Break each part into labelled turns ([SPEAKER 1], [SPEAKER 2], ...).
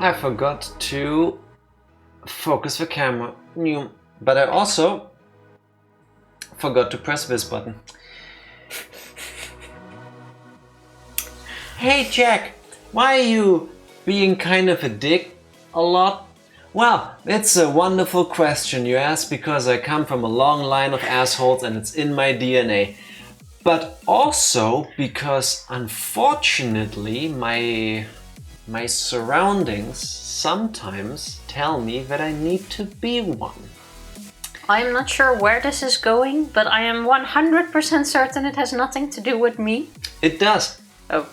[SPEAKER 1] I forgot to focus the camera. But I also forgot to press this button. Hey Jack, why are you being kind of a dick a lot? Well, it's a wonderful question you ask because I come from a long line of assholes and it's in my DNA. But also because unfortunately my surroundings sometimes tell me that I need to be one.
[SPEAKER 2] I'm not sure where this is going, but I am 100% certain it has nothing to do with me.
[SPEAKER 1] It does.
[SPEAKER 2] Oh.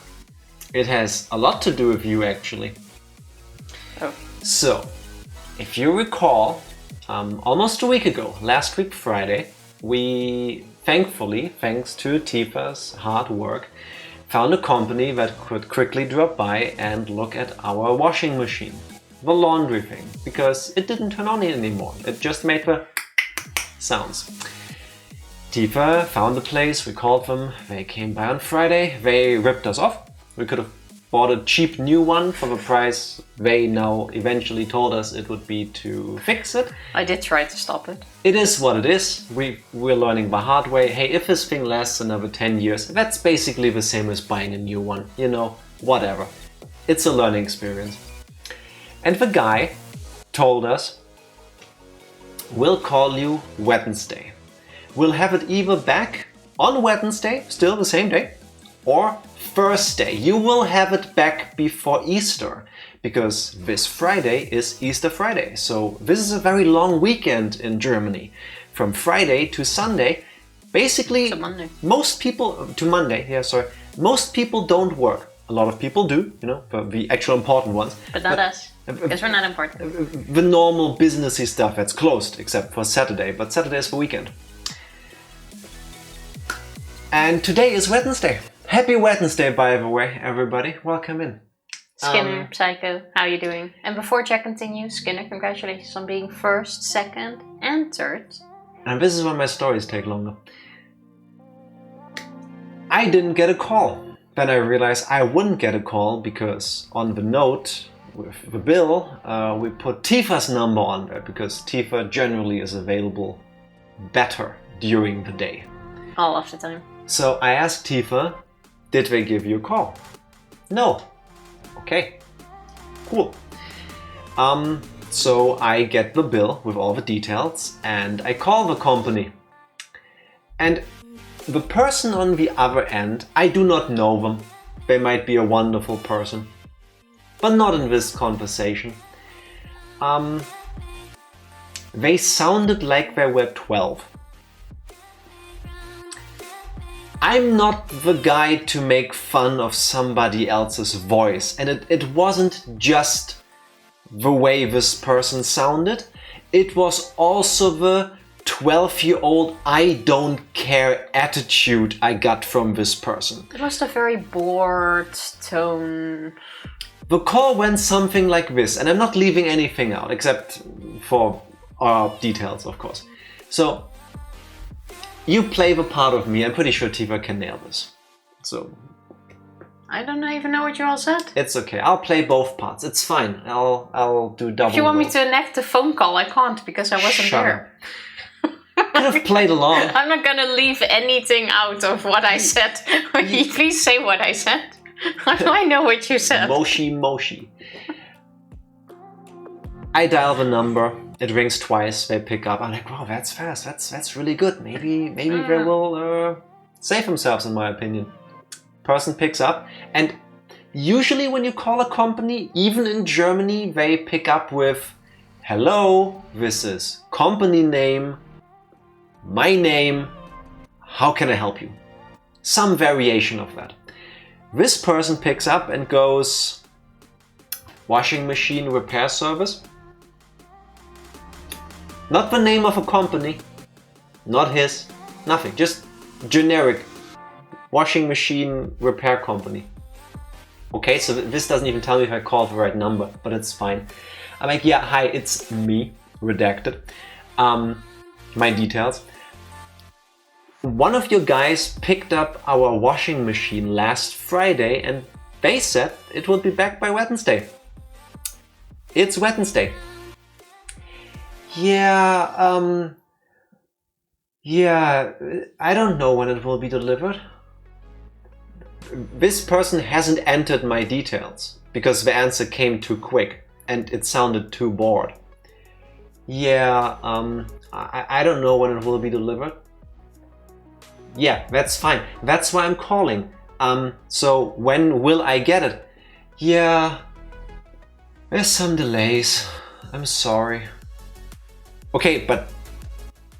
[SPEAKER 1] It has a lot to do with you, actually.
[SPEAKER 2] Oh.
[SPEAKER 1] So, if you recall, almost a week ago, last week Friday, we thankfully, thanks to Tifa's hard work, found a company that could quickly drop by and look at our washing machine, the laundry thing, because it didn't turn on anymore. It just made the sounds. Tifa found the place, we called them, they came by on Friday, they ripped us off. We could have bought a cheap new one for the price they now eventually told us it would be to fix it.
[SPEAKER 2] I did try to stop it.
[SPEAKER 1] It is what it is. We're learning the hard way. Hey, if this thing lasts another 10 years, that's basically the same as buying a new one. You know, whatever. It's a learning experience. And the guy told us, we'll call you Wednesday. We'll have it either back on Wednesday, still the same day, or Thursday. You will have it back before Easter, because this Friday is Easter Friday. So this is a very long weekend in Germany. From Friday to Sunday, basically
[SPEAKER 2] To Monday.
[SPEAKER 1] most people, to Monday, yeah, sorry. Most people don't work. A lot of people do, you know, the actual important ones.
[SPEAKER 2] But not us, because we're not important.
[SPEAKER 1] The normal businessy stuff that's closed, except for Saturday, but Saturday is the weekend. And today is Wednesday. Happy Wednesday, by the way, everybody. Welcome in.
[SPEAKER 2] Skinner, Psycho, how you doing? And before Jack continues, Skinner, congratulations on being first, second, and third.
[SPEAKER 1] And this is when my stories take longer. I didn't get a call. Then I realized I wouldn't get a call because on the note with the bill, we put Tifa's number on there because Tifa generally is available better during the day.
[SPEAKER 2] All of the time.
[SPEAKER 1] So I asked Tifa, did they give you a call? No. Okay. Cool. So I get the bill with all the details and I call the company. And the person on the other end, I do not know them. They might be a wonderful person, but not in this conversation. They sounded like they were 12. I'm not the guy to make fun of somebody else's voice, and it wasn't just the way this person sounded, it was also the 12-year-old I don't care attitude I got from this person.
[SPEAKER 2] It was a very bored tone.
[SPEAKER 1] The call went something like this, and I'm not leaving anything out except for details, of course. So, you play the part of me. I'm pretty sure Tifa can nail this. So,
[SPEAKER 2] I don't even know what you all said.
[SPEAKER 1] it's okay. I'll play both parts. It's fine. I'll do double.
[SPEAKER 2] If you want me
[SPEAKER 1] roll.
[SPEAKER 2] to enact the phone call, I can't because I wasn't
[SPEAKER 1] Shut
[SPEAKER 2] there.
[SPEAKER 1] Could have played along.
[SPEAKER 2] I'm not gonna leave anything out of what I said. Please say what I said. I know what you said.
[SPEAKER 1] Moshi. I dial the number. It rings twice. They pick up. I'm like, wow, that's fast. That's really good. Maybe they will save themselves, in my opinion. Person picks up, and usually when you call a company, even in Germany, they pick up with, "Hello, this is company name, my name. How can I help you?" Some variation of that. This person picks up and goes, "Washing machine repair service." Not the name of a company, not his, nothing, just generic washing machine repair company. Okay, so this doesn't even tell me if I called the right number, but it's fine. I'm like, yeah, hi, it's me, redacted. My details. One of your guys picked up our washing machine last Friday and they said it will be back by Wednesday. It's Wednesday. Yeah, I don't know when it will be delivered. This person hasn't entered my details because the answer came too quick and it sounded too bored. Yeah, I don't know when it will be delivered. Yeah, that's fine. That's why I'm calling. So when will I get it? Yeah, there's some delays. I'm sorry. Okay, but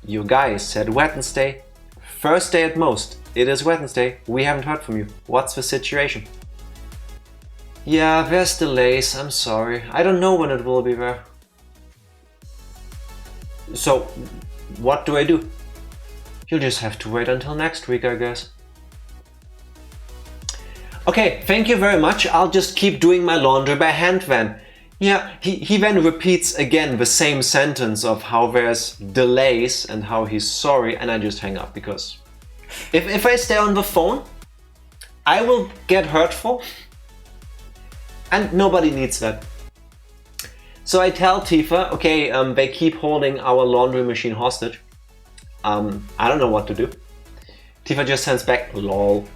[SPEAKER 1] you guys said Wednesday. Thursday at most. It is Wednesday. We haven't heard from you. What's the situation? Yeah, there's delays. I'm sorry. I don't know when it will be there. So, what do I do? You'll just have to wait until next week, I guess. Okay, thank you very much. I'll just keep doing my laundry by hand then. Yeah, he then repeats again the same sentence of how there's delays and how he's sorry, and I just hang up because if I stay on the phone, I will get hurtful and nobody needs that. So I tell Tifa, okay, they keep holding our laundry machine hostage. I don't know what to do. Tifa just sends back, lol.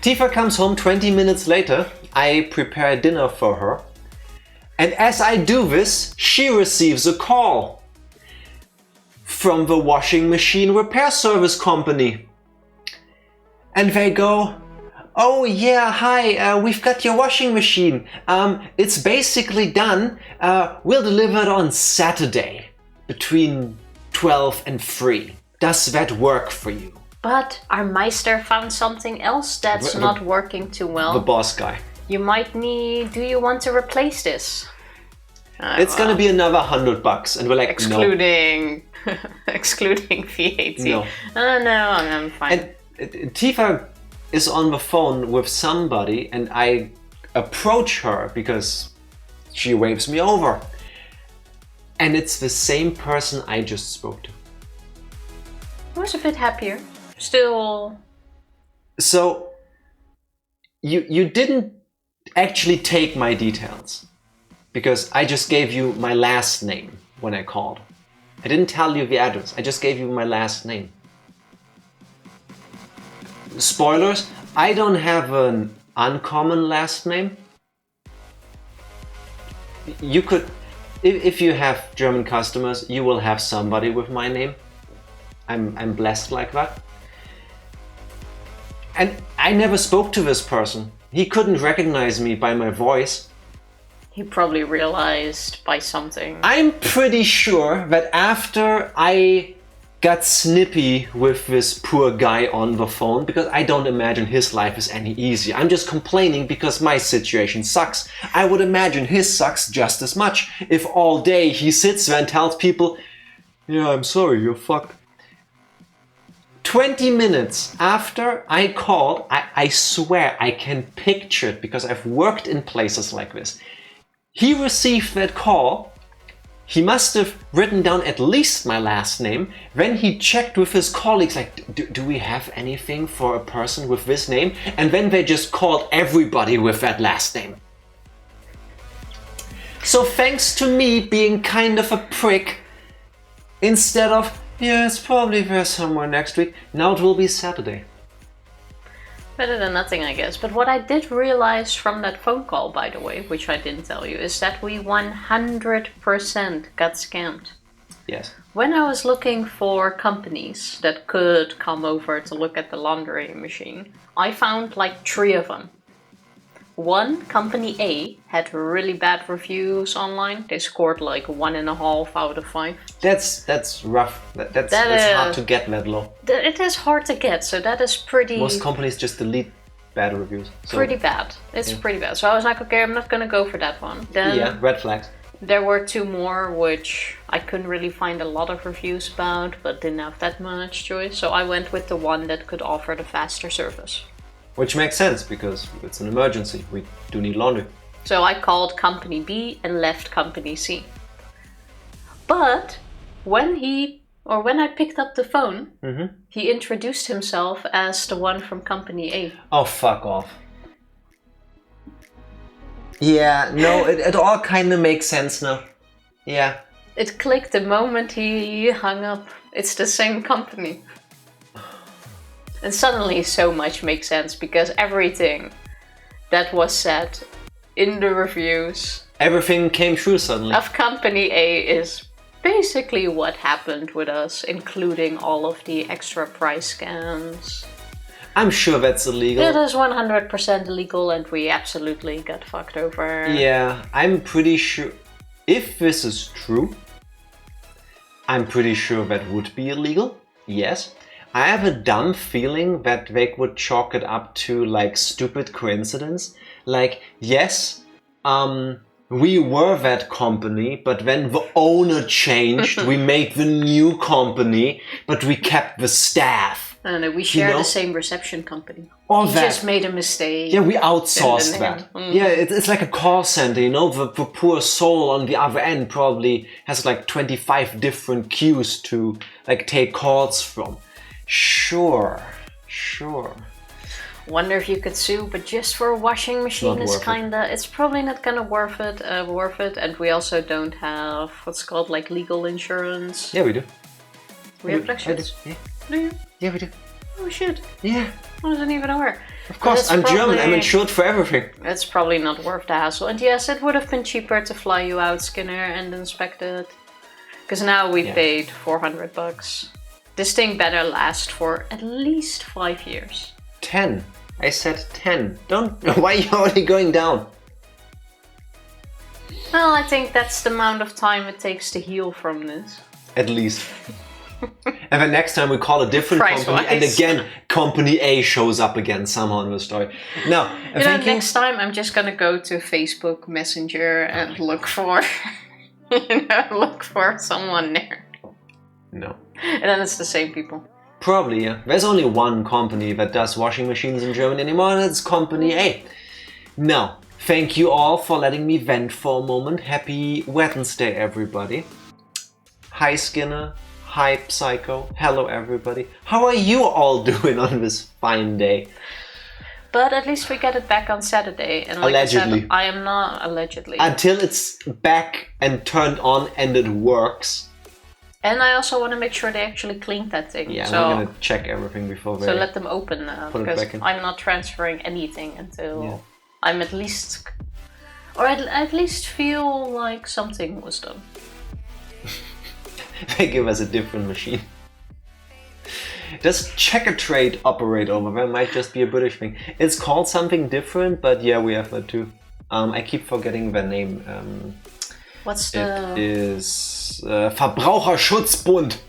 [SPEAKER 1] Tifa comes home 20 minutes later. I prepare dinner for her. And as I do this, she receives a call from the washing machine repair service company. And they go, oh yeah, hi, we've got your washing machine. It's basically done. We'll deliver it on Saturday between 12 and 3. Does that work for you?
[SPEAKER 2] But our Meister found something else that's not working too well.
[SPEAKER 1] The boss guy.
[SPEAKER 2] You might need... Do you want to replace this?
[SPEAKER 1] It's gonna be another $100, and we're like,
[SPEAKER 2] excluding, no. Excluding VAT.
[SPEAKER 1] No.
[SPEAKER 2] No, I'm fine.
[SPEAKER 1] And Tifa is on the phone with somebody, and I approach her because she waves me over. And it's the same person I just spoke to.
[SPEAKER 2] I was a bit happier. Still...
[SPEAKER 1] So, you didn't actually take my details. Because I just gave you my last name when I called. I didn't tell you the address, I just gave you my last name. Spoilers, I don't have an uncommon last name. You could, if you have German customers, you will have somebody with my name. I'm blessed like that. And I never spoke to this person. He couldn't recognize me by my voice.
[SPEAKER 2] He probably realized by something.
[SPEAKER 1] I'm pretty sure that after I got snippy with this poor guy on the phone, because I don't imagine his life is any easier. I'm just complaining because my situation sucks. I would imagine his sucks just as much if all day he sits there and tells people, yeah, I'm sorry, you're fucked. 20 minutes after I called, I swear I can picture it because I've worked in places like this. He received that call, he must have written down at least my last name, then he checked with his colleagues like, do we have anything for a person with this name? And then they just called everybody with that last name. So thanks to me being kind of a prick, instead of, yeah, it's probably there somewhere next week, now it will be Saturday.
[SPEAKER 2] Better than nothing, I guess. But what I did realize from that phone call, by the way, which I didn't tell you, is that we 100% got scammed.
[SPEAKER 1] Yes.
[SPEAKER 2] When I was looking for companies that could come over to look at the laundry machine, I found like 3 of them. One, company A, had really bad reviews online. They scored like 1.5 out of 5.
[SPEAKER 1] That's rough. That's hard to get that low.
[SPEAKER 2] It is hard to get, so that is pretty...
[SPEAKER 1] Most companies just delete bad reviews. So,
[SPEAKER 2] pretty bad. It's pretty bad. So I was like, okay, I'm not gonna go for that one. Then
[SPEAKER 1] yeah, red flags.
[SPEAKER 2] There were 2 more which I couldn't really find a lot of reviews about, but didn't have that much choice. So I went with the one that could offer the faster service.
[SPEAKER 1] Which makes sense, because it's an emergency. We do need laundry.
[SPEAKER 2] So I called company B and left company C. But when I picked up the phone, he introduced himself as the one from company A.
[SPEAKER 1] Oh, fuck off. Yeah, no, it all kind of makes sense now. Yeah.
[SPEAKER 2] It clicked the moment he hung up. It's the same company. And suddenly so much makes sense because everything that was said in the reviews
[SPEAKER 1] Everything came true suddenly.
[SPEAKER 2] of Company A is basically what happened with us, including all of the extra price scams.
[SPEAKER 1] I'm sure that's illegal.
[SPEAKER 2] It is 100% illegal and we absolutely got fucked over.
[SPEAKER 1] Yeah, I'm pretty sure. If this is true, I'm pretty sure that would be illegal. Yes. I have a dumb feeling that they would chalk it up to like stupid coincidence. Like, yes, we were that company, but then the owner changed. We made the new company, but we kept the staff.
[SPEAKER 2] I don't know, we share the same reception company.
[SPEAKER 1] All
[SPEAKER 2] He
[SPEAKER 1] that.
[SPEAKER 2] just made a mistake.
[SPEAKER 1] Yeah, we outsourced
[SPEAKER 2] in the
[SPEAKER 1] that.
[SPEAKER 2] name.
[SPEAKER 1] Yeah, it's like a call center, you know? The poor soul on the other end probably has like 25 different queues to like take calls from. Sure.
[SPEAKER 2] Wonder if you could sue, but just for a washing machine is kinda. It's probably not gonna worth it. And we also don't have what's called like legal insurance.
[SPEAKER 1] Yeah, we do.
[SPEAKER 2] We have insurance.
[SPEAKER 1] Yeah.
[SPEAKER 2] Do you?
[SPEAKER 1] Yeah, we do.
[SPEAKER 2] Oh shit!
[SPEAKER 1] Yeah.
[SPEAKER 2] I wasn't even aware.
[SPEAKER 1] Of course, I'm German. I'm insured for everything.
[SPEAKER 2] It's probably not worth the hassle. And yes, it would have been cheaper to fly you out, Skinner, and inspect it. Because now we paid $400. This thing better last for at least 5 years.
[SPEAKER 1] 10. I said 10. Don't. Why are you already going down?
[SPEAKER 2] Well, I think that's the amount of time it takes to heal from this.
[SPEAKER 1] At least. And then next time we call a different company, and again, Company A shows up again somehow in the story. Now,
[SPEAKER 2] next time I'm just gonna go to Facebook Messenger and look for, look for someone there.
[SPEAKER 1] No.
[SPEAKER 2] And then it's the same people.
[SPEAKER 1] Probably, yeah. There's only one company that does washing machines in Germany anymore, and it's Company A. Now, thank you all for letting me vent for a moment. Happy Wednesday, everybody. Hi, Skinner. Hi, Psycho. Hello, everybody. How are you all doing on this fine day?
[SPEAKER 2] But at least we get it back on Saturday. And like
[SPEAKER 1] allegedly.
[SPEAKER 2] I am not allegedly.
[SPEAKER 1] Until it's back and turned on and it works.
[SPEAKER 2] And I also want to make sure they actually cleaned that thing.
[SPEAKER 1] Yeah, so, I'm gonna check everything before they.
[SPEAKER 2] So let them open because I'm not transferring anything until I'm at least, or at least feel like something was done.
[SPEAKER 1] They give us a different machine. Does Checker Trade operate over there? Might just be a British thing. It's called something different, but yeah, we have that too. I keep forgetting the name.
[SPEAKER 2] What's the?
[SPEAKER 1] It is Verbraucherschutzbund.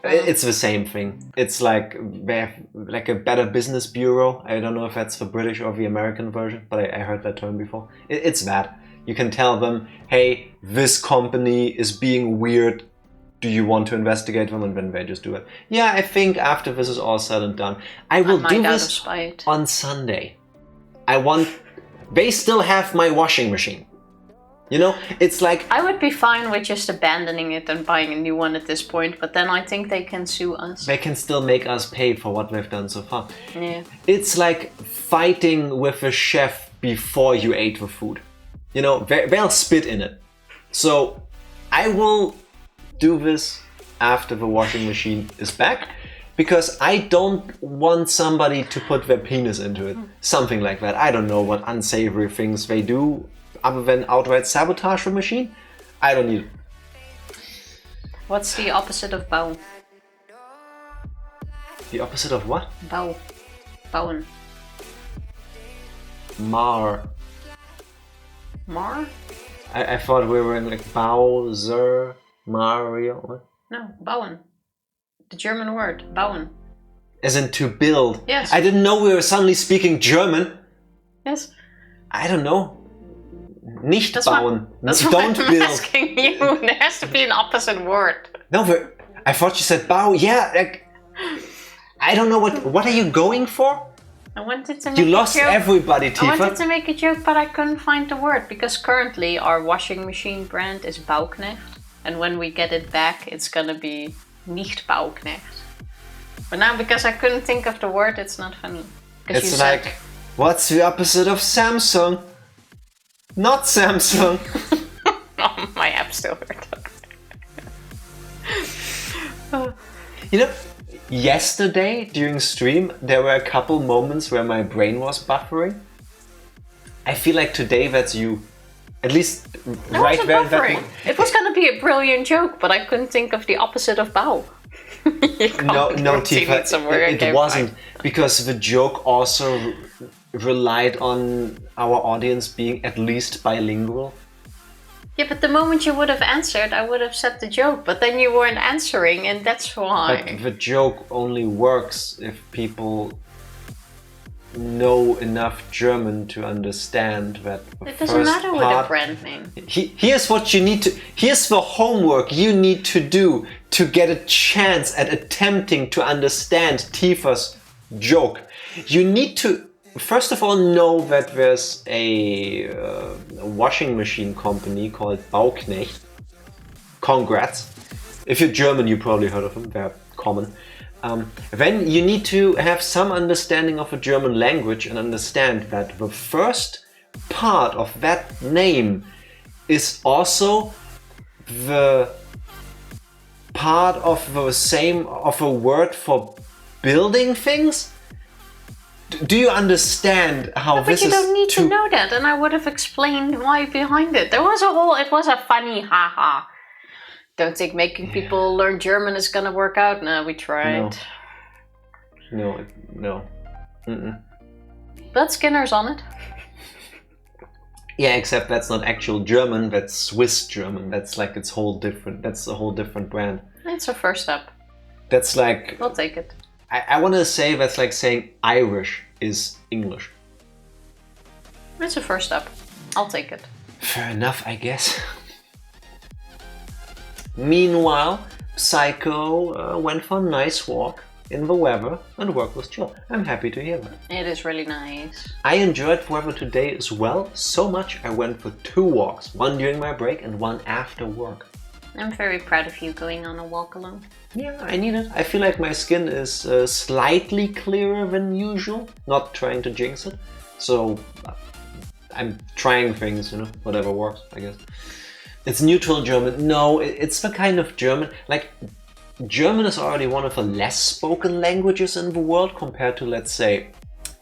[SPEAKER 1] It's the same thing. It's like they have like a Better Business Bureau. I don't know if that's the British or the American version, but I heard that term before. It's that. You can tell them, hey, this company is being weird. Do you want to investigate them? And then they just do it. Yeah, I think after this is all said and done, I will do this on Sunday. They still have my washing machine. You know, it's like...
[SPEAKER 2] I would be fine with just abandoning it and buying a new one at this point, but then I think they can sue us.
[SPEAKER 1] They can still make us pay for what they've done so far.
[SPEAKER 2] Yeah.
[SPEAKER 1] It's like fighting with a chef before you ate the food. You know, they'll spit in it. So I will do this after the washing machine is back, because I don't want somebody to put their penis into it. Something like that. I don't know what unsavory things they do other than outright sabotage the machine. I don't need it.
[SPEAKER 2] What's the opposite of bouw?
[SPEAKER 1] The opposite of what?
[SPEAKER 2] Bouw. Bouwen.
[SPEAKER 1] Mar.
[SPEAKER 2] Mar?
[SPEAKER 1] I thought we were in like Bowser, Mario. What?
[SPEAKER 2] No, bauen. The German word, bauen.
[SPEAKER 1] As in to build.
[SPEAKER 2] Yes.
[SPEAKER 1] I didn't know we were suddenly speaking German.
[SPEAKER 2] Yes.
[SPEAKER 1] I don't know. Nicht bauen.
[SPEAKER 2] That's
[SPEAKER 1] don't
[SPEAKER 2] what I'm
[SPEAKER 1] build.
[SPEAKER 2] asking you. There has to be an opposite word.
[SPEAKER 1] No, I thought you said bow. Yeah, like I don't know what are you going for?
[SPEAKER 2] I wanted to make a joke.
[SPEAKER 1] You lost everybody, Tifa.
[SPEAKER 2] I wanted to make a joke, but I couldn't find the word because currently our washing machine brand is Bauknecht, and when we get it back, it's gonna be Nicht Bauknecht. But now, because I couldn't think of the word, it's not funny.
[SPEAKER 1] It's like, what's the opposite of Samsung? Not Samsung.
[SPEAKER 2] Oh, my app still hurt.
[SPEAKER 1] You know, yesterday during stream, there were a couple moments where my brain was buffering. I feel like today that's you. At least right there.
[SPEAKER 2] Buffering. It was going to be a brilliant joke, but I couldn't think of the opposite of bow.
[SPEAKER 1] No, Tifa, it wasn't. Because the joke also relied on our audience being at least bilingual.
[SPEAKER 2] Yeah, but the moment you would have answered, I would have said the joke, but then you weren't answering, and that's why.
[SPEAKER 1] But the joke only works if people know enough German to understand that the
[SPEAKER 2] It doesn't matter with a brand name.
[SPEAKER 1] Here's what you need to... Here's the homework you need to do to get a chance at attempting to understand Tifa's joke. You need to, first of all, know that there's a washing machine company called Bauknecht. Congrats. If you're German, you probably heard of them. They're common. Then you need to have some understanding of the German language and understand that the first part of that name is also the part of the same of a word for building things. Do you understand how this is?
[SPEAKER 2] But you don't need to know that, and I would have explained why behind it. It was a funny haha. Don't think making people learn German is gonna work out. No, we tried.
[SPEAKER 1] No. Mm-mm.
[SPEAKER 2] But Skinner's on it.
[SPEAKER 1] Yeah, except that's not actual German. That's Swiss German. That's like That's a whole different brand.
[SPEAKER 2] It's a first step.
[SPEAKER 1] That's like.
[SPEAKER 2] We'll take it.
[SPEAKER 1] I want to say that's like saying Irish is English.
[SPEAKER 2] It's a first step. I'll take it.
[SPEAKER 1] Fair enough, I guess. Meanwhile, Psycho went for a nice walk in the weather and work was chill. I'm happy to hear that.
[SPEAKER 2] It is really nice.
[SPEAKER 1] I enjoyed the weather today as well, so much I went for 2 walks, one during my break and one after work.
[SPEAKER 2] I'm very proud of you going on a walk alone.
[SPEAKER 1] Yeah, I need it. I feel like my skin is slightly clearer than usual, not trying to jinx it. So I'm trying things, whatever works, I guess. It's neutral German. No, it's the kind of German, like, German is already one of the less spoken languages in the world compared to, let's say,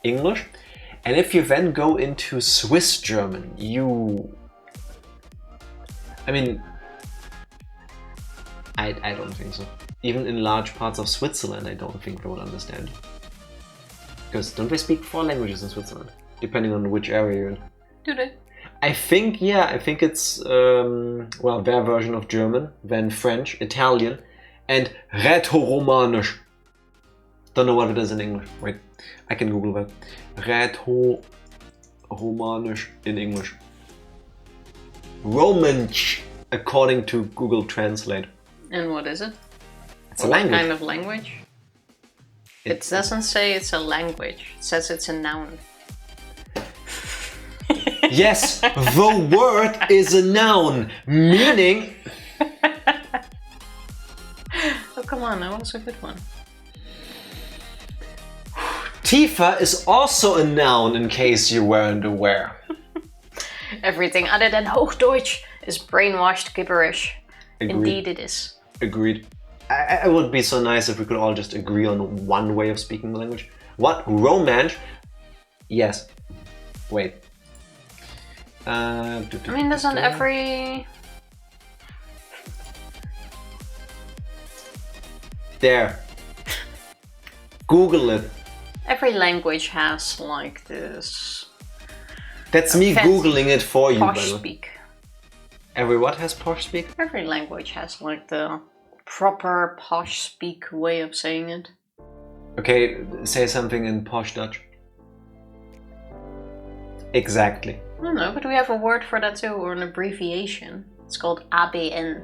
[SPEAKER 1] English. And if you then go into Swiss German, I don't think so. Even in large parts of Switzerland, I don't think they would understand. Because don't they speak 4 languages in Switzerland? Depending on which area you're in.
[SPEAKER 2] Do they?
[SPEAKER 1] I think it's, their version of German, then French, Italian, and Rätoromanisch. Don't know what it is in English. Wait, I can Google that. Rätoromanisch in English. Romansch, according to Google Translate.
[SPEAKER 2] And what is it?
[SPEAKER 1] It's a language.
[SPEAKER 2] What kind of language? It doesn't say it's a language. It says it's a noun.
[SPEAKER 1] Yes, the word is a noun, meaning...
[SPEAKER 2] Oh, come on, that was a good one.
[SPEAKER 1] Tifa is also a noun, in case you weren't aware.
[SPEAKER 2] Everything other than Hochdeutsch is brainwashed gibberish.
[SPEAKER 1] Agreed.
[SPEAKER 2] Indeed it is.
[SPEAKER 1] Agreed. I would be so nice if we could all just agree on one way of speaking the language. What? Romance? Yes. Wait.
[SPEAKER 2] Doesn't every...
[SPEAKER 1] There. Google it.
[SPEAKER 2] Every language has like this...
[SPEAKER 1] That's me Googling it for you, by the way.
[SPEAKER 2] Posh speak.
[SPEAKER 1] Every what has posh speak?
[SPEAKER 2] Every language has like the proper posh speak way of saying it.
[SPEAKER 1] Okay, say something in posh Dutch. Exactly.
[SPEAKER 2] I don't know, but we have a word for that too, or an abbreviation. It's called ABN.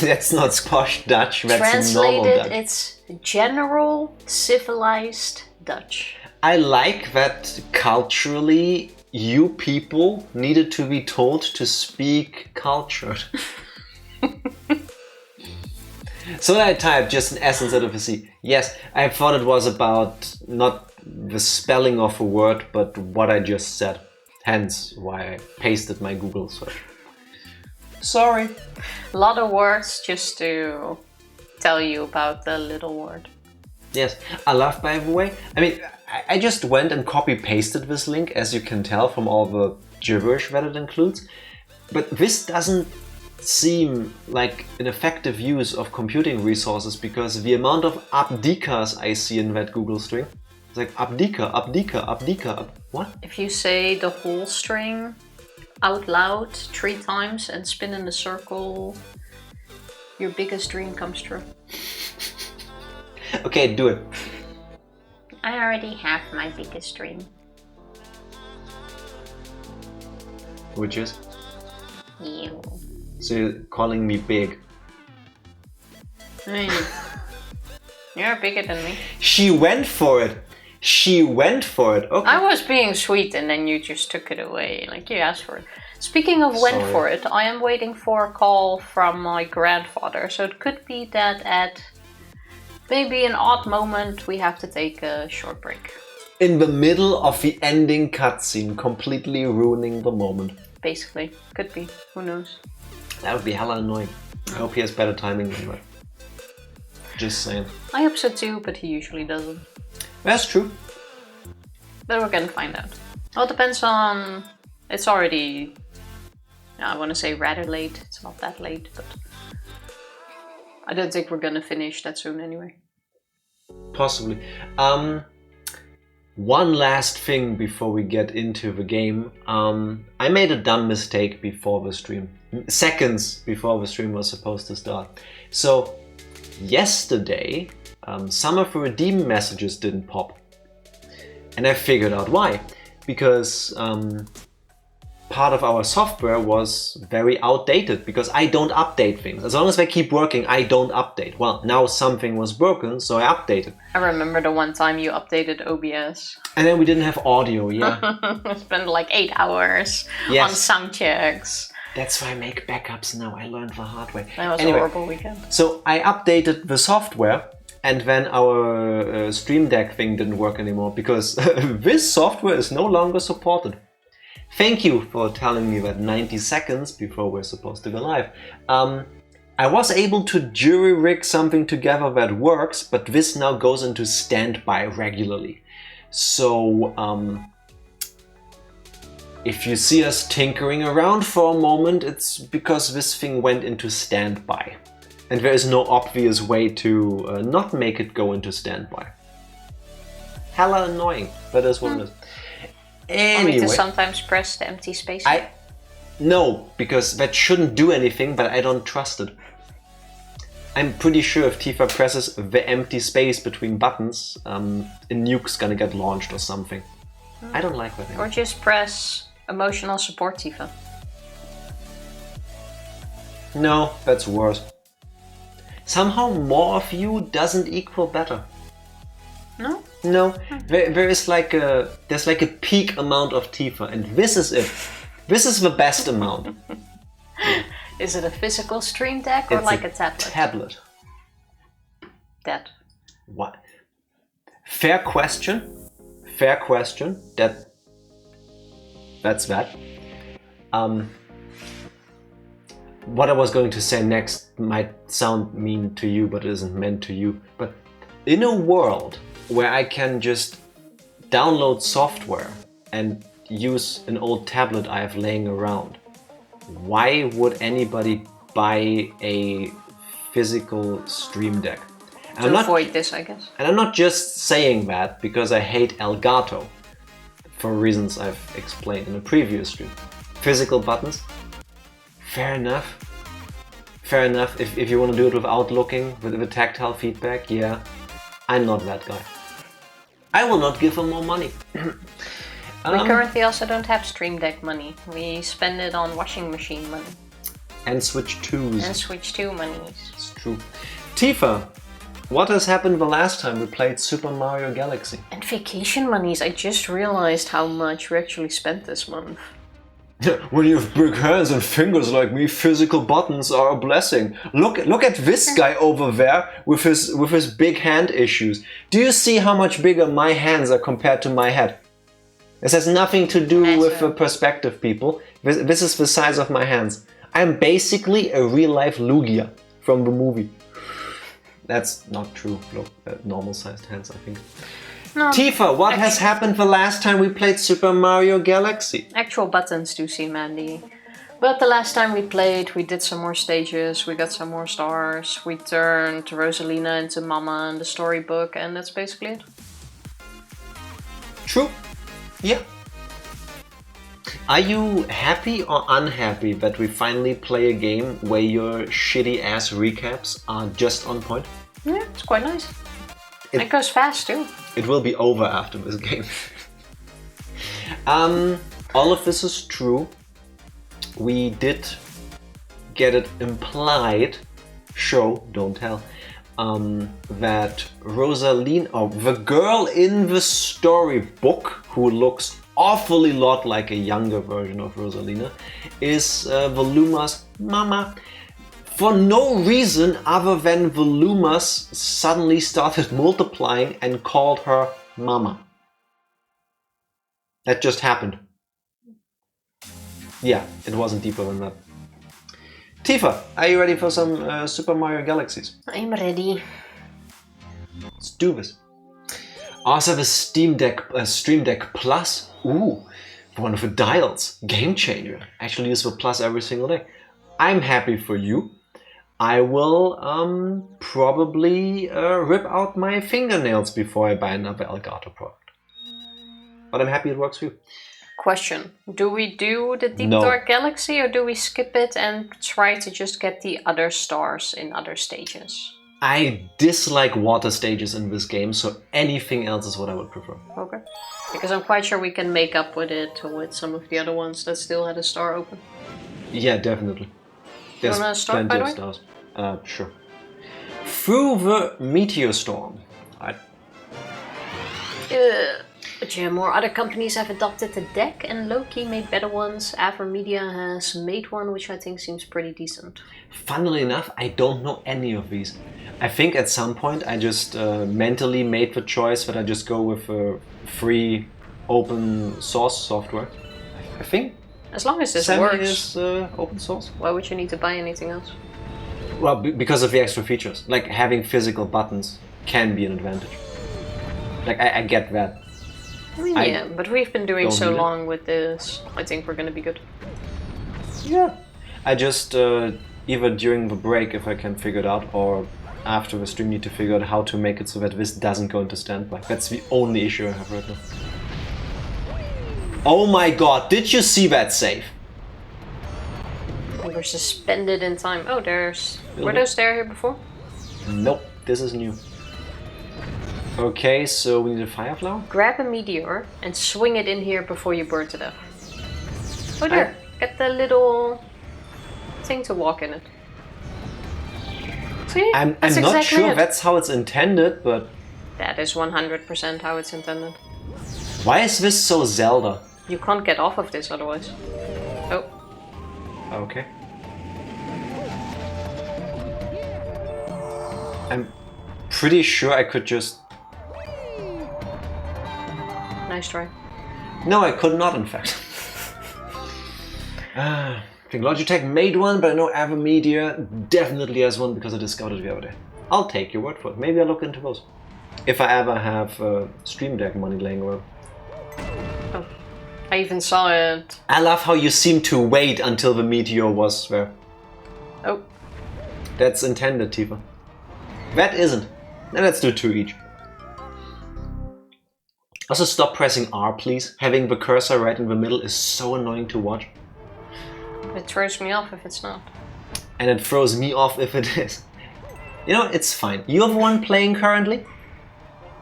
[SPEAKER 1] That's not posh Dutch, that's
[SPEAKER 2] Translated,
[SPEAKER 1] normal Dutch.
[SPEAKER 2] it's General Civilized Dutch.
[SPEAKER 1] I like that culturally you people needed to be told to speak cultured. So I typed just an S instead of a C. Yes, I thought it was about not the spelling of a word, but what I just said. Hence why I pasted my Google search. Sorry.
[SPEAKER 2] A lot of words just to tell you about the little word.
[SPEAKER 1] Yes, I love, by the way. I mean, I just went and copy-pasted this link, as you can tell from all the gibberish that it includes. But this doesn't seem like an effective use of computing resources, because the amount of abdikas I see in that Google string, it's like abdika. What?
[SPEAKER 2] If you say the whole string out loud 3 times and spin in a circle, your biggest dream comes true.
[SPEAKER 1] Okay, do it.
[SPEAKER 2] I already have my biggest dream.
[SPEAKER 1] Which is?
[SPEAKER 2] You.
[SPEAKER 1] So you're calling me big.
[SPEAKER 2] Hey. You're bigger than me.
[SPEAKER 1] She went for it. She went for it. Okay.
[SPEAKER 2] I was being sweet and then you just took it away. Like you asked for it. Speaking of went for it, I am waiting for a call from my grandfather. So it could be that at maybe an odd moment we have to take a short break.
[SPEAKER 1] In the middle of the ending cutscene, completely ruining the moment.
[SPEAKER 2] Basically. Could be. Who knows?
[SPEAKER 1] That would be hella annoying. I hope he has better timing than that. Just saying.
[SPEAKER 2] I hope so too, but he usually doesn't.
[SPEAKER 1] That's true.
[SPEAKER 2] But we're gonna find out. Well, it depends on... It's already... I want to say rather late. It's not that late, but... I don't think we're gonna finish that soon anyway.
[SPEAKER 1] Possibly. One last thing before we get into the game. I made a dumb mistake before the stream. Seconds before the stream was supposed to start. So, yesterday, some of the redeem messages didn't pop. And I figured out why. Because part of our software was very outdated, because I don't update things. As long as they keep working, I don't update. Well, now something was broken, so I updated.
[SPEAKER 2] I remember the one time you updated OBS.
[SPEAKER 1] And then we didn't have audio, yeah.
[SPEAKER 2] I spent like 8 hours on sound checks.
[SPEAKER 1] That's why I make backups now. I learned the hard way.
[SPEAKER 2] That was a horrible weekend.
[SPEAKER 1] So I updated the software, and then our Stream Deck thing didn't work anymore, because this software is no longer supported. Thank you for telling me that 90 seconds before we're supposed to go live. I was able to jury rig something together that works, but this now goes into standby regularly. So if you see us tinkering around for a moment, it's because this thing went into standby. And there is no obvious way to not make it go into standby. Hella annoying, but that's what it is. Anyway,
[SPEAKER 2] I need to sometimes press the empty space.
[SPEAKER 1] No, because that shouldn't do anything, but I don't trust it. I'm pretty sure if Tifa presses the empty space between buttons, a nuke's gonna get launched or something. I don't like that anymore.
[SPEAKER 2] Or just press emotional support Tifa.
[SPEAKER 1] No, that's worse. Somehow more of you doesn't equal better.
[SPEAKER 2] No?
[SPEAKER 1] No, there is there's like a peak amount of Tifa, and this is it. This is the best amount.
[SPEAKER 2] Is it a physical Stream Deck or like a tablet?
[SPEAKER 1] Tablet.
[SPEAKER 2] That.
[SPEAKER 1] What? Fair question. Fair question. That's that. What I was going to say next might sound mean to you, but it isn't meant to you. But in a world where I can just download software and use an old tablet I have laying around, why would anybody buy a physical Stream Deck?
[SPEAKER 2] To avoid this, I guess.
[SPEAKER 1] And I'm not just saying that because I hate Elgato, for reasons I've explained in a previous stream. Physical buttons? Fair enough. Fair enough, if you want to do it without looking, with the tactile feedback, yeah. I'm not that guy. I will not give him more money.
[SPEAKER 2] We currently also don't have Stream Deck money. We spend it on washing machine money.
[SPEAKER 1] And Switch 2s.
[SPEAKER 2] And Switch 2 monies.
[SPEAKER 1] It's true. Tifa, what has happened the last time we played Super Mario Galaxy?
[SPEAKER 2] And vacation monies. I just realized how much we actually spent this month.
[SPEAKER 1] When you have big hands and fingers like me, physical buttons are a blessing. Look at this guy over there with his big hand issues. Do you see how much bigger my hands are compared to my head? This has nothing to do with
[SPEAKER 2] Massive.
[SPEAKER 1] perspective, people. This is the size of my hands. I'm basically a real-life Lugia from the movie. That's not true. Look, normal-sized hands, I think.
[SPEAKER 2] No,
[SPEAKER 1] Tifa, what has happened the last time we played Super Mario Galaxy?
[SPEAKER 2] actual buttons do seem handy. But the last time we played, we did some more stages, we got some more stars, we turned Rosalina into Mama in the storybook, and that's basically it.
[SPEAKER 1] True. Yeah. Are you happy or unhappy that we finally play a game where your shitty ass recaps are just on point?
[SPEAKER 2] Yeah, it's quite nice. It goes fast too.
[SPEAKER 1] It will be over after this game. All of this is true. We did get it implied, show, don't tell, that Rosalina, or the girl in the storybook who looks awfully lot like a younger version of Rosalina, is the Lumas' mama. For no reason other than the Lumas suddenly started multiplying and called her mama. That just happened. Yeah, it wasn't deeper than that. Tifa, are you ready for some Super Mario Galaxies?
[SPEAKER 2] I'm ready.
[SPEAKER 1] Let's do this. Also, the Stream Deck Plus. Ooh, one of the dials. Game changer. Actually use the Plus every single day. I'm happy for you. I will probably rip out my fingernails before I buy another Elgato product. But I'm happy it works for you.
[SPEAKER 2] Question. Do we do the Deep
[SPEAKER 1] No.
[SPEAKER 2] Dark Galaxy or do we skip it and try to just get the other stars in other stages?
[SPEAKER 1] I dislike water stages in this game, so anything else is what I would prefer.
[SPEAKER 2] Okay. Because I'm quite sure we can make up with it with some of the other ones that still had a star open.
[SPEAKER 1] Yeah, definitely. There's
[SPEAKER 2] wanna start,
[SPEAKER 1] plenty
[SPEAKER 2] by
[SPEAKER 1] of
[SPEAKER 2] the way?
[SPEAKER 1] stars. Sure. Through the meteor storm.
[SPEAKER 2] But yeah, more other companies have adopted the deck and Loki made better ones. Avermedia has made one which I think seems pretty decent.
[SPEAKER 1] Funnily enough, I don't know any of these. I think at some point I just mentally made the choice that I just go with free open source software. I think
[SPEAKER 2] As long as this
[SPEAKER 1] Semi
[SPEAKER 2] works,
[SPEAKER 1] is open source.
[SPEAKER 2] why would you need to buy anything else?
[SPEAKER 1] Well, because of the extra features. Like having physical buttons can be an advantage. Like I get that.
[SPEAKER 2] I mean,
[SPEAKER 1] I
[SPEAKER 2] yeah, but we've been doing
[SPEAKER 1] don't
[SPEAKER 2] so
[SPEAKER 1] need it.
[SPEAKER 2] long with this. I think we're gonna be good.
[SPEAKER 1] Yeah. I just either during the break, if I can figure it out, or after the stream need to figure out how to make it so that this doesn't go into standby. That's the only issue I have right now. Oh my god, did you see that save?
[SPEAKER 2] We were suspended in time. Oh, there's... Were
[SPEAKER 1] Okay.
[SPEAKER 2] those there here before?
[SPEAKER 1] Nope, this is new. Okay, so we need a fire flower?
[SPEAKER 2] Grab a meteor and swing it in here before you burn to death. Oh, there. Get the little thing to walk in it. See?
[SPEAKER 1] I'm
[SPEAKER 2] That's
[SPEAKER 1] not
[SPEAKER 2] exactly
[SPEAKER 1] sure
[SPEAKER 2] it.
[SPEAKER 1] that's how it's intended, but
[SPEAKER 2] That is 100% how it's intended.
[SPEAKER 1] why is this so Zelda?
[SPEAKER 2] You can't get off of this otherwise. Oh,
[SPEAKER 1] Okay. I'm pretty sure I could just...
[SPEAKER 2] nice try.
[SPEAKER 1] No, I could not, in fact. I think Logitech made one, but I know Avermedia definitely has one because I discovered it the other day. I'll take your word for it. Maybe I'll look into those. If I ever have Stream Deck money laying around.
[SPEAKER 2] Oh, I even saw it.
[SPEAKER 1] I love how you seem to wait until the meteor was there.
[SPEAKER 2] Oh,
[SPEAKER 1] That's intended, Tifa. That isn't. Now let's do two each. Also, stop pressing R, please. Having the cursor right in the middle is so annoying to watch.
[SPEAKER 2] it throws me off if it's not.
[SPEAKER 1] And it throws me off if it is. You know, it's fine. You're the one playing currently.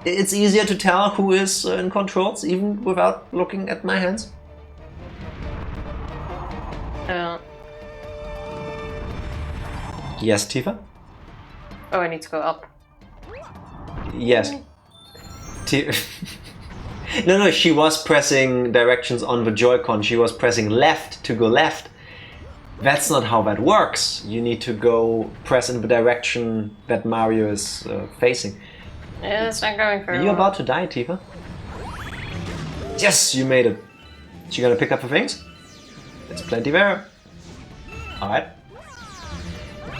[SPEAKER 1] It's easier to tell who is in controls, even without looking at my hands. Yes, Tifa?
[SPEAKER 2] Oh, I need to go up.
[SPEAKER 1] Yes. No, she was pressing directions on the Joy-Con. She was pressing left to go left. That's not how that works. You need to go press in the direction that Mario is facing.
[SPEAKER 2] Yeah, it's not going very
[SPEAKER 1] Are you
[SPEAKER 2] well.
[SPEAKER 1] about to die, Tifa? Yes, you made it. So you gonna pick up the things? There's plenty there. Alright.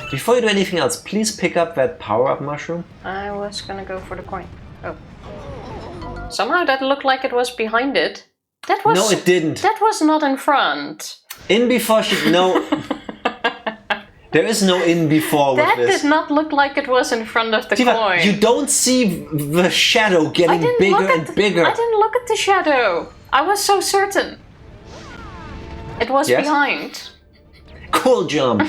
[SPEAKER 1] Before you do anything else, please pick up that power-up mushroom.
[SPEAKER 2] I was gonna go for the coin. Oh. Somehow that looked like it was behind it. That was...
[SPEAKER 1] No, it didn't.
[SPEAKER 2] That was not in front.
[SPEAKER 1] In before she... No. There is no in before with
[SPEAKER 2] That
[SPEAKER 1] this.
[SPEAKER 2] did not look like it was in front of the
[SPEAKER 1] Tifa,
[SPEAKER 2] coin.
[SPEAKER 1] you don't see the shadow getting bigger and bigger.
[SPEAKER 2] I didn't look at the shadow. I was so certain. It was behind.
[SPEAKER 1] Cool jump.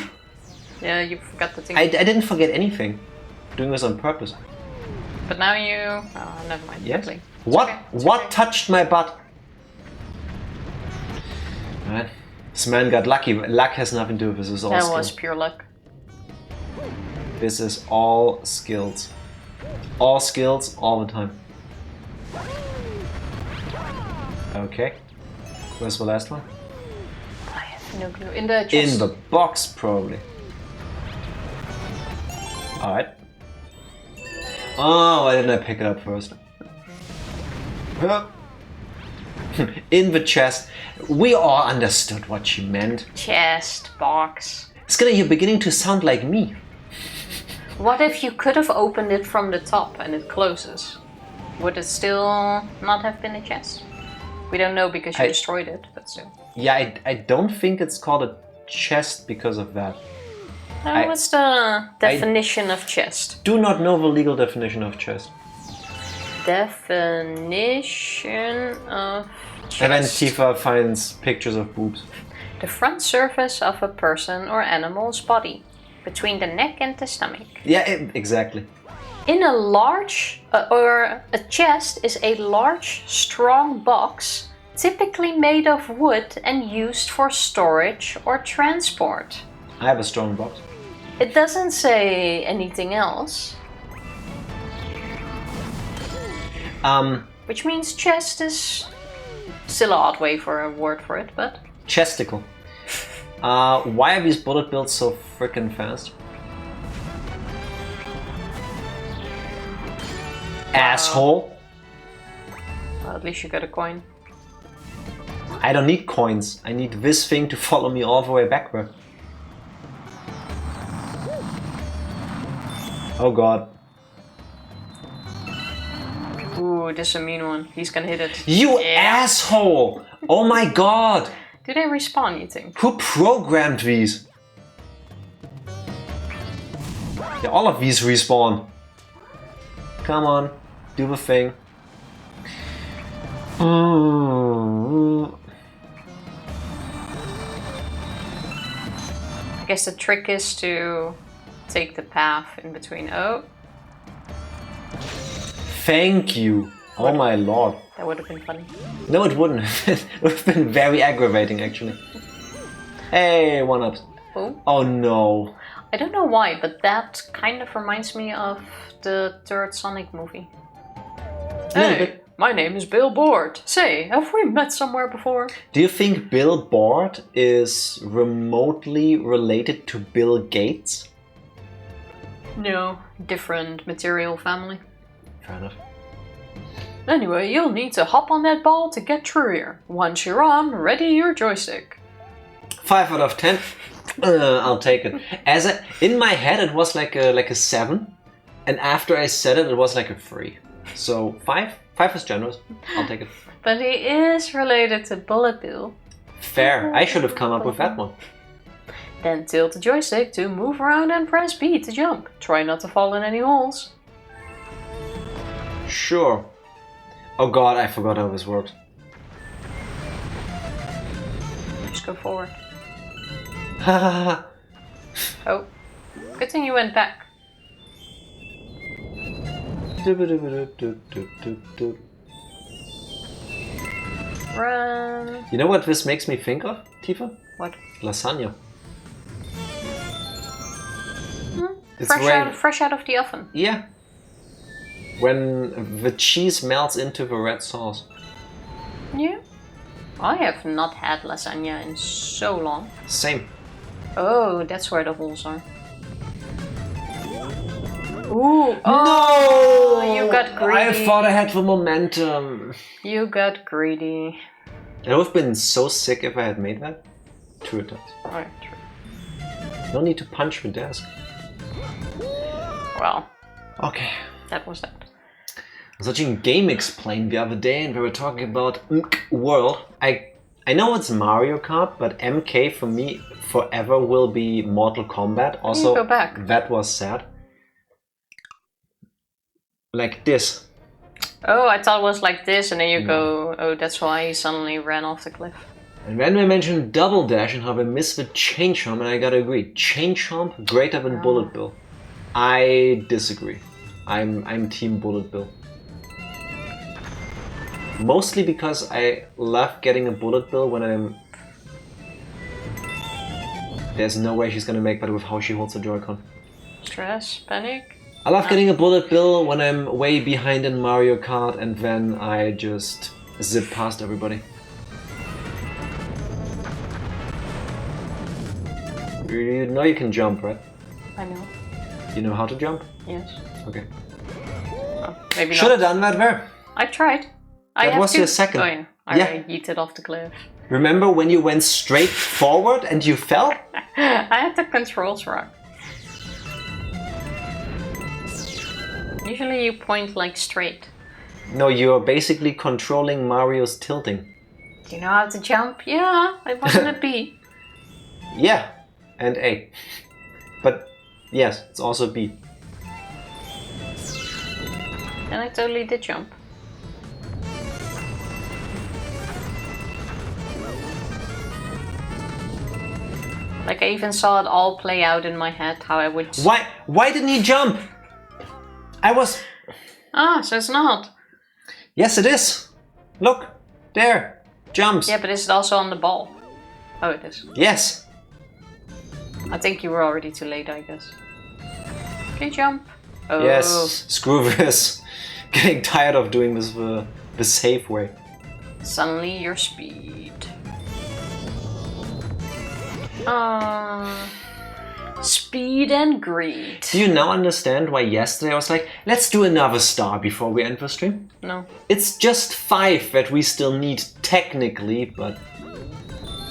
[SPEAKER 2] Yeah, you forgot the thing.
[SPEAKER 1] I didn't forget anything. Doing this on purpose.
[SPEAKER 2] But now you... Oh, never mind.
[SPEAKER 1] Yes.
[SPEAKER 2] Quickly.
[SPEAKER 1] What?
[SPEAKER 2] Okay.
[SPEAKER 1] What touched my butt? Alright. This man got lucky. Luck has nothing to do with this. This is all
[SPEAKER 2] That
[SPEAKER 1] skill.
[SPEAKER 2] was pure luck.
[SPEAKER 1] This is all skills. All skills, all the time. Okay. Where's the last one?
[SPEAKER 2] I have no clue. In the chest.
[SPEAKER 1] In the box, probably. Alright. Oh, why didn't I pick it up first? In the chest. We all understood what she meant.
[SPEAKER 2] Chest, box.
[SPEAKER 1] Skilla, you're beginning to sound like me.
[SPEAKER 2] What if you could have opened it from the top and it closes? Would it still not have been a chest? We don't know because you destroyed it, but still.
[SPEAKER 1] Yeah, I don't think it's called a chest because of that.
[SPEAKER 2] What's the definition of chest?
[SPEAKER 1] Do not know the legal definition of chest.
[SPEAKER 2] Definition of chest.
[SPEAKER 1] And then Tifa finds pictures of boobs.
[SPEAKER 2] The front surface of a person or animal's body, between the neck and the stomach.
[SPEAKER 1] Yeah, exactly.
[SPEAKER 2] In a large, or a chest is a large, strong box, typically made of wood and used for storage or transport.
[SPEAKER 1] I have a strong box.
[SPEAKER 2] It doesn't say anything else. Which means chest is still an odd way for a word for it, but...
[SPEAKER 1] Chesticle. Why are these bullet bills so freaking fast? Asshole.
[SPEAKER 2] Well, at least you got a coin.
[SPEAKER 1] I don't need coins. I need this thing to follow me all the way backward. Oh god.
[SPEAKER 2] Ooh, this is a mean one. He's gonna hit it.
[SPEAKER 1] You asshole! Oh my god!
[SPEAKER 2] Do they respawn, you think?
[SPEAKER 1] Who programmed these? Yeah, all of these respawn. Come on, do the thing.
[SPEAKER 2] I guess the trick is to take the path in between. Oh.
[SPEAKER 1] Thank you. Oh my lord.
[SPEAKER 2] That would have been funny.
[SPEAKER 1] No, it wouldn't. It would have been very aggravating, actually. Hey, one up.
[SPEAKER 2] Oh.
[SPEAKER 1] Oh no.
[SPEAKER 2] I don't know why, but that kind of reminds me of the third Sonic movie. Hey, my name is Bill Board. Say, have we met somewhere before?
[SPEAKER 1] Do you think Bill Board is remotely related to Bill Gates?
[SPEAKER 2] No, different material family.
[SPEAKER 1] Fair enough.
[SPEAKER 2] Anyway, you'll need to hop on that ball to get through here. Once you're on, ready your joystick.
[SPEAKER 1] 5 out of 10. I'll take it. In my head, it was like a 7, and after I said it, it was like a 3. So 5. 5 is generous. I'll take it.
[SPEAKER 2] But he is related to Bullet Bill.
[SPEAKER 1] Fair. I should have come up with that one.
[SPEAKER 2] Then tilt the joystick to move around and press B to jump. Try not to fall in any holes.
[SPEAKER 1] Sure. Oh god, I forgot how this worked.
[SPEAKER 2] Just go forward. Oh, good thing you went back. Run.
[SPEAKER 1] You know what this makes me think of, Tifa?
[SPEAKER 2] What?
[SPEAKER 1] Lasagna. It's
[SPEAKER 2] Fresh out of the oven.
[SPEAKER 1] Yeah. When the cheese melts into the red sauce.
[SPEAKER 2] Yeah. I have not had lasagna in so long.
[SPEAKER 1] Same.
[SPEAKER 2] Oh, that's where the holes are. Ooh!
[SPEAKER 1] No!
[SPEAKER 2] You got greedy.
[SPEAKER 1] I thought I had the momentum.
[SPEAKER 2] You got greedy.
[SPEAKER 1] It would have been so sick if I had made that. True it does.
[SPEAKER 2] Oh, true.
[SPEAKER 1] No need to punch the desk.
[SPEAKER 2] Well.
[SPEAKER 1] Okay.
[SPEAKER 2] That was that.
[SPEAKER 1] I was watching Game Explain the other day and we were talking about World. I know it's Mario Kart, but MK for me forever will be Mortal Kombat. Also,
[SPEAKER 2] go back.
[SPEAKER 1] That was sad. Like this.
[SPEAKER 2] Oh, I thought it was like this, and then you go, oh, that's why he suddenly ran off the cliff.
[SPEAKER 1] And then we mentioned Double Dash and how we missed the Chain Chomp, and I gotta agree. Chain Chomp greater than Bullet Bill. I disagree. I'm Team Bullet Bill. Mostly because I love getting a Bullet Bill when I'm... There's no way she's gonna make that with how she holds the Joy-Con.
[SPEAKER 2] Stress, panic.
[SPEAKER 1] I love getting a Bullet Bill when I'm way behind in Mario Kart and then I just zip past everybody. You know you can jump, right?
[SPEAKER 2] I know.
[SPEAKER 1] You know how to jump?
[SPEAKER 2] Yes.
[SPEAKER 1] Okay.
[SPEAKER 2] Oh, maybe not.
[SPEAKER 1] Should have done that there.
[SPEAKER 2] I tried.
[SPEAKER 1] That was your second.
[SPEAKER 2] Oh yeah. I yeeted off the cliff.
[SPEAKER 1] Remember when you went straight forward and you fell?
[SPEAKER 2] I had the controls wrong. Usually you point like straight.
[SPEAKER 1] No, you're basically controlling Mario's tilting.
[SPEAKER 2] Do you know how to jump? Yeah, it wasn't a B.
[SPEAKER 1] Yeah, and A. But yes, it's also B.
[SPEAKER 2] And I totally did jump. Like I even saw it all play out in my head, how I would...
[SPEAKER 1] Why didn't he jump? I was...
[SPEAKER 2] Ah, so it's not.
[SPEAKER 1] Yes, it is. Look, there, jumps.
[SPEAKER 2] Yeah, but is it also on the ball? Oh, it is.
[SPEAKER 1] Yes.
[SPEAKER 2] I think you were already too late, I guess. Okay, jump. Oh.
[SPEAKER 1] Yes, screw this. Getting tired of doing this the safe way.
[SPEAKER 2] Suddenly your speed. Speed and greed.
[SPEAKER 1] Do you now understand why yesterday I was like, let's do another star before we end the stream?
[SPEAKER 2] No.
[SPEAKER 1] It's just 5 that we still need technically, but...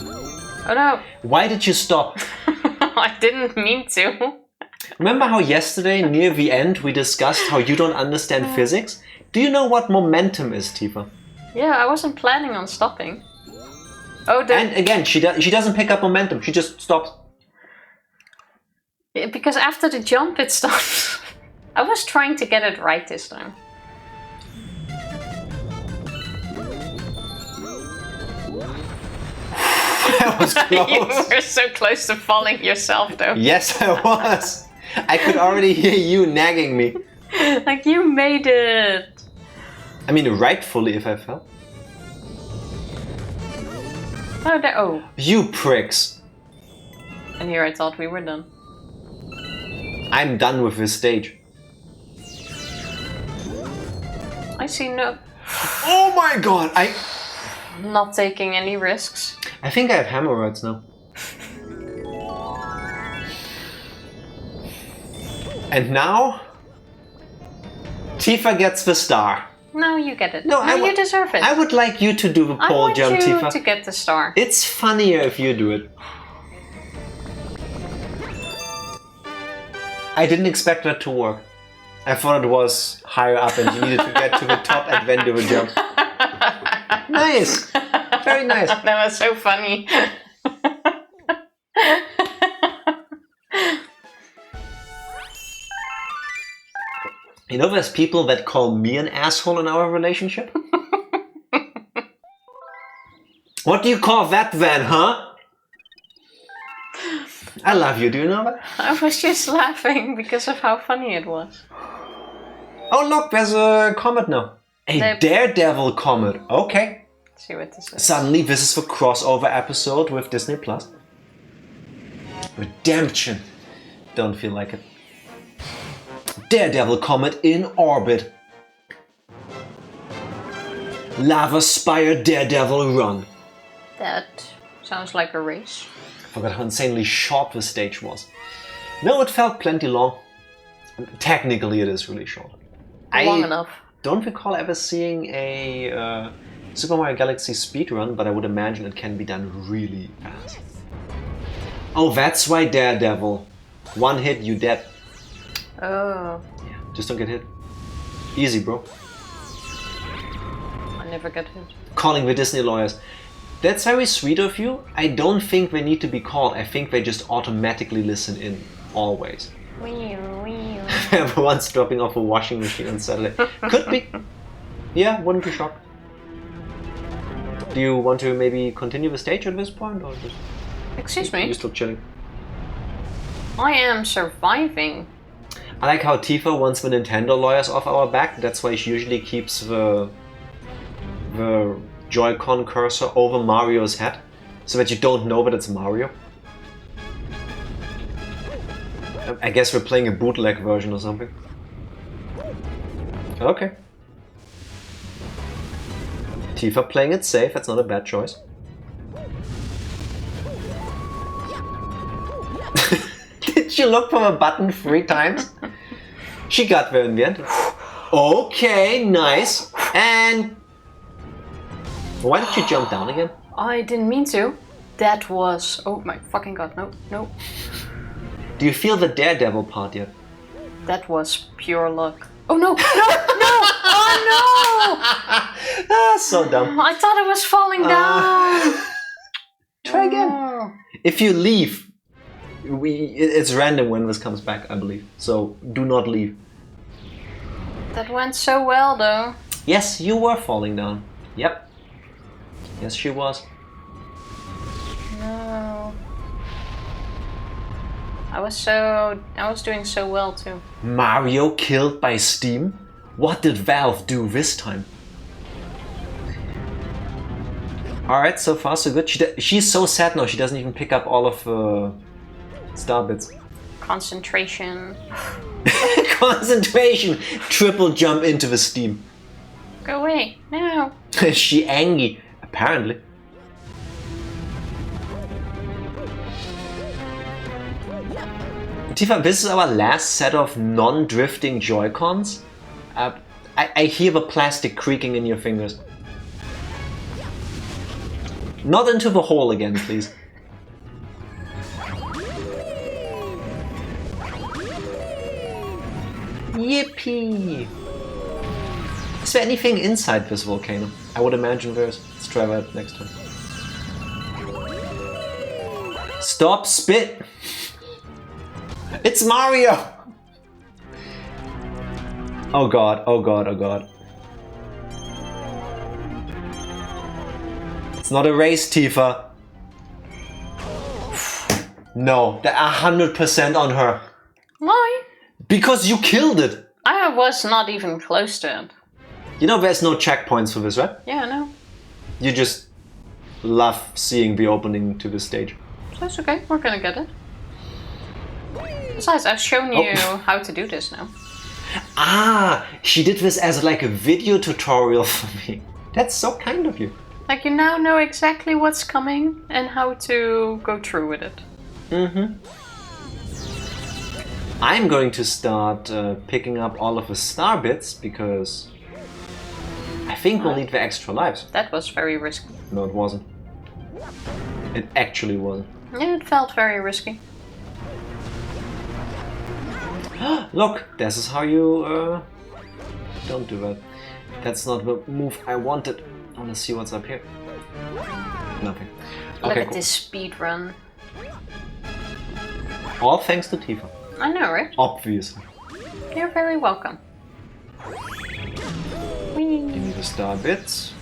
[SPEAKER 2] Oh no.
[SPEAKER 1] Why did you stop?
[SPEAKER 2] I didn't mean to.
[SPEAKER 1] Remember how yesterday, near the end, we discussed how you don't understand physics? Do you know what momentum is, Tifa?
[SPEAKER 2] Yeah, I wasn't planning on stopping. Oh,
[SPEAKER 1] and again, she doesn't pick up momentum, she just stops.
[SPEAKER 2] Yeah, because after the jump it stops. I was trying to get it right this time.
[SPEAKER 1] That was close.
[SPEAKER 2] You were so close to falling yourself though.
[SPEAKER 1] Yes, I was. I could already hear you nagging me.
[SPEAKER 2] Like you made it.
[SPEAKER 1] I mean, rightfully if I fell.
[SPEAKER 2] Oh, there. Oh.
[SPEAKER 1] You pricks.
[SPEAKER 2] And here I thought we were done.
[SPEAKER 1] I'm done with this stage.
[SPEAKER 2] I see no...
[SPEAKER 1] Oh my god,
[SPEAKER 2] I'm not taking any risks.
[SPEAKER 1] I think I have hemorrhoids now. And now... Tifa gets the star.
[SPEAKER 2] No, you get it.
[SPEAKER 1] No,
[SPEAKER 2] you deserve it.
[SPEAKER 1] I would like you to do the pole jump, Tifa.
[SPEAKER 2] I want you to get the star.
[SPEAKER 1] It's funnier if you do it. I didn't expect that to work. I thought it was higher up and you needed to get to the top and then do a jump. Nice! Very nice.
[SPEAKER 2] That was so funny.
[SPEAKER 1] You know there's people that call me an asshole in our relationship? What do you call that then, huh? I love you, do you know that?
[SPEAKER 2] I was just laughing because of how funny it was.
[SPEAKER 1] Oh look, there's a comet now. A Daredevil comet, okay.
[SPEAKER 2] Let's see what this is.
[SPEAKER 1] Suddenly this is the crossover episode with Disney+. Redemption. Don't feel like it. Daredevil comet in orbit. Lava Spire Daredevil run.
[SPEAKER 2] That sounds like a race.
[SPEAKER 1] I forgot how insanely short the stage was. No, it felt plenty long. Technically, it is really short.
[SPEAKER 2] Long enough.
[SPEAKER 1] Don't recall ever seeing a Super Mario Galaxy speedrun, but I would imagine it can be done really fast. Oh, that's why Daredevil. One hit, you dead.
[SPEAKER 2] Oh.
[SPEAKER 1] Yeah, just don't get hit. Easy, bro.
[SPEAKER 2] I never get hit.
[SPEAKER 1] Calling the Disney lawyers. That's very sweet of you. I don't think they need to be called. I think they just automatically listen in, always. Everyone's dropping off a washing machine on Saturday. Could be. Yeah, wouldn't be shocked. Do you want to maybe continue the stage at this point, or just...
[SPEAKER 2] Excuse me?
[SPEAKER 1] You still chilling?
[SPEAKER 2] I am surviving.
[SPEAKER 1] I like how Tifa wants the Nintendo lawyers off our back. That's why she usually keeps the Joy-Con cursor over Mario's head, so that you don't know that it's Mario. I guess we're playing a bootleg version or something. Okay. Tifa playing it safe, that's not a bad choice. Did you look for a button 3 times? She got there in the end. Okay, nice. And... why did you jump down again?
[SPEAKER 2] I didn't mean to. That was... oh my fucking god, no, no.
[SPEAKER 1] Do you feel the Daredevil part yet?
[SPEAKER 2] That was pure luck. Oh no, no, no! Oh no!
[SPEAKER 1] Ah, so dumb.
[SPEAKER 2] I thought it was falling down.
[SPEAKER 1] Try again. If you leave, it's random when this comes back, I believe. So do not leave.
[SPEAKER 2] That went so well though.
[SPEAKER 1] Yes, you were falling down. Yep. Yes, she was.
[SPEAKER 2] No. I was doing so well too.
[SPEAKER 1] Mario killed by Steam? What did Valve do this time? Alright, so far so good. She's so sad now, she doesn't even pick up all of star bits.
[SPEAKER 2] Concentration.
[SPEAKER 1] Concentration! Triple jump into the Steam.
[SPEAKER 2] Go away, no.
[SPEAKER 1] She angry, apparently. Tifa, this is our last set of non-drifting Joy-Cons. I hear the plastic creaking in your fingers. Not into the hole again, please. Yippee! Is there anything inside this volcano? I would imagine there's. Let's try that next time. Stop spit! It's Mario! Oh god, oh god, oh god. It's not a race, Tifa. No, they're 100% on her.
[SPEAKER 2] Why?
[SPEAKER 1] Because you killed it!
[SPEAKER 2] I was not even close to it.
[SPEAKER 1] You know there's no checkpoints for this, right?
[SPEAKER 2] Yeah, I know.
[SPEAKER 1] You just love seeing the opening to the stage.
[SPEAKER 2] So it's okay, we're gonna get it. Besides, I've shown you how to do this now.
[SPEAKER 1] Ah, she did this as like a video tutorial for me. That's so kind of you.
[SPEAKER 2] Like you now know exactly what's coming and how to go through with it.
[SPEAKER 1] Mm-hmm. I'm going to start picking up all of the star bits because I think we'll need the extra lives.
[SPEAKER 2] That was very risky.
[SPEAKER 1] No, it wasn't. It actually wasn't.
[SPEAKER 2] Yeah, it felt very risky.
[SPEAKER 1] Look, this is how you... Don't do that. That's not the move I wanted. I want to see what's up here. Nothing.
[SPEAKER 2] Look
[SPEAKER 1] Okay,
[SPEAKER 2] at
[SPEAKER 1] cool.
[SPEAKER 2] this speed run.
[SPEAKER 1] All thanks to Tifa.
[SPEAKER 2] I know, right?
[SPEAKER 1] Obviously.
[SPEAKER 2] You're very welcome. Whee.
[SPEAKER 1] Give me the star bits.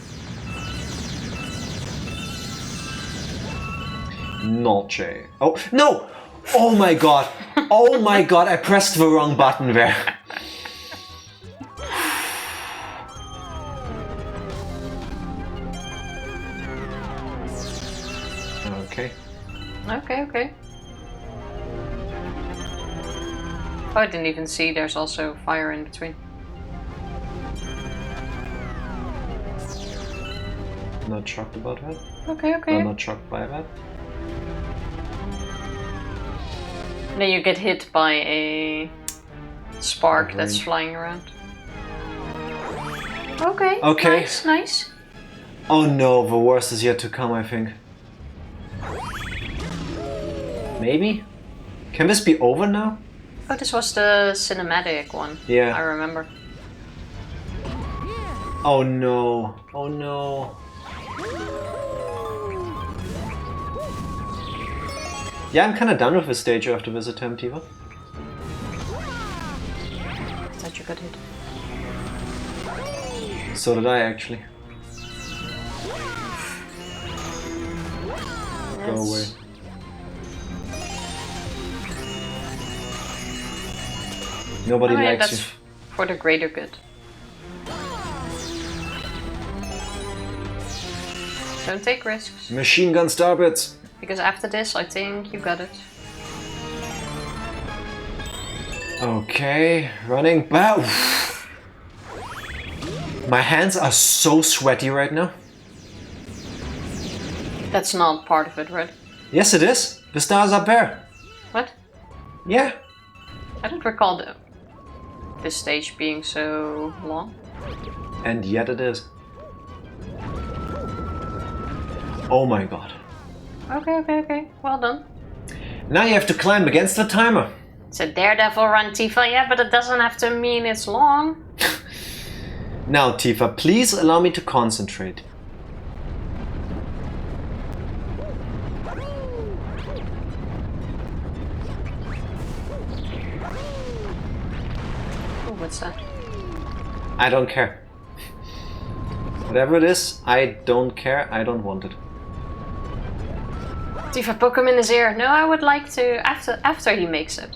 [SPEAKER 1] Noche. Oh, no! Oh my god! Oh my god, I pressed the wrong button there. Okay.
[SPEAKER 2] Okay, okay. Oh, I didn't even see there's also fire in between.
[SPEAKER 1] Not shocked about that.
[SPEAKER 2] Okay, okay.
[SPEAKER 1] I'm not shocked by that.
[SPEAKER 2] Then you get hit by a spark that's flying around. Okay.
[SPEAKER 1] Okay.
[SPEAKER 2] Nice, nice.
[SPEAKER 1] Oh no, the worst is yet to come, I think. Maybe? Can this be over now?
[SPEAKER 2] Oh, this was the cinematic one.
[SPEAKER 1] Yeah.
[SPEAKER 2] I remember.
[SPEAKER 1] Oh no. Oh no. Yeah, I'm kinda done with this stage after this attempt, Tifa.
[SPEAKER 2] Such a good hit.
[SPEAKER 1] So did I, actually. Go away. Nobody likes
[SPEAKER 2] that's
[SPEAKER 1] you.
[SPEAKER 2] for the greater good. Don't take risks.
[SPEAKER 1] Machine gun starbits!
[SPEAKER 2] Because after this, I think you got it.
[SPEAKER 1] Okay, running back. My hands are so sweaty right now.
[SPEAKER 2] That's not part of it, right?
[SPEAKER 1] Yes, it is. The star's up there.
[SPEAKER 2] What?
[SPEAKER 1] Yeah.
[SPEAKER 2] I don't recall this stage being so long.
[SPEAKER 1] And yet it is. Oh my god.
[SPEAKER 2] Okay. Well done.
[SPEAKER 1] Now you have to climb against the timer.
[SPEAKER 2] It's a daredevil run, Tifa, yeah, but it doesn't have to mean it's long.
[SPEAKER 1] Now, Tifa, please allow me to concentrate.
[SPEAKER 2] Oh, what's that?
[SPEAKER 1] I don't care. Whatever it is, I don't care. I don't want it.
[SPEAKER 2] Tifa, poke him in his ear. No, I would like to after he makes it.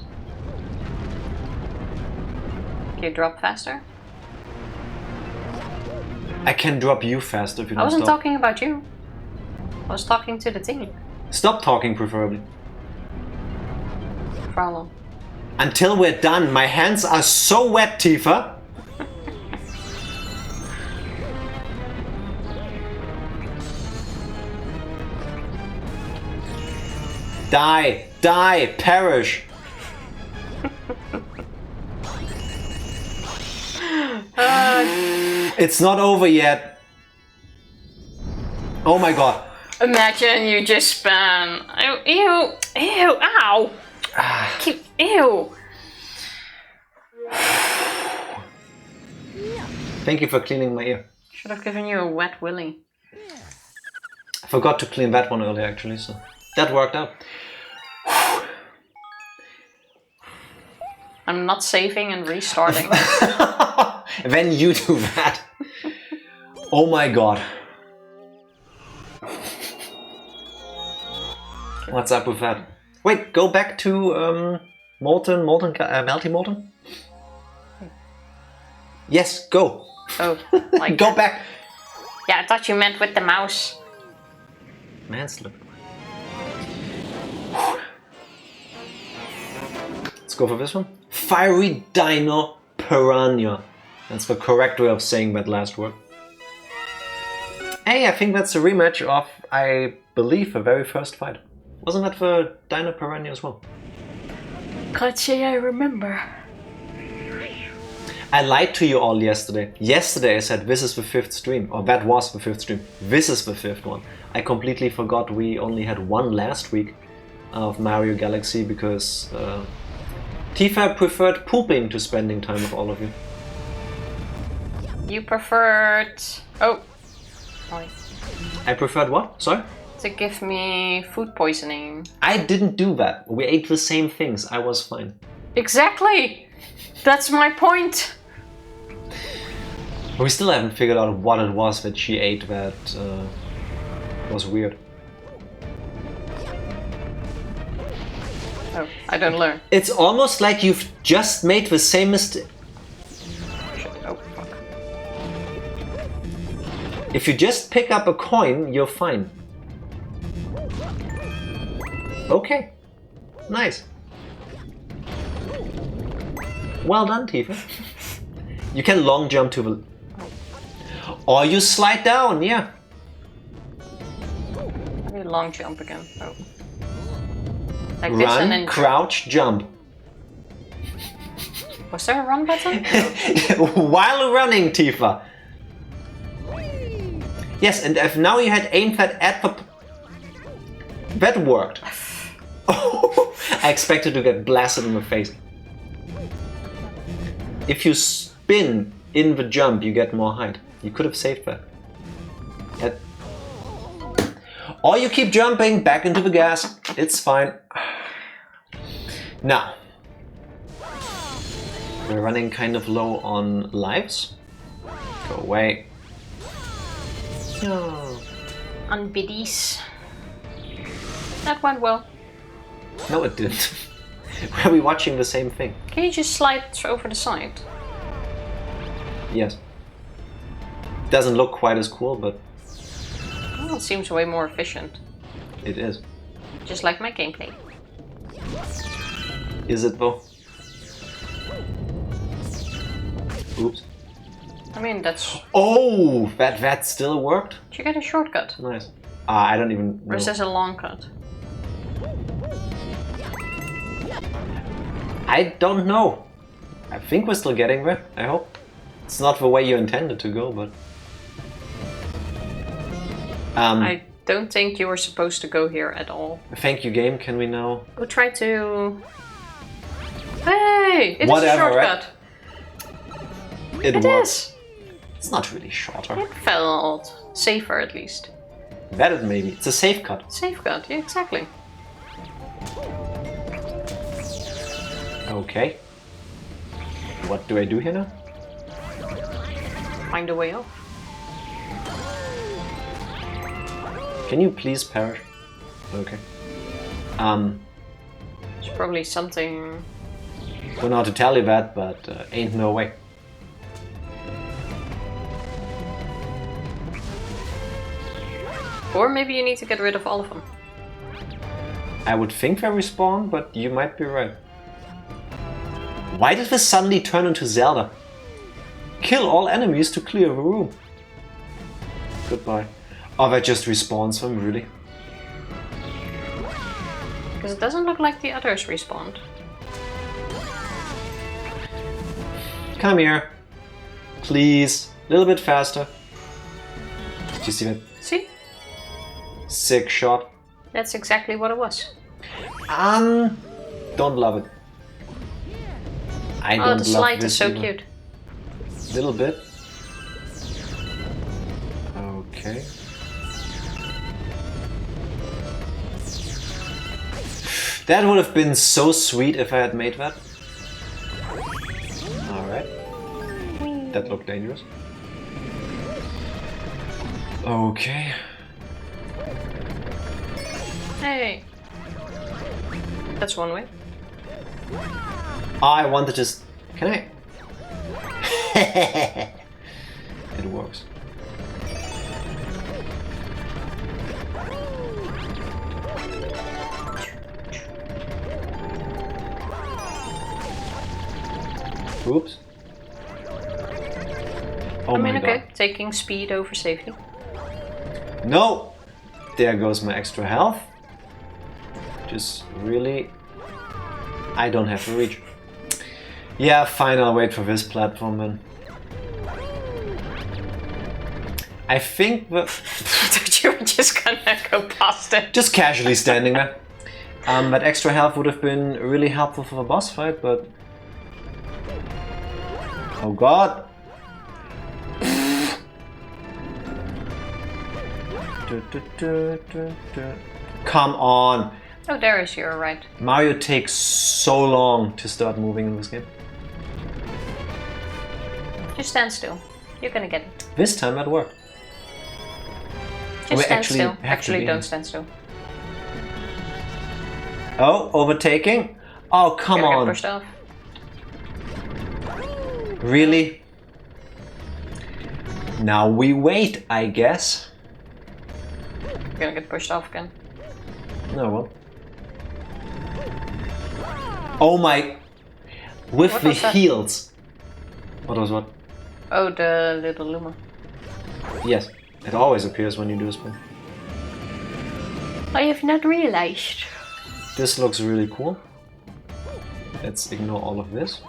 [SPEAKER 2] Can you drop faster?
[SPEAKER 1] I can drop you faster if you don't
[SPEAKER 2] I wasn't
[SPEAKER 1] stop.
[SPEAKER 2] talking about you. I was talking to the team.
[SPEAKER 1] Stop talking, preferably.
[SPEAKER 2] Problem.
[SPEAKER 1] Until we're done. My hands are so wet, Tifa. Die! Die! Perish! It's not over yet. Oh my god.
[SPEAKER 2] Imagine you just spam. Ew, ow! Ew.
[SPEAKER 1] Thank you for cleaning my ear.
[SPEAKER 2] Should have given you a wet willy.
[SPEAKER 1] I forgot to clean that one earlier, actually, so that worked out.
[SPEAKER 2] I'm not saving and restarting.
[SPEAKER 1] Then you do that. Oh my god. What's up with that? Wait, go back to melty molten? Yes, go.
[SPEAKER 2] Oh, like
[SPEAKER 1] Go
[SPEAKER 2] that.
[SPEAKER 1] back.
[SPEAKER 2] Yeah, I thought you meant with the mouse.
[SPEAKER 1] Man slip. Let's go for this one. Fiery Dino Piranha. That's the correct way of saying that last word. Hey, I think that's a rematch of, I believe, the very first fight. Wasn't that for Dino Piranha as well?
[SPEAKER 2] Can't say I remember.
[SPEAKER 1] I lied to you all yesterday. Yesterday I said this is the 5th stream, or that was the 5th stream. This is the 5th one. I completely forgot we only had one last week of Mario Galaxy because Tifa preferred pooping to spending time with all of you.
[SPEAKER 2] You preferred... Oh. Sorry.
[SPEAKER 1] I preferred what? Sorry?
[SPEAKER 2] To give me food poisoning.
[SPEAKER 1] I didn't do that. We ate the same things. I was fine.
[SPEAKER 2] Exactly! That's my point!
[SPEAKER 1] We still haven't figured out what it was that she ate that was weird.
[SPEAKER 2] Oh, I don't learn.
[SPEAKER 1] It's almost like you've just made the same mistake.
[SPEAKER 2] Oh, fuck.
[SPEAKER 1] If you just pick up a coin, you're fine. Okay. Nice. Well done, Tifa. You can long jump to the... Or you slide down, yeah.
[SPEAKER 2] Maybe long jump again. Oh. Like this and
[SPEAKER 1] Run,
[SPEAKER 2] then
[SPEAKER 1] crouch, jump.
[SPEAKER 2] Was there a run button?
[SPEAKER 1] While running, Tifa. Yes, and if now you had aimed that at the... That worked. I expected to get blasted in the face. If you spin in the jump, you get more height. You could have saved that. Or you keep jumping back into the gas. It's fine. Now, we're running kind of low on lives. Go away.
[SPEAKER 2] On biddies. That went well.
[SPEAKER 1] No, it didn't. Were we watching the same thing?
[SPEAKER 2] Can you just slide over the side?
[SPEAKER 1] Yes. Doesn't look quite as cool, but...
[SPEAKER 2] Well, it seems way more efficient.
[SPEAKER 1] It is.
[SPEAKER 2] Just like my gameplay.
[SPEAKER 1] Is it though? Oops.
[SPEAKER 2] I mean, that's...
[SPEAKER 1] Oh! That still worked?
[SPEAKER 2] Did you get a shortcut?
[SPEAKER 1] Nice. I don't even know.
[SPEAKER 2] Or is this a long cut?
[SPEAKER 1] I don't know. I think we're still getting there, I hope. It's not the way you intended to go, but...
[SPEAKER 2] I don't think you were supposed to go here at all.
[SPEAKER 1] Thank you, game. Can we now...
[SPEAKER 2] We'll try to... Hey! It
[SPEAKER 1] Whatever,
[SPEAKER 2] is a shortcut!
[SPEAKER 1] Right? It
[SPEAKER 2] is!
[SPEAKER 1] It's not really shorter.
[SPEAKER 2] It felt safer, at least.
[SPEAKER 1] Better maybe. It's a safe cut.
[SPEAKER 2] Safe cut, yeah, exactly.
[SPEAKER 1] Okay. What do I do here now?
[SPEAKER 2] Find a way off.
[SPEAKER 1] Can you please perish? Okay.
[SPEAKER 2] It's probably something...
[SPEAKER 1] Don't know how to tell you that, but ain't no way.
[SPEAKER 2] Or maybe you need to get rid of all of them.
[SPEAKER 1] I would think they respawn, but you might be right. Why did this suddenly turn into Zelda? Kill all enemies to clear the room. Goodbye. Oh, that just respawns them, really?
[SPEAKER 2] Because it doesn't look like the others respawned.
[SPEAKER 1] Come here. Please. A little bit faster. Did you see that?
[SPEAKER 2] See?
[SPEAKER 1] Sick shot.
[SPEAKER 2] That's exactly what it was.
[SPEAKER 1] Don't love it. I don't
[SPEAKER 2] Oh,
[SPEAKER 1] love
[SPEAKER 2] the slide
[SPEAKER 1] this
[SPEAKER 2] is so
[SPEAKER 1] either.
[SPEAKER 2] cute.
[SPEAKER 1] Little bit. Okay. That would have been so sweet if I had made that. Alright. That looked dangerous. Okay.
[SPEAKER 2] Hey! That's one way.
[SPEAKER 1] I want to just... Can I? It works. Oops. Oh
[SPEAKER 2] I mean,
[SPEAKER 1] my
[SPEAKER 2] okay,
[SPEAKER 1] god.
[SPEAKER 2] taking speed over safety.
[SPEAKER 1] No! There goes my extra health. Just really... I don't have to reach. Yeah, fine, I'll wait for this platform then. I think the...
[SPEAKER 2] Thought you were just gonna go past it.
[SPEAKER 1] Just casually standing there. That extra health would have been really helpful for the boss fight, but... Oh god! Come on!
[SPEAKER 2] Oh, there is your right.
[SPEAKER 1] Mario takes so long to start moving in this game.
[SPEAKER 2] Just stand still. You're gonna get it.
[SPEAKER 1] This time that worked.
[SPEAKER 2] Just
[SPEAKER 1] We
[SPEAKER 2] stand
[SPEAKER 1] actually
[SPEAKER 2] still.
[SPEAKER 1] have to
[SPEAKER 2] Actually,
[SPEAKER 1] be-
[SPEAKER 2] don't stand still.
[SPEAKER 1] Oh, overtaking? Oh, come
[SPEAKER 2] You're gonna
[SPEAKER 1] on.
[SPEAKER 2] get pushed off.
[SPEAKER 1] Really? Now we wait, I guess.
[SPEAKER 2] You're gonna get pushed off again.
[SPEAKER 1] No, well. Oh my... With
[SPEAKER 2] What
[SPEAKER 1] the
[SPEAKER 2] was that?
[SPEAKER 1] heels. What was what?
[SPEAKER 2] Oh, the little Luma.
[SPEAKER 1] Yes, it always appears when you do a spin.
[SPEAKER 2] I have not realized.
[SPEAKER 1] This looks really cool. Let's ignore all of this.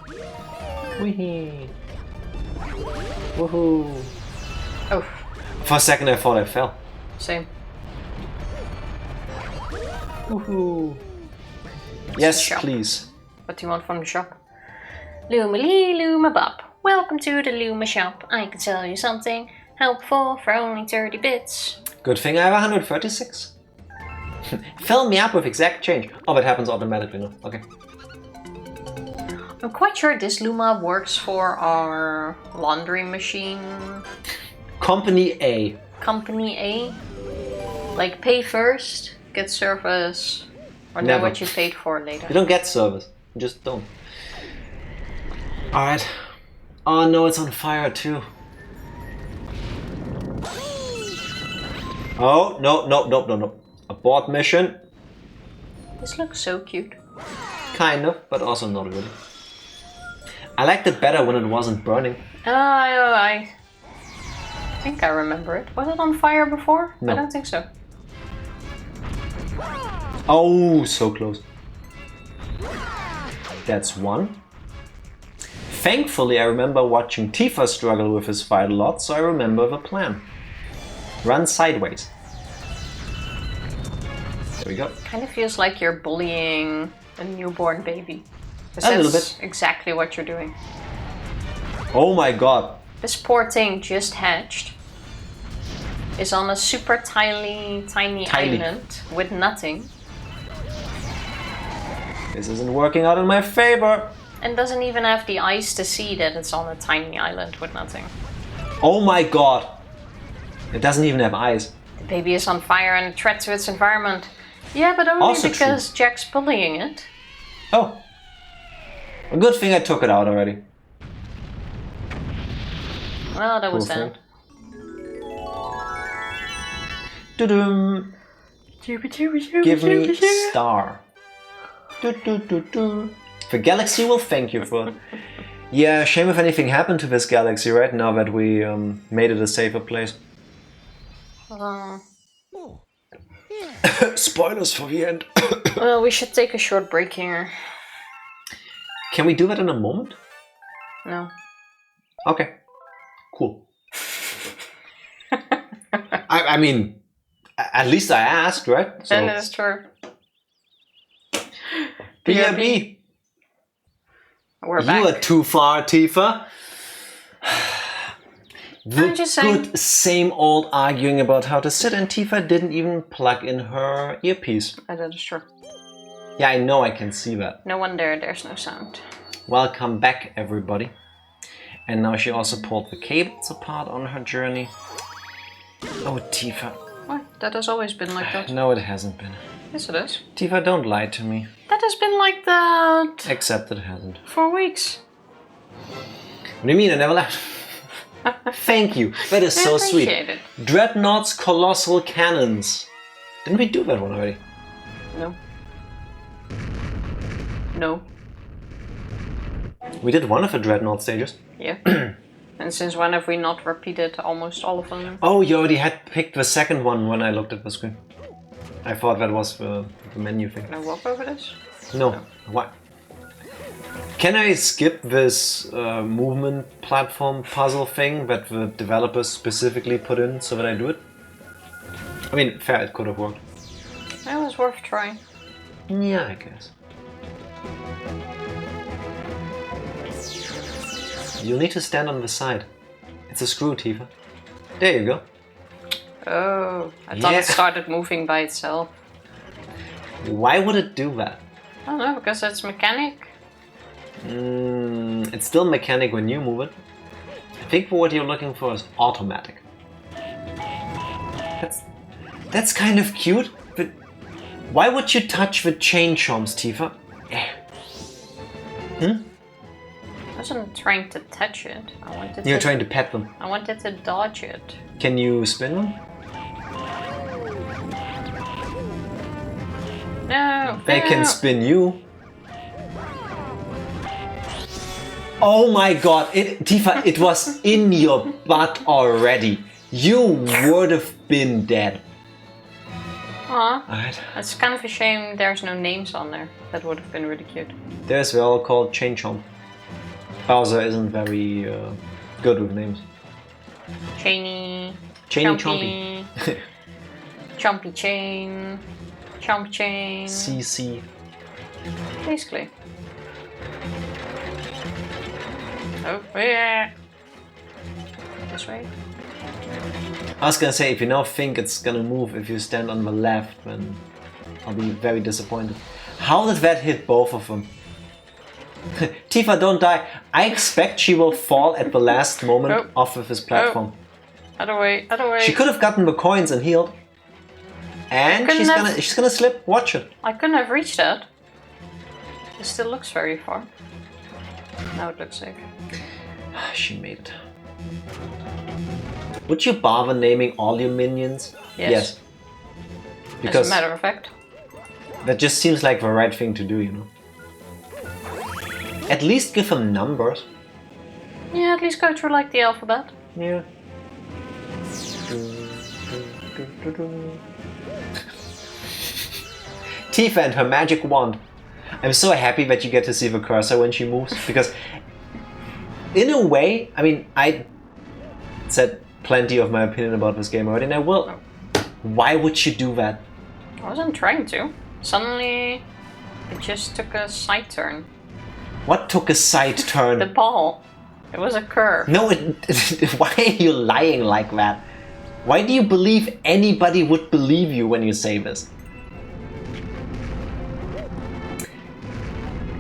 [SPEAKER 1] Wee. Woohoo.
[SPEAKER 2] Oh,
[SPEAKER 1] For a second I thought I fell.
[SPEAKER 2] same.
[SPEAKER 1] Woohoo. Yes,
[SPEAKER 2] shop.
[SPEAKER 1] please.
[SPEAKER 2] What do you want from the shop? Luma Lee, Luma Bob. Welcome to the Luma shop. I can tell you something helpful for only 30 bits.
[SPEAKER 1] Good thing I have 136. Fill me up with exact change. Oh, it happens automatically now. Okay.
[SPEAKER 2] I'm quite sure this Luma works for our laundry machine.
[SPEAKER 1] Company A.
[SPEAKER 2] Company A. Like pay first, get service, or know
[SPEAKER 1] Never.
[SPEAKER 2] what you paid for later.
[SPEAKER 1] You don't get service. You just don't. Alright. Oh no, it's on fire too. Oh, no. Abort mission.
[SPEAKER 2] This looks so cute.
[SPEAKER 1] Kind of, but also not really. I liked it better when it wasn't burning.
[SPEAKER 2] I think I remember it. Was it on fire before?
[SPEAKER 1] No.
[SPEAKER 2] I don't think so.
[SPEAKER 1] Oh, so close. That's one. Thankfully, I remember watching Tifa struggle with his fight a lot, so I remember the plan. Run sideways. There we go.
[SPEAKER 2] Kind of feels like you're bullying a newborn baby. 'Cause
[SPEAKER 1] A little
[SPEAKER 2] that's
[SPEAKER 1] bit.
[SPEAKER 2] exactly what you're doing.
[SPEAKER 1] Oh my god.
[SPEAKER 2] This poor thing just hatched. Is on a super tiny island with nothing.
[SPEAKER 1] This isn't working out in my favor.
[SPEAKER 2] And doesn't even have the eyes to see that it's on a tiny island with nothing.
[SPEAKER 1] Oh my god. It doesn't even have eyes.
[SPEAKER 2] The baby is on fire and a threat to its environment. Yeah, but only
[SPEAKER 1] Also
[SPEAKER 2] because Jack's bullying it.
[SPEAKER 1] Oh. A good thing I took it out already.
[SPEAKER 2] Well, that was
[SPEAKER 1] Cool
[SPEAKER 2] that.
[SPEAKER 1] thing. Doo-doom. Give me star. Do. The galaxy will thank you for it. Yeah, shame if anything happened to this galaxy right now that we made it a safer place. Spoilers for the end.
[SPEAKER 2] Well, we should take a short break here.
[SPEAKER 1] Can we do that in a moment?
[SPEAKER 2] No.
[SPEAKER 1] Okay. Cool. I mean, at least I asked, right? So,
[SPEAKER 2] And that's true.
[SPEAKER 1] BRB.
[SPEAKER 2] We're
[SPEAKER 1] You
[SPEAKER 2] back.
[SPEAKER 1] are too far, Tifa. The
[SPEAKER 2] I'm just saying.
[SPEAKER 1] good same old arguing about how to sit, and Tifa didn't even plug in her earpiece.
[SPEAKER 2] That is true.
[SPEAKER 1] Yeah, I know, I can see that.
[SPEAKER 2] No wonder there's no sound.
[SPEAKER 1] Welcome back, everybody. And now she also pulled the cables apart on her journey. Oh, Tifa.
[SPEAKER 2] What? That has always been like that.
[SPEAKER 1] No, it hasn't been.
[SPEAKER 2] Yes, it is.
[SPEAKER 1] Tifa, don't lie to me.
[SPEAKER 2] That has been like that
[SPEAKER 1] Except it hasn't.
[SPEAKER 2] for weeks.
[SPEAKER 1] What do you mean? I never lied. Thank you. That is so sweet.
[SPEAKER 2] Appreciate it.
[SPEAKER 1] Dreadnought's Colossal Cannons. Didn't we do that one already?
[SPEAKER 2] No. No.
[SPEAKER 1] We did one of the Dreadnought stages.
[SPEAKER 2] Yeah. And since when have we not repeated almost all of them?
[SPEAKER 1] Oh, you already had picked the second one when I looked at the screen. I thought that was the menu thing.
[SPEAKER 2] Can I walk over this?
[SPEAKER 1] No. What? Can I skip this movement platform puzzle thing that the developers specifically put in so that I do it? I mean, fair, it could have worked.
[SPEAKER 2] It was worth trying.
[SPEAKER 1] Yeah, I guess. You'll need to stand on the side. It's a screw, Tifa. There you go.
[SPEAKER 2] Oh, I thought
[SPEAKER 1] Yeah.
[SPEAKER 2] it started moving by itself.
[SPEAKER 1] Why would it do that?
[SPEAKER 2] I don't know, because it's mechanic.
[SPEAKER 1] It's still mechanic when you move it. I think what you're looking for is automatic. That's kind of cute, but why would you touch the chain chomps, Tifa?
[SPEAKER 2] I wasn't trying to touch it.
[SPEAKER 1] You're trying to pet them.
[SPEAKER 2] I wanted to dodge it.
[SPEAKER 1] Can you spin them?
[SPEAKER 2] No.
[SPEAKER 1] They
[SPEAKER 2] no.
[SPEAKER 1] can spin you. Oh my god, Tifa, it was in your butt already. You would have been dead.
[SPEAKER 2] Aw,
[SPEAKER 1] Alright.
[SPEAKER 2] it's kind of a shame there's no names on there. That would have been really cute.
[SPEAKER 1] There's they're all called chain chomp. Bowser isn't very good with names.
[SPEAKER 2] Chainy.
[SPEAKER 1] Chompy.
[SPEAKER 2] Chompy chain. Chomp chain.
[SPEAKER 1] CC.
[SPEAKER 2] Basically. Oh, yeah. This way.
[SPEAKER 1] I was gonna say, if you now think it's gonna move if you stand on the left, then I'll be very disappointed. How did that hit both of them? Tifa, don't die. I expect she will fall at the last moment off of his platform.
[SPEAKER 2] Other way, other way.
[SPEAKER 1] She could have gotten the coins and healed. And she's gonna slip. Watch it.
[SPEAKER 2] I couldn't have reached that. It still looks very far. Now it looks safe.
[SPEAKER 1] She made it. Would you bother naming all your minions?
[SPEAKER 2] Yes.
[SPEAKER 1] Because
[SPEAKER 2] as a matter of fact.
[SPEAKER 1] That just seems like the right thing to do, you know. At least give them numbers.
[SPEAKER 2] Yeah, at least go through like the alphabet.
[SPEAKER 1] Yeah. Tifa and her magic wand. I'm so happy that you get to see the cursor when she moves, because in a way, I mean, I said plenty of my opinion about this game already, and I will. Why would you do that?
[SPEAKER 2] I wasn't trying to. Suddenly, it just took a side turn.
[SPEAKER 1] What took a side turn?
[SPEAKER 2] The ball. It was a curve.
[SPEAKER 1] No, why are you lying like that? Why do you believe anybody would believe you when you say this?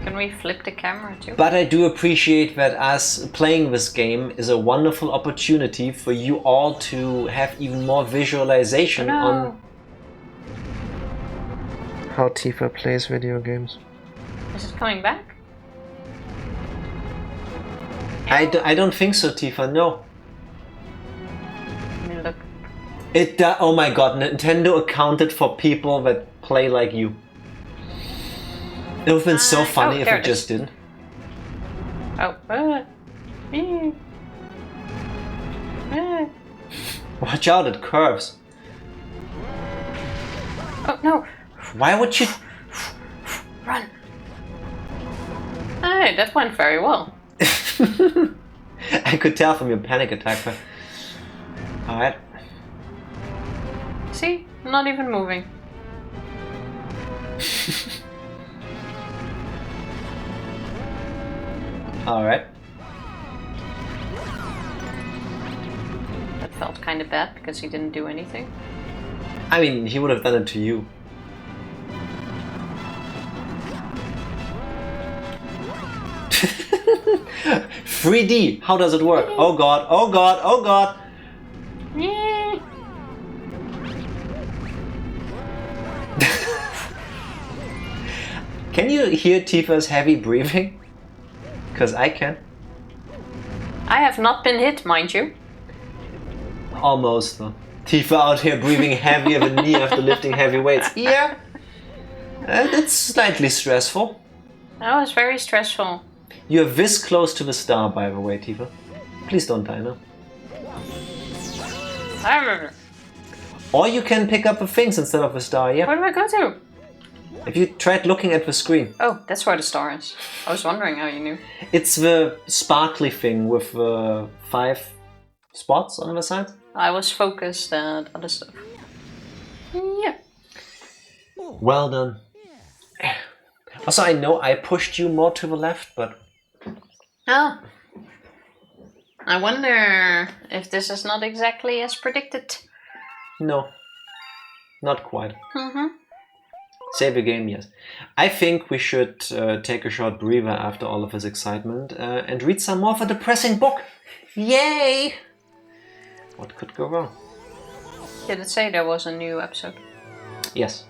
[SPEAKER 2] Can we flip the camera too?
[SPEAKER 1] But I do appreciate that us playing this game is a wonderful opportunity for you all to have even more visualization on how Tifa plays video games.
[SPEAKER 2] Is it coming back?
[SPEAKER 1] I don't think so, Tifa, no.
[SPEAKER 2] Let me look.
[SPEAKER 1] Oh my god, Nintendo accounted for people that play like you. It would have been so funny if it just didn't.
[SPEAKER 2] Oh,
[SPEAKER 1] Watch out, it curves.
[SPEAKER 2] Oh no!
[SPEAKER 1] Why would you...
[SPEAKER 2] Run! Hey, that went very well.
[SPEAKER 1] I could tell from your panic attack, but... Alright.
[SPEAKER 2] See? Not even moving.
[SPEAKER 1] Alright.
[SPEAKER 2] That felt kind of bad because he didn't do anything.
[SPEAKER 1] I mean, he would have done it to you. "3D, how does it work? Oh god, oh god, oh god!"
[SPEAKER 2] Yeah.
[SPEAKER 1] Can you hear Tifa's heavy breathing? Because I can.
[SPEAKER 2] I have not been hit, mind you.
[SPEAKER 1] Almost though. Tifa out here breathing heavier than me after lifting heavy weights. Yeah. It's slightly stressful.
[SPEAKER 2] That was very stressful.
[SPEAKER 1] You're this close to the star, by the way, Tifa. Please don't die now. Or you can pick up the things instead of the star, yeah?
[SPEAKER 2] Where do I go to?
[SPEAKER 1] If you tried looking at the screen.
[SPEAKER 2] Oh, that's where the star is. I was wondering how you knew.
[SPEAKER 1] It's the sparkly thing with 5 spots on the side.
[SPEAKER 2] I was focused at other stuff. Yeah.
[SPEAKER 1] Well done. Also, I know I pushed you more to the left, but...
[SPEAKER 2] Oh. I wonder if this is not exactly as predicted.
[SPEAKER 1] No. Not quite.
[SPEAKER 2] Mm-hmm.
[SPEAKER 1] Save the game, yes. I think we should take a short breather after all of this excitement and read some more of a depressing book. Yay! What could go wrong?
[SPEAKER 2] Did it say there was a new episode?
[SPEAKER 1] Yes.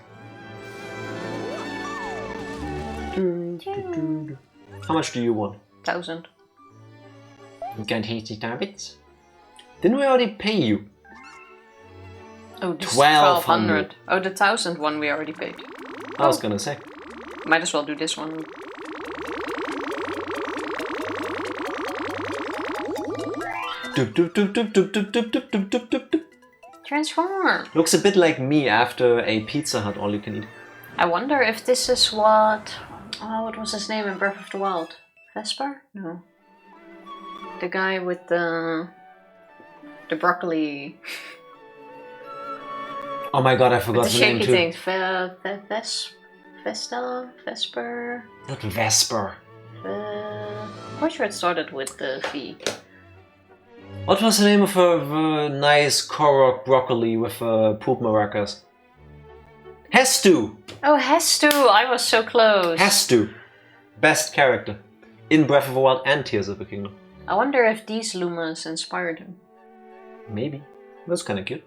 [SPEAKER 1] How much do you want?
[SPEAKER 2] 1,000.
[SPEAKER 1] Gigantic bits. Didn't we already pay you?
[SPEAKER 2] Oh, this
[SPEAKER 1] 1,200.
[SPEAKER 2] Oh, the 1,000 one we already paid.
[SPEAKER 1] I was gonna say.
[SPEAKER 2] Might as well do this one. Transform!
[SPEAKER 1] Looks a bit like me after a Pizza Hut all you can eat.
[SPEAKER 2] I wonder if this is what... Oh, what was his name in Breath of the Wild? Vesper? No. The guy with the broccoli.
[SPEAKER 1] Oh my god, I forgot
[SPEAKER 2] The
[SPEAKER 1] the name
[SPEAKER 2] shaky
[SPEAKER 1] too.
[SPEAKER 2] things. Vesper?
[SPEAKER 1] Not Vesper.
[SPEAKER 2] Pretty sure it started with the V.
[SPEAKER 1] What was the name of a nice Korok broccoli with poop maracas? Hestu!
[SPEAKER 2] Oh, Hestu! I was so close.
[SPEAKER 1] Hestu! Best character. In Breath of the Wild and Tears of the Kingdom.
[SPEAKER 2] I wonder if these Lumas inspired him.
[SPEAKER 1] Maybe. That's kinda cute.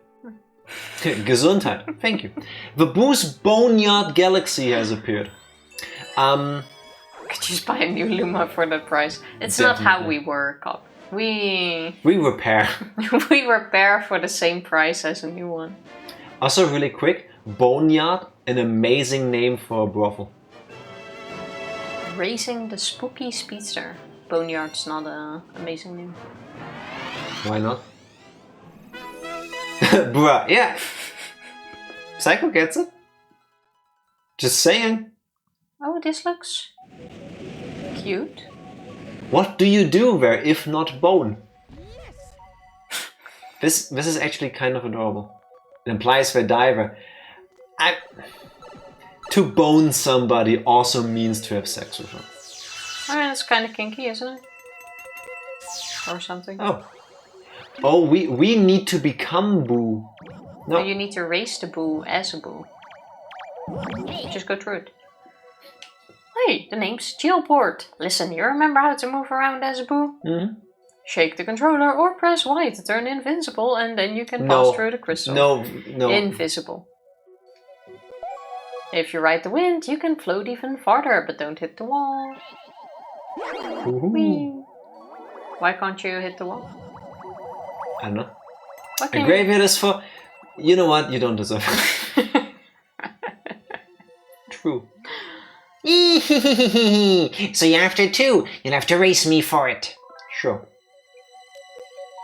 [SPEAKER 1] Gesundheit. Thank you. The Boo's Boneyard Galaxy has appeared.
[SPEAKER 2] Could just buy a new Luma for that price. It's not how we work up. We
[SPEAKER 1] repair.
[SPEAKER 2] we repair for the same price as a new one.
[SPEAKER 1] Also, really quick, Boneyard, an amazing name for a brothel.
[SPEAKER 2] Racing the Spooky Speedster. Boneyard's not an amazing name.
[SPEAKER 1] Why not? Bruh, yeah. Psycho gets it. Just saying.
[SPEAKER 2] Oh, this looks cute.
[SPEAKER 1] What do you do there if not bone? This is actually kind of adorable. It implies the diver. To bone somebody also means to have sex with them.
[SPEAKER 2] I mean, it's kind of kinky, isn't it? Or something.
[SPEAKER 1] Oh, we need to become Boo. No.
[SPEAKER 2] You need to race the Boo as a Boo. Just go through it. Hey, the name's Geoport. Listen, you remember how to move around as a Boo?
[SPEAKER 1] Mm-hmm.
[SPEAKER 2] Shake the controller or press Y to turn invincible and then you can pass through the crystal.
[SPEAKER 1] No.
[SPEAKER 2] Invisible. If you ride the wind, you can float even farther, but don't hit the wall. Whee. Why can't you hit the wall?
[SPEAKER 1] I don't know. A graveyard is for... You know what? You don't deserve it. True.
[SPEAKER 3] So you're after two. You'll have to race me for it.
[SPEAKER 1] Sure.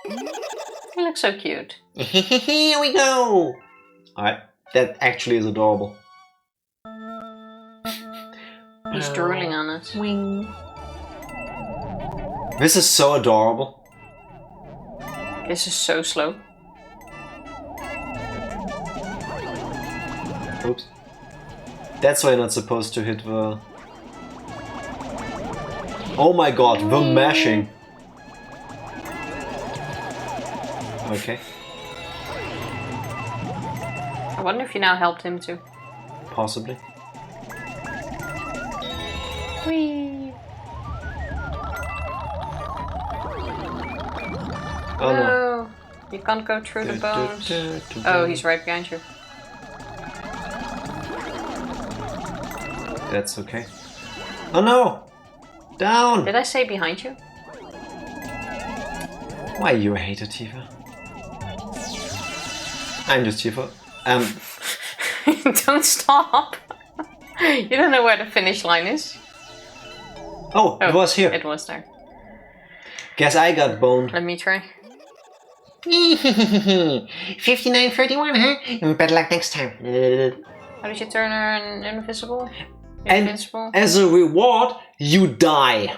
[SPEAKER 2] You look so cute.
[SPEAKER 3] Here we go.
[SPEAKER 1] Alright. That actually is adorable.
[SPEAKER 2] He's drooling on us.
[SPEAKER 3] Wing.
[SPEAKER 1] This is so adorable.
[SPEAKER 2] This is so slow.
[SPEAKER 1] Oops. That's why you're not supposed to hit the... Oh my god, the mashing. Okay.
[SPEAKER 2] I wonder if you now helped him too.
[SPEAKER 1] Possibly.
[SPEAKER 2] Whee!
[SPEAKER 1] Oh no.
[SPEAKER 2] No, you can't go through the bones. Oh, he's right behind you.
[SPEAKER 1] That's okay. Oh no! Down!
[SPEAKER 2] Did I say behind you?
[SPEAKER 1] Why you a hater, Tifa? I'm just Tifa.
[SPEAKER 2] Don't stop! You don't know where the finish line is?
[SPEAKER 1] Oh, it was here.
[SPEAKER 2] It was there.
[SPEAKER 1] Guess I got boned.
[SPEAKER 2] Let me try.
[SPEAKER 3] 59-31, huh? Better luck next time.
[SPEAKER 2] How did you turn her invisible?
[SPEAKER 1] And
[SPEAKER 2] Invincible?
[SPEAKER 1] as a reward, you die.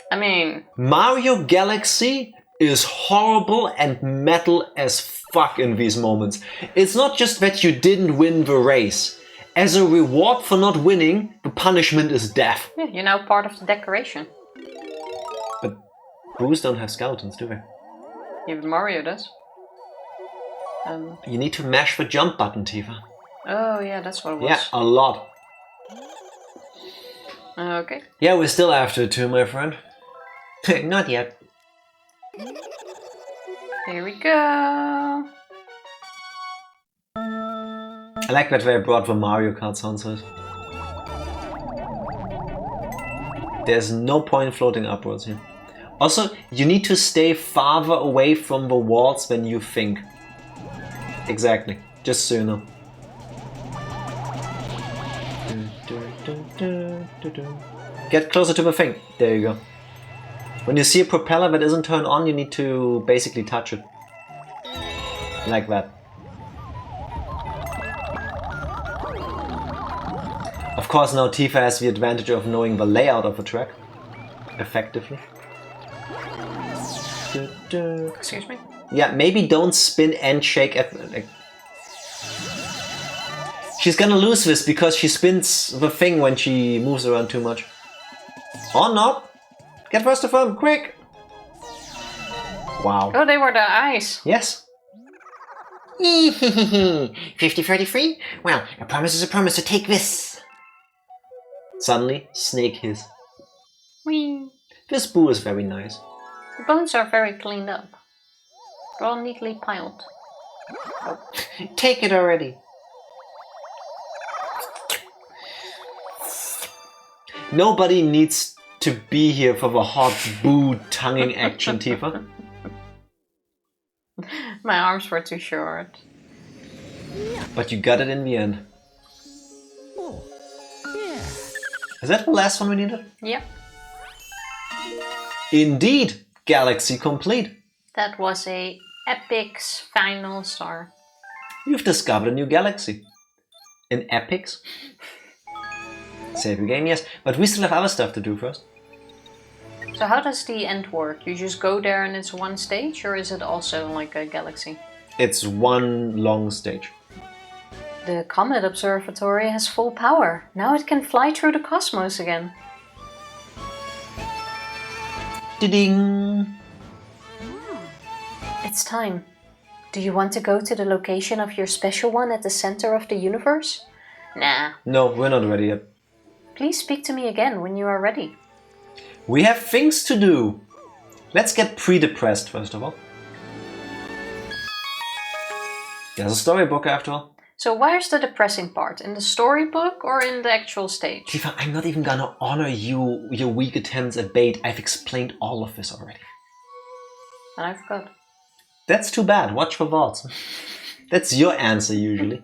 [SPEAKER 2] I mean...
[SPEAKER 1] Mario Galaxy is horrible and metal as fuck in these moments. It's not just that you didn't win the race. As a reward for not winning, the punishment is death.
[SPEAKER 2] Yeah, you're now part of the decoration.
[SPEAKER 1] But Boos don't have skeletons, do they?
[SPEAKER 2] Even Mario does.
[SPEAKER 1] You need to mash the jump button, Tifa.
[SPEAKER 2] Oh yeah, that's what it was.
[SPEAKER 1] Yeah, a lot.
[SPEAKER 2] Okay.
[SPEAKER 1] Yeah, we're still after it too, my friend.
[SPEAKER 3] Not yet.
[SPEAKER 2] Here we go.
[SPEAKER 1] I like that they brought the Mario Kart sound to it. There's no point floating upwards here. Also, you need to stay farther away from the walls than you think. Exactly, just so you know. Get closer to the thing. There you go. When you see a propeller that isn't turned on, you need to basically touch it. Like that. Of course, now Tifa has the advantage of knowing the layout of the track. Effectively.
[SPEAKER 2] Excuse me?
[SPEAKER 1] Yeah, maybe don't spin and shake at... She's gonna lose this because she spins the thing when she moves around too much. Or not. Get first to firm, quick! Wow.
[SPEAKER 2] Oh, they were the eyes.
[SPEAKER 1] Yes.
[SPEAKER 3] 50-33? Well, a promise is a promise, so take this.
[SPEAKER 1] Suddenly, Snake hiss.
[SPEAKER 2] Whee.
[SPEAKER 1] This boo is very nice.
[SPEAKER 2] The bones are very cleaned up. They're all neatly piled. Oh.
[SPEAKER 3] Take it already.
[SPEAKER 1] Nobody needs to be here for the hot boo tonguing action, Tifa.
[SPEAKER 2] My arms were too short.
[SPEAKER 1] But you got it in the end. Is that the last one we needed?
[SPEAKER 2] Yep.
[SPEAKER 1] Indeed! Galaxy complete.
[SPEAKER 2] That was a Epic's final star.
[SPEAKER 1] You've discovered a new galaxy. In Epics? Save your game, yes. But we still have other stuff to do first.
[SPEAKER 2] So how does the end work? You just go there and it's one stage, or is it also like a galaxy?
[SPEAKER 1] It's one long stage.
[SPEAKER 2] The Comet Observatory has full power. Now it can fly through the cosmos again.
[SPEAKER 1] Ding!
[SPEAKER 2] It's time. Do you want to go to the location of your special one at the center of the universe? Nah.
[SPEAKER 1] No, we're not ready yet.
[SPEAKER 2] Please speak to me again when you are ready.
[SPEAKER 1] We have things to do. Let's get pre-depressed first of all. There's a storybook after all.
[SPEAKER 2] So where's the depressing part? In the storybook or in the actual stage?
[SPEAKER 1] Tifa, I'm not even gonna honor you, your weak attempts at bait. I've explained all of this already.
[SPEAKER 2] And I forgot.
[SPEAKER 1] That's too bad. Watch for vaults. That's your answer usually.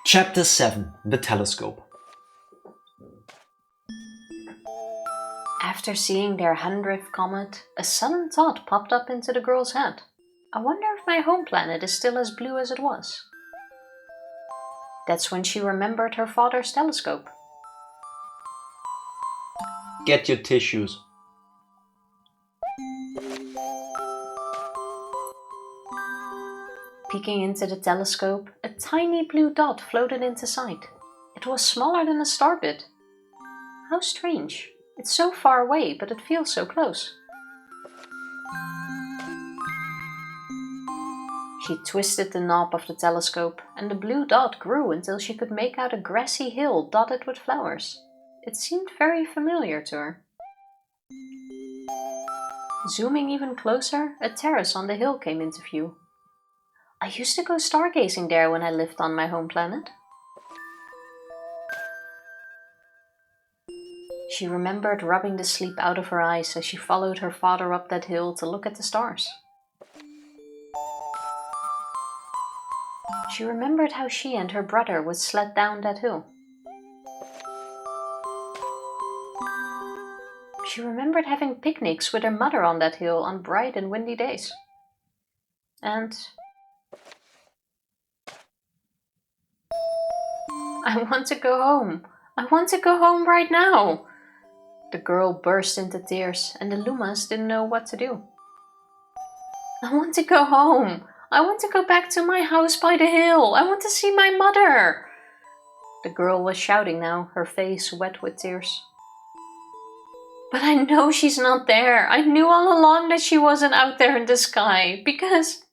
[SPEAKER 1] Chapter 7. The Telescope.
[SPEAKER 2] After seeing their 100th comet, a sudden thought popped up into the girl's head. I wonder if my home planet is still as blue as it was. That's when she remembered her father's telescope.
[SPEAKER 1] Get your tissues.
[SPEAKER 2] Peeking into the telescope, a tiny blue dot floated into sight. It was smaller than a star bit. How strange. It's so far away, but it feels so close. She twisted the knob of the telescope, and the blue dot grew until she could make out a grassy hill dotted with flowers. It seemed very familiar to her. Zooming even closer, a terrace on the hill came into view. I used to go stargazing there when I lived on my home planet. She remembered rubbing the sleep out of her eyes as she followed her father up that hill to look at the stars. She remembered how she and her brother would sled down that hill. She remembered having picnics with her mother on that hill on bright and windy days. And I want to go home. I want to go home right now. The girl burst into tears, and the Lumas didn't know what to do. I want to go home. I want to go back to my house by the hill. I want to see my mother. The girl was shouting now, her face wet with tears. But I know she's not there. I knew all along that she wasn't out there in the sky. Because...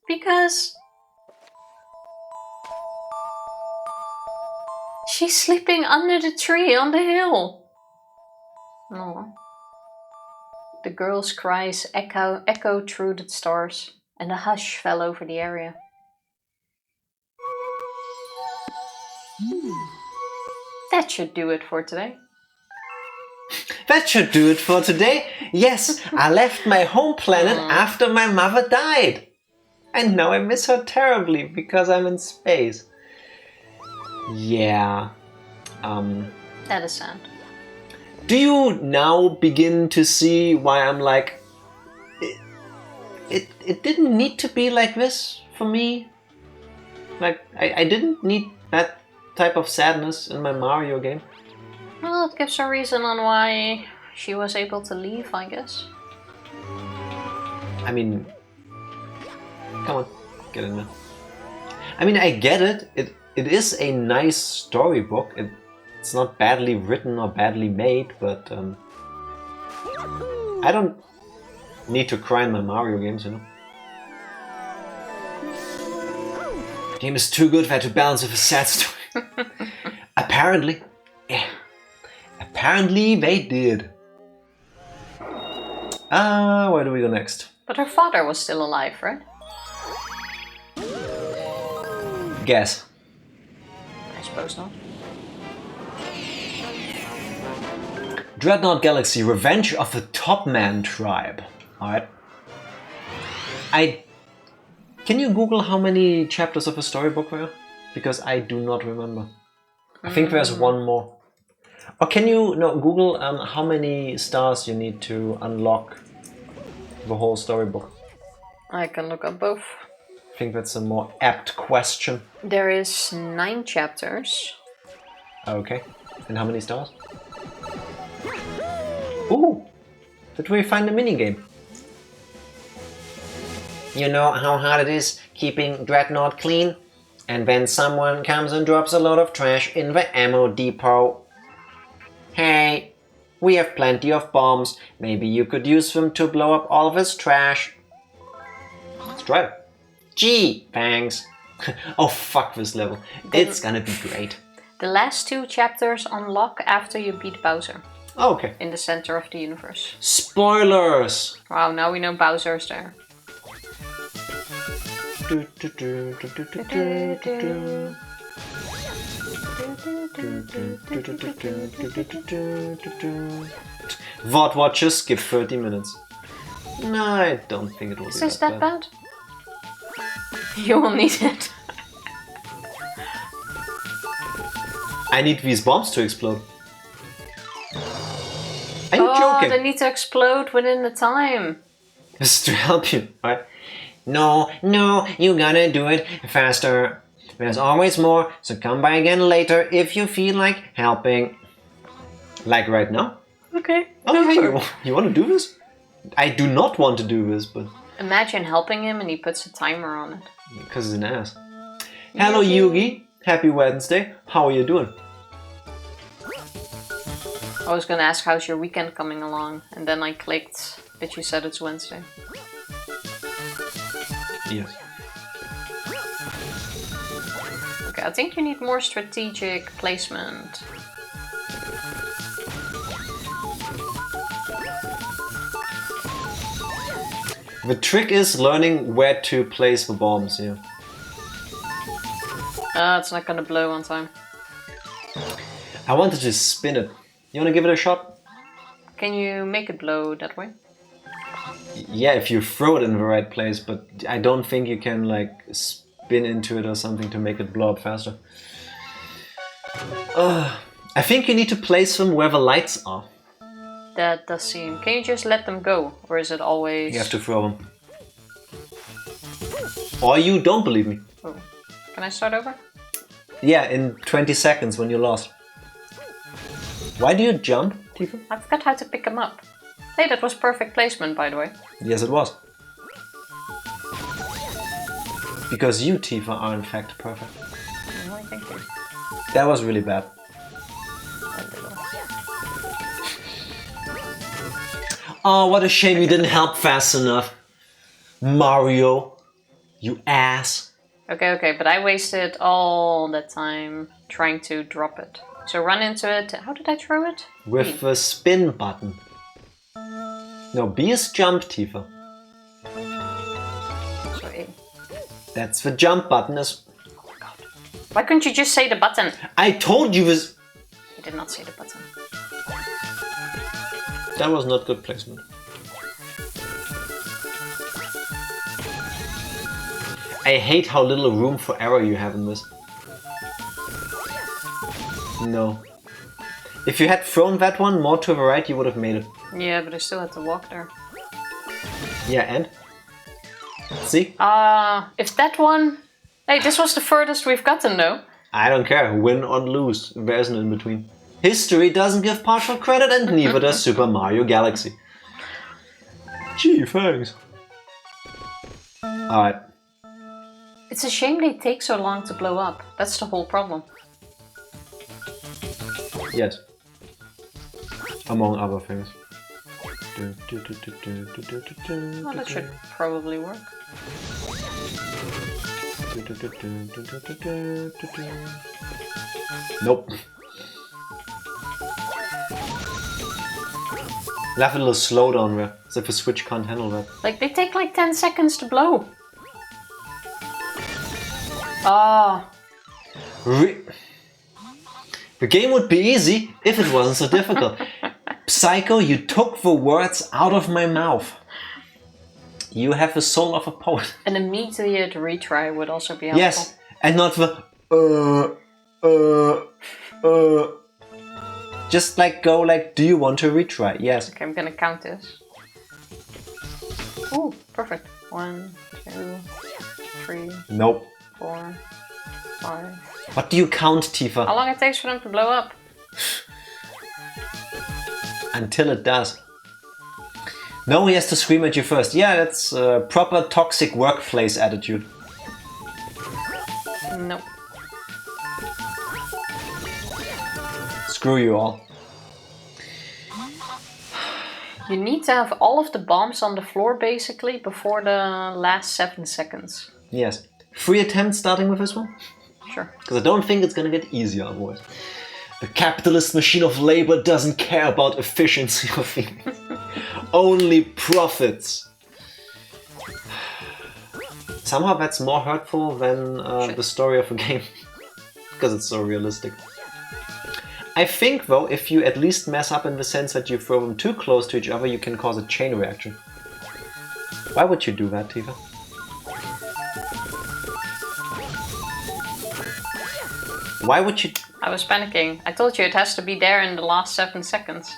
[SPEAKER 2] she's sleeping under the tree on the hill. Oh. The girl's cries echoed through the stars, and a hush fell over the area. That should do it for today.
[SPEAKER 1] That should do it for today. Yes, I left my home planet after my mother died. And now I miss her terribly because I'm in space. Yeah.
[SPEAKER 2] That is sad.
[SPEAKER 1] Do you now begin to see why I'm like... It didn't need to be like this for me. Like, I didn't need that type of sadness in my Mario game.
[SPEAKER 2] Well, it gives a reason on why she was able to leave, I guess.
[SPEAKER 1] I mean, come on, get in there. I mean, I get it. It is a nice storybook. It's not badly written or badly made, but I don't need to cry in my Mario games, you know. The game is too good for it to balance with a sad story. Apparently. Yeah. Apparently they did. Where do we go next?
[SPEAKER 2] But her father was still alive, right?
[SPEAKER 1] Guess.
[SPEAKER 2] I suppose not.
[SPEAKER 1] Dreadnought Galaxy, Revenge of the Topman Tribe. Alright. Can you Google how many chapters of a storybook there are? Because I do not remember. I think there's one more. Or can you Google how many stars you need to unlock the whole storybook?
[SPEAKER 2] I can look up both.
[SPEAKER 1] I think that's a more apt question.
[SPEAKER 2] There is 9 chapters.
[SPEAKER 1] Okay. And how many stars? Ooh! Did we find a minigame?
[SPEAKER 3] You know how hard it is keeping Dreadnought clean? And then someone comes and drops a lot of trash in the ammo depot. Hey, we have plenty of bombs. Maybe you could use them to blow up all this trash.
[SPEAKER 1] Let's try it.
[SPEAKER 3] Gee, thanks.
[SPEAKER 1] Oh, fuck this level. It's gonna be great.
[SPEAKER 2] The last 2 chapters unlock after you beat Bowser.
[SPEAKER 1] Oh, okay.
[SPEAKER 2] In the center of the universe.
[SPEAKER 1] Spoilers!
[SPEAKER 2] Wow, now we know Bowser's there.
[SPEAKER 1] VOD watches skip 30 minutes. No, I don't think it will be
[SPEAKER 2] Is this that bad? You will need it.
[SPEAKER 1] I need these bombs to explode. Are you
[SPEAKER 2] Oh,
[SPEAKER 1] joking?
[SPEAKER 2] they need to explode within the time.
[SPEAKER 1] This is to help you, right?
[SPEAKER 3] No, you gotta do it faster. There's always more, so come by again later if you feel like helping.
[SPEAKER 1] Like right now?
[SPEAKER 2] Okay.
[SPEAKER 1] Oh, hey, you want to do this? I do not want to do this, but...
[SPEAKER 2] Imagine helping him and he puts a timer on it.
[SPEAKER 1] Because he's an ass. Hello, Yugi. Happy Wednesday. How are you doing?
[SPEAKER 2] I was gonna ask how's your weekend coming along, and then I clicked that you said it's Wednesday.
[SPEAKER 1] Yes.
[SPEAKER 2] Okay, I think you need more strategic placement.
[SPEAKER 1] The trick is learning where to place the bombs, yeah.
[SPEAKER 2] It's not gonna blow on time.
[SPEAKER 1] I wanted to spin it. You wanna give it a shot?
[SPEAKER 2] Can you make it blow that way?
[SPEAKER 1] Yeah, if you throw it in the right place, but I don't think you can, like, spin into it or something to make it blow up faster. I think you need to place them where the lights are.
[SPEAKER 2] That does seem... Can you just let them go? Or is it always...
[SPEAKER 1] You have to throw them. Or you don't believe me.
[SPEAKER 2] Oh. Can I start over?
[SPEAKER 1] Yeah, in 20 seconds when you're lost. Why do you jump, Tifa?
[SPEAKER 2] I forgot how to pick them up. Hey, that was perfect placement, by the way.
[SPEAKER 1] Yes, it was. Because you, Tifa, are in fact perfect.
[SPEAKER 2] Oh, thank you.
[SPEAKER 1] That was really bad. Oh, what a shame you didn't help fast enough. Mario, you ass.
[SPEAKER 2] Okay, but I wasted all that time trying to drop it. So run into it. How did I throw it?
[SPEAKER 1] With the spin button. No, B is jump, Tifa.
[SPEAKER 2] So A.
[SPEAKER 1] That's the jump button.
[SPEAKER 2] Oh my god. Why couldn't you just say the button?
[SPEAKER 1] I told you this.
[SPEAKER 2] You did not say the button.
[SPEAKER 1] That was not good placement. I hate how little room for error you have in this. No. If you had thrown that one more to the right, you would have made it.
[SPEAKER 2] Yeah, but I still had to walk there.
[SPEAKER 1] Yeah, and? See?
[SPEAKER 2] If that one... Hey, this was the furthest we've gotten, though.
[SPEAKER 1] I don't care. Win or lose. There isn't in between. History doesn't give partial credit and neither does Super Mario Galaxy. Gee, thanks. Alright.
[SPEAKER 2] It's a shame they take so long to blow up. That's the whole problem.
[SPEAKER 1] Yes. Among other things.
[SPEAKER 2] Well, that should probably work.
[SPEAKER 1] Nope. Left a little slowdown there, as if a Switch can't handle that.
[SPEAKER 2] Like, they take like 10 seconds to blow. Ah.
[SPEAKER 1] The game would be easy if it wasn't so difficult. Psycho, you took the words out of my mouth. You have the soul of a poet.
[SPEAKER 2] An immediate retry would also be helpful.
[SPEAKER 1] Yes, and not the Just like go like, do you want to retry? Yes.
[SPEAKER 2] Okay, I'm gonna count this. Ooh, perfect. 1, 2, 3,
[SPEAKER 1] Nope.
[SPEAKER 2] 4, 5.
[SPEAKER 1] What do you count, Tifa?
[SPEAKER 2] How long it takes for them to blow up?
[SPEAKER 1] Until it does. No, he has to scream at you first. Yeah, that's proper toxic workplace attitude.
[SPEAKER 2] Nope.
[SPEAKER 1] Screw you all.
[SPEAKER 2] You need to have all of the bombs on the floor basically before the last 7 seconds.
[SPEAKER 1] Yes. 3 attempts starting with this one?
[SPEAKER 2] Sure.
[SPEAKER 1] Because I don't think it's gonna get easier otherwise. The capitalist machine of labor doesn't care about efficiency of things. Only profits. Somehow that's more hurtful than the story of a game. Because it's so realistic. I think though, if you at least mess up in the sense that you throw them too close to each other, you can cause a chain reaction. Why would you do that, Tifa? Why would you...
[SPEAKER 2] I was panicking. I told you it has to be there in the last 7 seconds.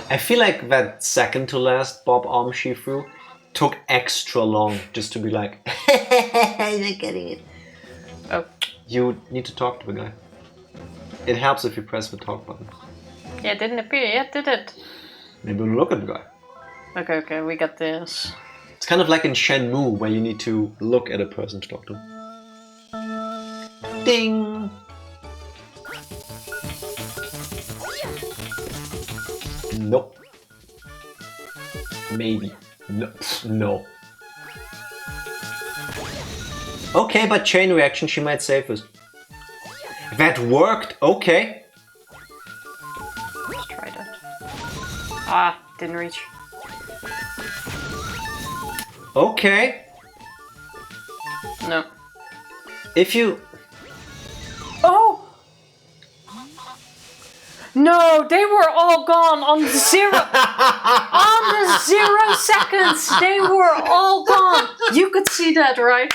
[SPEAKER 1] I feel like that second to last bob arm she threw took extra long just to be like, you're not getting it.
[SPEAKER 2] Oh.
[SPEAKER 1] You need to talk to the guy. It helps if you press the talk button.
[SPEAKER 2] Yeah, it didn't appear yet, did it?
[SPEAKER 1] Maybe look at the guy.
[SPEAKER 2] Okay, we got this.
[SPEAKER 1] It's kind of like in Shenmue where you need to look at a person to talk to. Ding! Nope. Maybe. No. No. Okay, but chain reaction, she might save us. That worked, okay.
[SPEAKER 2] Let's try that. Ah, didn't reach.
[SPEAKER 1] Okay.
[SPEAKER 2] No.
[SPEAKER 1] If you...
[SPEAKER 2] Oh! No, they were all gone on the 0 on the 0 seconds. They were all gone. You could see that, right?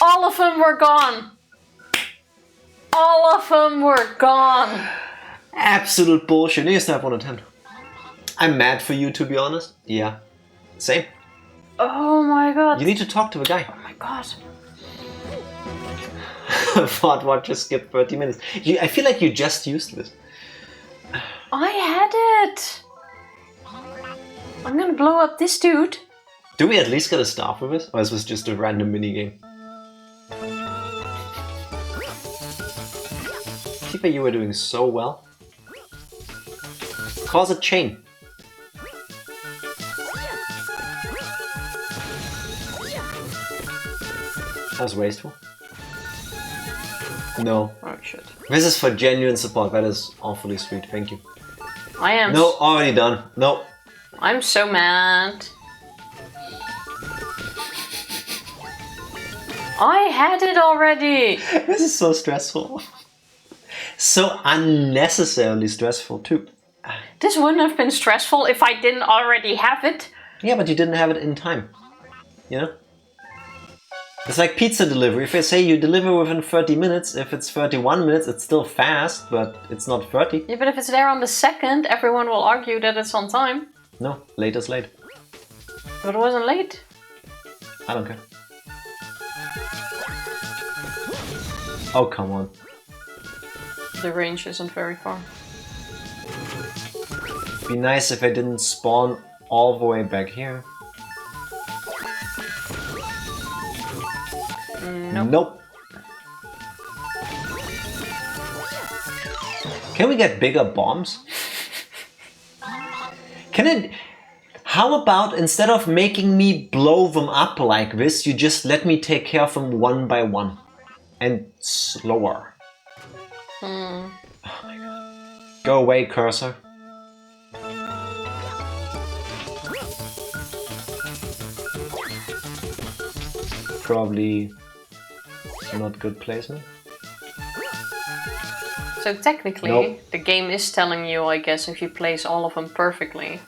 [SPEAKER 2] All of them were gone. All of them were gone.
[SPEAKER 1] Absolute bullshit. You still have one attempt. I'm mad for you, to be honest. Yeah. Same.
[SPEAKER 2] Oh my god.
[SPEAKER 1] You need to talk to the guy.
[SPEAKER 2] Oh my god.
[SPEAKER 1] Thought what? Just skip 30 minutes. I feel like you just used this.
[SPEAKER 2] I had it. I'm gonna blow up this dude.
[SPEAKER 1] Do we at least get a star for this? Or is this just a random minigame? Tifa, you were doing so well. Cause a chain. That was wasteful. No.
[SPEAKER 2] Oh shit.
[SPEAKER 1] This is for genuine support. That is awfully sweet. Thank you.
[SPEAKER 2] I am.
[SPEAKER 1] No, already done. No.
[SPEAKER 2] I'm so mad. I had it already.
[SPEAKER 1] This is so stressful. So unnecessarily stressful too.
[SPEAKER 2] This wouldn't have been stressful if I didn't already have it.
[SPEAKER 1] Yeah, but you didn't have it in time. You know? It's like pizza delivery. If I say you deliver within 30 minutes, if it's 31 minutes, it's still fast, but it's not 30.
[SPEAKER 2] Yeah, but if it's there on the second, everyone will argue that it's on time.
[SPEAKER 1] No, late is late.
[SPEAKER 2] But it wasn't late.
[SPEAKER 1] I don't care. Oh, come on.
[SPEAKER 2] The range isn't very far.
[SPEAKER 1] Be nice if I didn't spawn all the way back here. Nope. Can we get bigger bombs? Can it... How about instead of making me blow them up like this, you just let me take care of them one by one? And slower. Oh my god. Go away, cursor. Probably not good placement.
[SPEAKER 2] So technically,
[SPEAKER 1] Nope.
[SPEAKER 2] the game is telling you, I guess, if you place all of them perfectly.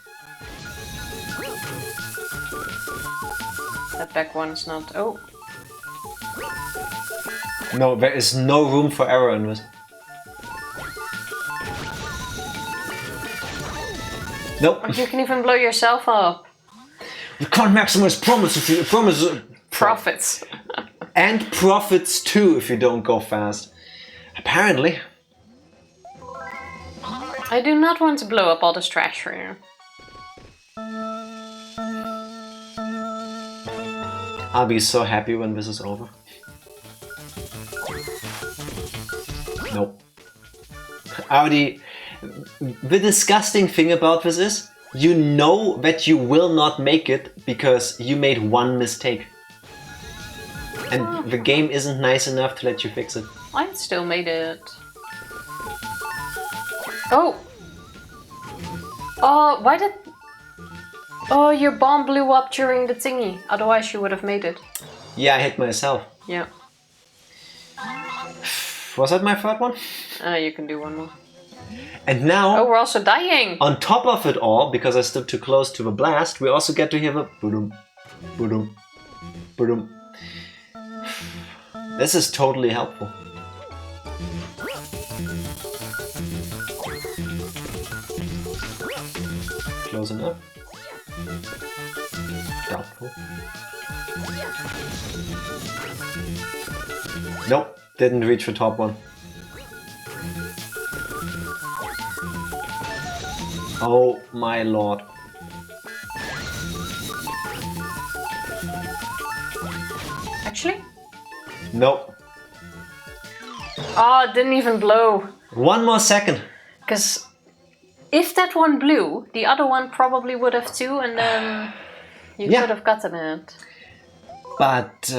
[SPEAKER 2] That back one's not... Oh.
[SPEAKER 1] No, there is no room for error in this. Nope.
[SPEAKER 2] You can even blow yourself up.
[SPEAKER 1] We can't maximize
[SPEAKER 2] Profits.
[SPEAKER 1] and profits too if you don't go fast. Apparently.
[SPEAKER 2] I do not want to blow up all this trash for you.
[SPEAKER 1] I'll be so happy when this is over. Nope. Already, the disgusting thing about this is, you know that you will not make it because you made one mistake. And the game isn't nice enough to let you fix it.
[SPEAKER 2] I still made it. Oh! Oh, why did... Oh, your bomb blew up during the thingy. Otherwise you would have made it.
[SPEAKER 1] Yeah, I hit myself.
[SPEAKER 2] Yeah.
[SPEAKER 1] Was that my third one?
[SPEAKER 2] You can do one more.
[SPEAKER 1] And now...
[SPEAKER 2] Oh, we're also dying!
[SPEAKER 1] On top of it all, because I stood too close to the blast, we also get to hear the boom, boom, boom. This is totally helpful. Close enough. Doubtful. Nope, didn't reach the top one. Oh my lord.
[SPEAKER 2] Actually?
[SPEAKER 1] Nope.
[SPEAKER 2] Oh, it didn't even blow.
[SPEAKER 1] One more second.
[SPEAKER 2] Because if that one blew, the other one probably would have too, and then you
[SPEAKER 1] Yeah.
[SPEAKER 2] could have gotten it.
[SPEAKER 1] But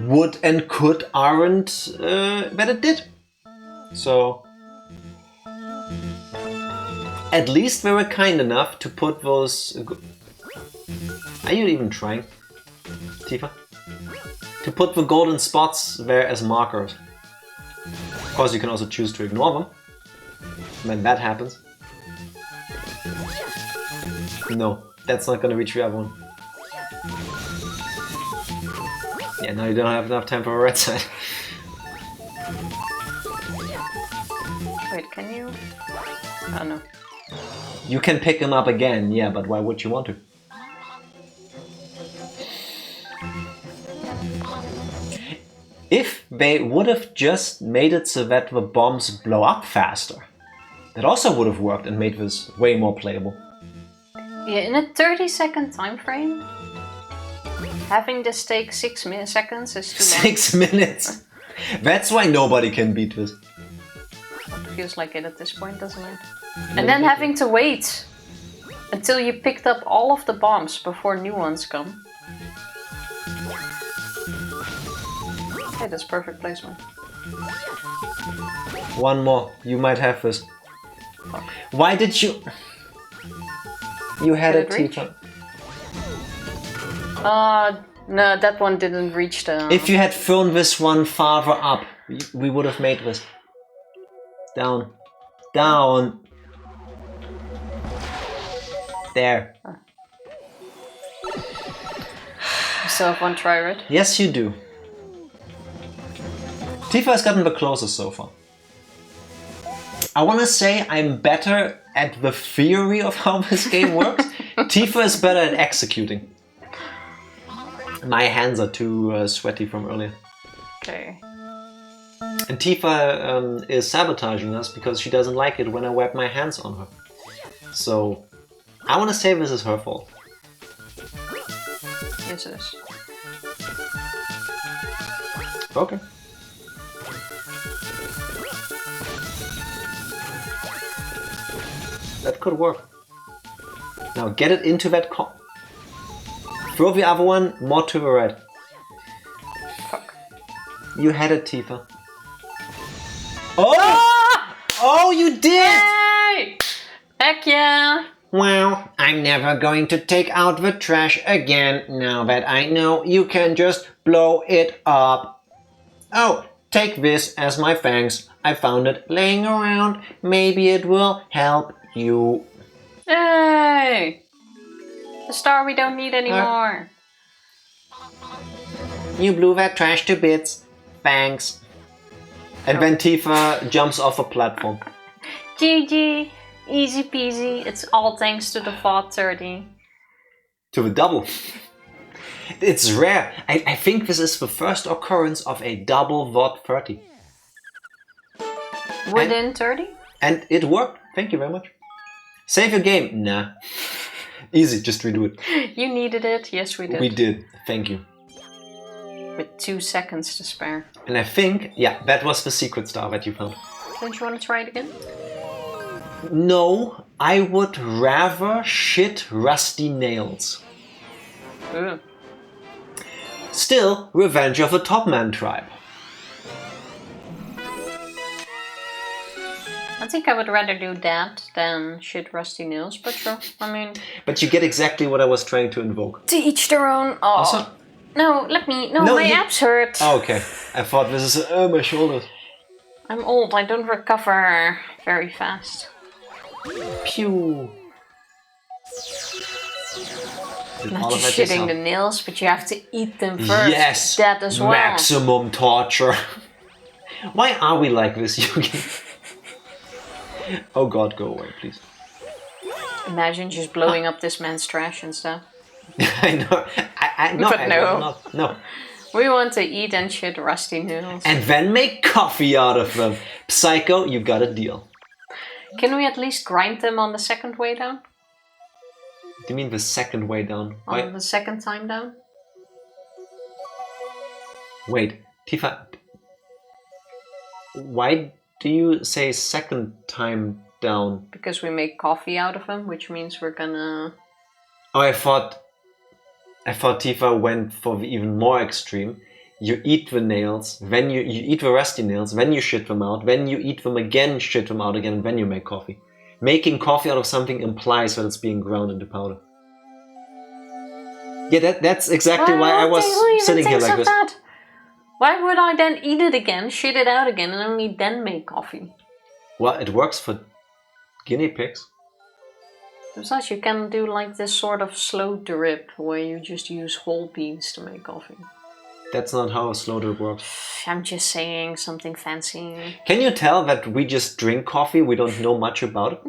[SPEAKER 1] would and could aren't that it did. So at least they were kind enough to put those... Are you even trying, Tifa? To put the golden spots there as markers. Of course you can also choose to ignore them. When that happens. No, that's not gonna reach the other one. Yeah, now you don't have enough time for a red side.
[SPEAKER 2] Wait, can you? Oh no.
[SPEAKER 1] You can pick him up again, yeah, but why would you want to? If they would have just made it so that the bombs blow up faster, that also would have worked and made this way more playable.
[SPEAKER 2] Yeah, in a 30-second time frame, having this take 6 seconds is too long.
[SPEAKER 1] 6 minutes! That's why nobody can beat this.
[SPEAKER 2] It feels like it at this point, doesn't it? And then having to wait until you picked up all of the bombs before new ones come. Hey, that's perfect placement.
[SPEAKER 1] One more, you might have this.
[SPEAKER 2] Fuck.
[SPEAKER 1] Why did you... You had
[SPEAKER 2] Did
[SPEAKER 1] it,
[SPEAKER 2] it reach?
[SPEAKER 1] Tifa.
[SPEAKER 2] No, that one didn't reach the...
[SPEAKER 1] If you had thrown this one farther up, we would have made this. Down. Down. There.
[SPEAKER 2] You still have one try, right?
[SPEAKER 1] Yes, you do. Tifa has gotten the closest so far. I want to say I'm better at the theory of how this game works. Tifa is better at executing. My hands are too sweaty from earlier.
[SPEAKER 2] Okay.
[SPEAKER 1] And Tifa is sabotaging us because she doesn't like it when I wipe my hands on her. So I want to say this is her fault.
[SPEAKER 2] Yes, it is.
[SPEAKER 1] Okay. That could work. Now get it into that Throw the other one more to the right.
[SPEAKER 2] Fuck.
[SPEAKER 1] You had it, Tifa. Oh! Oh, you did!
[SPEAKER 2] Hey! Heck yeah!
[SPEAKER 3] Well, I'm never going to take out the trash again now that I know you can just blow it up. Oh, take this as my thanks. I found it laying around. Maybe it will help you.
[SPEAKER 2] Hey! The star we don't need anymore.
[SPEAKER 3] You blew that trash to bits. Thanks.
[SPEAKER 1] And then Tifa jumps off a platform.
[SPEAKER 2] GG. Easy peasy. It's all thanks to the VOD 30.
[SPEAKER 1] To the double. It's rare. I think this is the first occurrence of a double VOD 30.
[SPEAKER 2] Within 30?
[SPEAKER 1] And it worked. Thank you very much. Save your game. Nah. Easy, just redo it.
[SPEAKER 2] You needed it. Yes, we did.
[SPEAKER 1] We did. Thank you.
[SPEAKER 2] With 2 seconds to spare.
[SPEAKER 1] And I think, yeah, that was the secret star that you found.
[SPEAKER 2] Don't you want to try it again?
[SPEAKER 1] No, I would rather shit rusty nails.
[SPEAKER 2] Ooh.
[SPEAKER 1] Still, Revenge of the Topman tribe.
[SPEAKER 2] I think I would rather do that than shit rusty nails, but sure. I mean...
[SPEAKER 1] But you get exactly what I was trying to invoke.
[SPEAKER 2] To each their own. Oh.
[SPEAKER 1] Also,
[SPEAKER 2] No, let me... No, my abs hurt.
[SPEAKER 1] Oh, okay. I thought this is... my shoulders.
[SPEAKER 2] I'm old. I don't recover very fast.
[SPEAKER 1] Pew.
[SPEAKER 2] Not just shitting the nails, but you have to eat them first.
[SPEAKER 1] Yes!
[SPEAKER 2] That as well.
[SPEAKER 1] Maximum torture. Why are we like this, Yugi? Oh god, go away, please.
[SPEAKER 2] Imagine just blowing up this man's trash and stuff.
[SPEAKER 1] I know.
[SPEAKER 2] But no.
[SPEAKER 1] No.
[SPEAKER 2] We want to eat and shit rusty noodles.
[SPEAKER 1] And then make coffee out of them. Psycho, you got a deal.
[SPEAKER 2] Can we at least grind them on the second way down?
[SPEAKER 1] Do you mean the second way down?
[SPEAKER 2] On the second time down?
[SPEAKER 1] Wait, Tifa. Why do you say second time down?
[SPEAKER 2] Because we make coffee out of them, which means we're gonna...
[SPEAKER 1] Oh, I thought Tifa went for the even more extreme. You eat the nails, then you eat the rusty nails, then you shit them out, then you eat them again, shit them out again, and then you make coffee. Making coffee out of something implies that it's being ground into powder. Yeah, that's exactly why I was sitting here like this.
[SPEAKER 2] That? Why would I then eat it again, shit it out again, and only then make coffee?
[SPEAKER 1] Well, it works for guinea pigs.
[SPEAKER 2] Besides, you can do like this sort of slow drip, where you just use whole beans to make coffee.
[SPEAKER 1] That's not how a slow drip works.
[SPEAKER 2] I'm just saying something fancy.
[SPEAKER 1] Can you tell that we just drink coffee? We don't know much about it.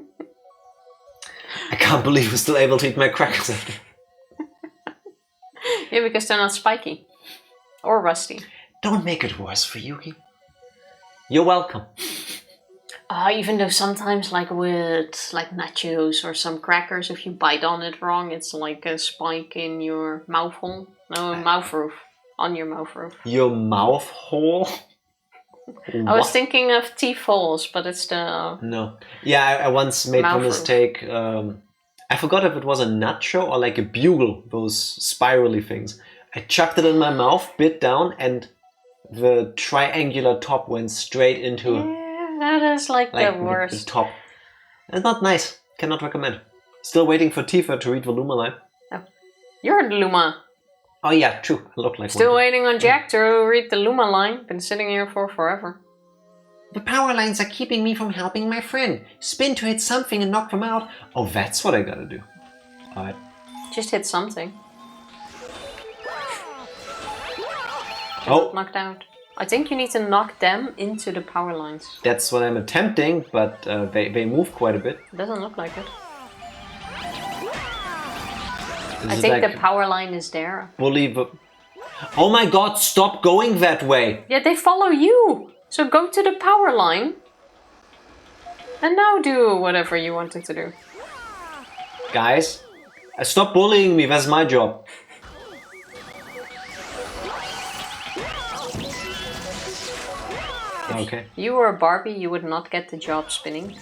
[SPEAKER 1] I can't believe we're still able to eat my crackers after.
[SPEAKER 2] Yeah, because they're not spiky. Or rusty.
[SPEAKER 1] Don't make it worse for Yuki. You're welcome.
[SPEAKER 2] Even though sometimes like with like nachos or some crackers, if you bite on it wrong, it's like a spike in your mouth hole. No, mouth roof. On your mouth roof.
[SPEAKER 1] Your mouth hole?
[SPEAKER 2] I was thinking of teeth holes, but it's the...
[SPEAKER 1] No. Yeah, I once made the mistake. I forgot if it was a nacho or like a bugle, those spirally things. I chucked it in my mouth, bit down, and the triangular top went straight into...
[SPEAKER 2] Yeah, that is like the worst.
[SPEAKER 1] The top. It's not nice. Cannot recommend. Still waiting for Tifa to read the Luma line.
[SPEAKER 2] Oh. You're the Luma.
[SPEAKER 1] Oh yeah, true. I look like
[SPEAKER 2] Still
[SPEAKER 1] one.
[SPEAKER 2] waiting on Jack to read the Luma line. Been sitting here for forever.
[SPEAKER 3] The power lines are keeping me from helping my friend. Spin to hit something and knock them out.
[SPEAKER 1] Oh, that's what I gotta do. Alright.
[SPEAKER 2] Just hit something.
[SPEAKER 1] Oh.
[SPEAKER 2] Knocked out. I think you need to knock them into the power lines.
[SPEAKER 1] That's what I'm attempting, but they move quite a bit.
[SPEAKER 2] Doesn't look like it.
[SPEAKER 1] Is
[SPEAKER 2] I
[SPEAKER 1] it
[SPEAKER 2] think
[SPEAKER 1] like
[SPEAKER 2] the power line is there.
[SPEAKER 1] Oh my god, stop going that way!
[SPEAKER 2] Yeah, they follow you! So go to the power line. And now do whatever you wanted to do.
[SPEAKER 1] Guys, stop bullying me, that's my job. Okay.
[SPEAKER 2] you were a Barbie, you would not get the job spinning.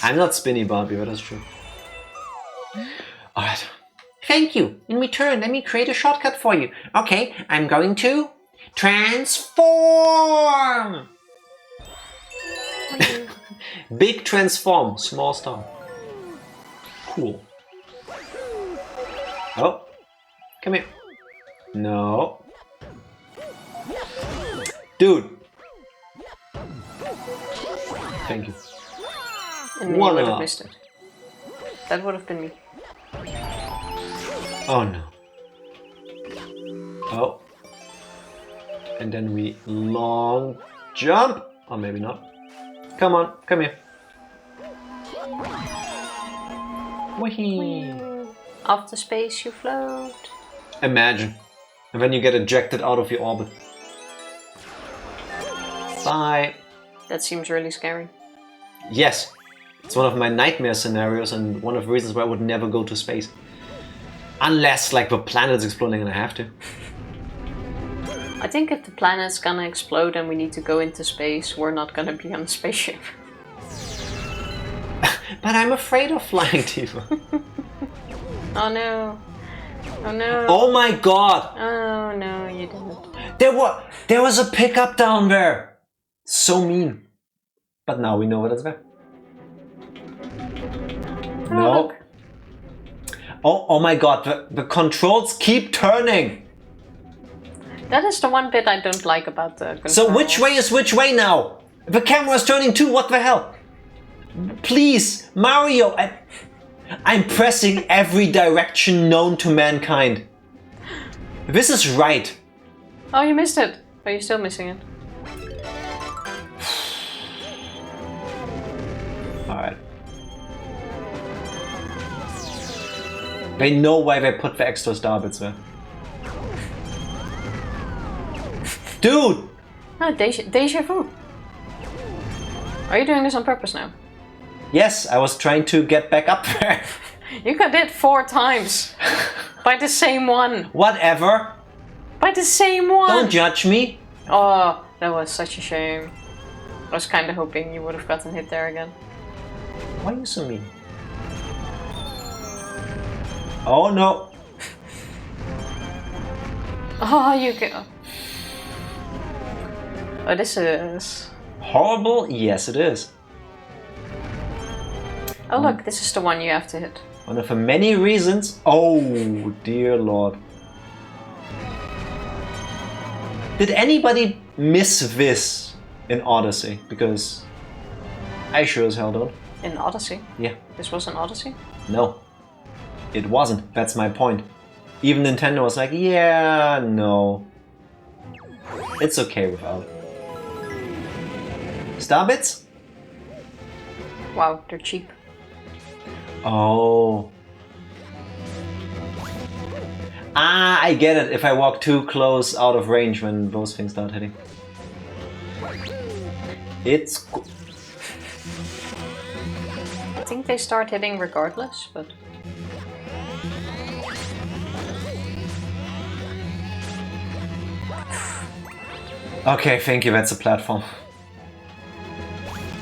[SPEAKER 1] I'm not Spinny Barbie, but that's true. Alright.
[SPEAKER 3] Thank you. In return, let me create a shortcut for you. Okay, I'm going to transform.
[SPEAKER 1] Big transform, small star. Cool. Oh. Come here. No. Dude. Thank you.
[SPEAKER 2] And then you would have missed it. That would have been me.
[SPEAKER 1] Oh no. Oh. And then we long jump. Or maybe not. Come on, come here. Whee!
[SPEAKER 2] Off to space you float.
[SPEAKER 1] Imagine. And then you get ejected out of your orbit. Bye.
[SPEAKER 2] That seems really scary.
[SPEAKER 1] Yes. It's one of my nightmare scenarios and one of the reasons why I would never go to space. Unless, like, the planet's exploding and I have to.
[SPEAKER 2] I think if the planet's gonna explode and we need to go into space, we're not gonna be on a spaceship.
[SPEAKER 1] But I'm afraid of flying, Tifa.
[SPEAKER 2] Oh no. Oh no.
[SPEAKER 1] Oh my god!
[SPEAKER 2] Oh no, you didn't.
[SPEAKER 1] There was a pickup down there! So mean. But now we know what it's there. No.
[SPEAKER 2] Look.
[SPEAKER 1] Oh my god, the controls keep turning!
[SPEAKER 2] That is the one bit I don't like about the controls.
[SPEAKER 1] So which way is which way now? The camera is turning too, what the hell? Please, Mario, I'm pressing every direction known to mankind. This is right.
[SPEAKER 2] Oh, you missed it. Are you still missing it?
[SPEAKER 1] Alright. They know why they put the extra star bits there. Dude!
[SPEAKER 2] Oh, deja vu. Are you doing this on purpose now?
[SPEAKER 1] Yes, I was trying to get back up there.
[SPEAKER 2] You got it 4 times. By the same one.
[SPEAKER 1] Whatever.
[SPEAKER 2] By the same one.
[SPEAKER 1] Don't judge me.
[SPEAKER 2] Oh, that was such a shame. I was kind of hoping you would have gotten hit there again.
[SPEAKER 1] Why are you so mean? Oh no.
[SPEAKER 2] Oh, you go. Oh, this is...
[SPEAKER 1] Horrible? Yes, it is.
[SPEAKER 2] Oh look, this is the one you have to hit.
[SPEAKER 1] One of the many reasons. Oh, dear Lord. Did anybody miss this in Odyssey? Because I sure as hell don't.
[SPEAKER 2] In Odyssey?
[SPEAKER 1] Yeah.
[SPEAKER 2] This was an Odyssey?
[SPEAKER 1] No. It wasn't. That's my point. Even Nintendo was like, yeah, no. It's okay without. Starbits?
[SPEAKER 2] Wow, they're cheap.
[SPEAKER 1] Oh. Ah, I get it. If I walk too close out of range when those things start hitting. It's...
[SPEAKER 2] I think they start hitting regardless, but...
[SPEAKER 1] Okay, thank you, that's a platform.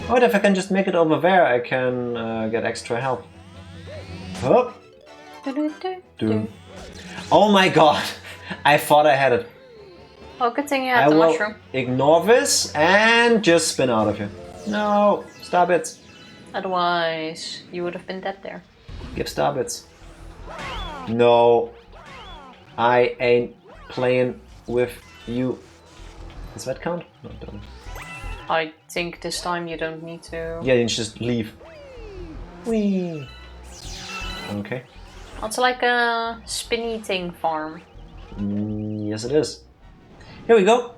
[SPEAKER 1] What if I can just make it over there? I can get extra health. Oh. Doom. Oh my god! I thought I had it.
[SPEAKER 2] Oh, good thing you
[SPEAKER 1] I
[SPEAKER 2] had the
[SPEAKER 1] will
[SPEAKER 2] mushroom.
[SPEAKER 1] ignore this and just spin out of here. No, starbits.
[SPEAKER 2] Otherwise, you would have been dead there.
[SPEAKER 1] Give starbits. No. I ain't playing with you. Does that count? No, it doesn't.
[SPEAKER 2] I think this time you don't need to...
[SPEAKER 1] Yeah, you just leave. Whee! Okay.
[SPEAKER 2] It's like a spinny thing farm.
[SPEAKER 1] Yes, it is. Here we go.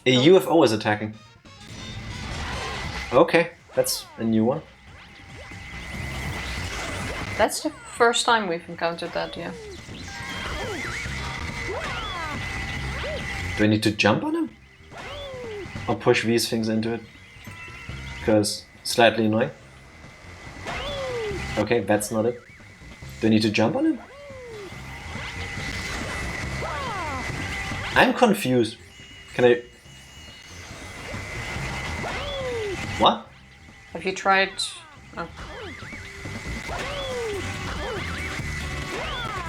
[SPEAKER 1] A UFO is attacking. Okay, that's a new one.
[SPEAKER 2] That's the first time we've encountered that, yeah.
[SPEAKER 1] Do I need to jump on him? Or push these things into it? Because slightly annoying. Okay, that's not it. Do I need to jump on him? I'm confused. Can I... What?
[SPEAKER 2] Have you tried... Oh.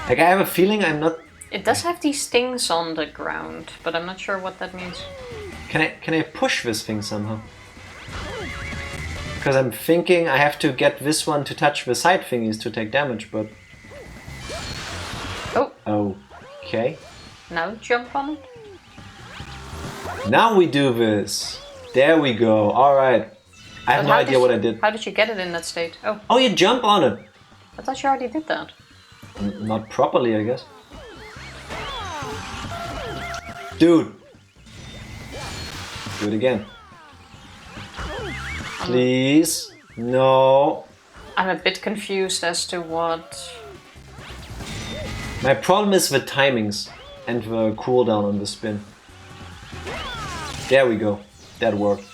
[SPEAKER 1] Like, I have a feeling I'm not...
[SPEAKER 2] It does have these things on the ground, but I'm not sure what that means.
[SPEAKER 1] Can I push this thing somehow? Because I'm thinking I have to get this one to touch the side thingies to take damage, but...
[SPEAKER 2] Oh,
[SPEAKER 1] Okay.
[SPEAKER 2] now jump on it.
[SPEAKER 1] Now we do this. There we go. Alright. I have
[SPEAKER 2] But
[SPEAKER 1] no
[SPEAKER 2] how
[SPEAKER 1] idea what I did.
[SPEAKER 2] How did you get it in that state? Oh,
[SPEAKER 1] Oh, you jump on it.
[SPEAKER 2] I thought you already did that.
[SPEAKER 1] Not properly, I guess. Dude. Do it again. Please. No.
[SPEAKER 2] I'm a bit confused as to what...
[SPEAKER 1] My problem is the timings and the cooldown on the spin. There we go. That worked.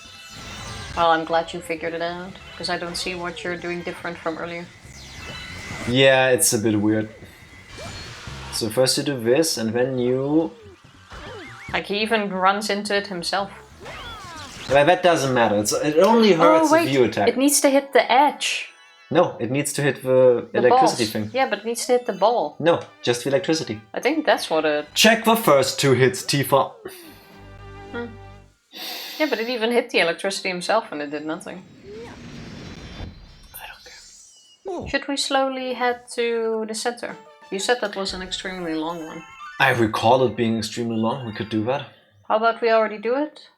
[SPEAKER 2] Well, I'm glad you figured it out, because I don't see what you're doing different from earlier.
[SPEAKER 1] Yeah, it's a bit weird. So first you do this, and then you...
[SPEAKER 2] Like, he even runs into it himself.
[SPEAKER 1] Well, that doesn't matter. It only hurts
[SPEAKER 2] wait,
[SPEAKER 1] if you attack.
[SPEAKER 2] it needs to hit the edge.
[SPEAKER 1] No, it needs to hit the electricity
[SPEAKER 2] balls.
[SPEAKER 1] thing.
[SPEAKER 2] Yeah, but it needs to hit the ball.
[SPEAKER 1] No, just the electricity.
[SPEAKER 2] I think that's what it...
[SPEAKER 1] Check the first 2 hits, Tifa.
[SPEAKER 2] Yeah, but it even hit the electricity himself and it did nothing.
[SPEAKER 1] I don't care.
[SPEAKER 2] Should we slowly head to the center? You said that was an extremely long one.
[SPEAKER 1] I recall it being extremely long. We could do that.
[SPEAKER 2] How about we already do it?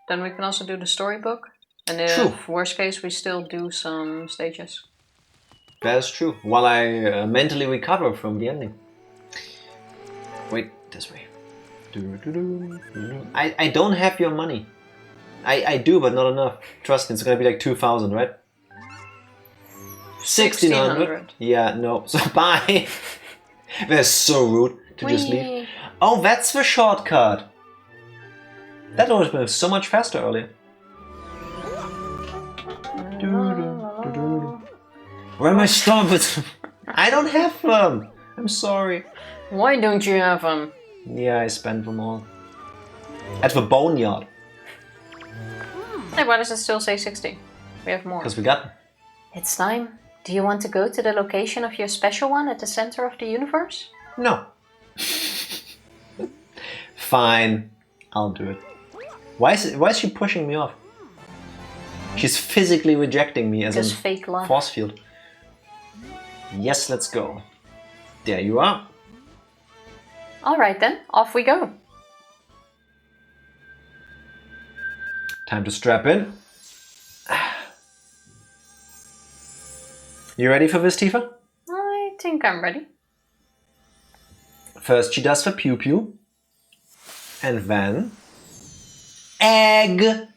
[SPEAKER 2] Then we can also do the storybook. And if
[SPEAKER 1] True.
[SPEAKER 2] worst case, we still do some stages.
[SPEAKER 1] That is true. While I mentally recover from the ending. Wait, this way. I don't have your money. I do, but not enough. Trust me, it's gonna be like 2,000, right? 1,600. Yeah, no. So bye. That's so rude to just leave. Oh, that's the shortcut. That would have been so much faster earlier. Where am I stopped? I don't have them. I'm sorry.
[SPEAKER 2] Why don't you have them?
[SPEAKER 1] Yeah, I spent them all. At the boneyard.
[SPEAKER 2] Hey, why does it still say 60? We have more.
[SPEAKER 1] Because we got them.
[SPEAKER 2] It's time. Do you want to go to the location of your special one at the center of the universe?
[SPEAKER 1] No. Fine. I'll do it. Why is she pushing me off? She's physically rejecting me as a
[SPEAKER 2] fake love.
[SPEAKER 1] force field. Yes, let's go. There you are.
[SPEAKER 2] Alright then, off we go.
[SPEAKER 1] Time to strap in. You ready for this, Tifa?
[SPEAKER 2] I think I'm ready.
[SPEAKER 1] First she does the pew pew. And then... egg!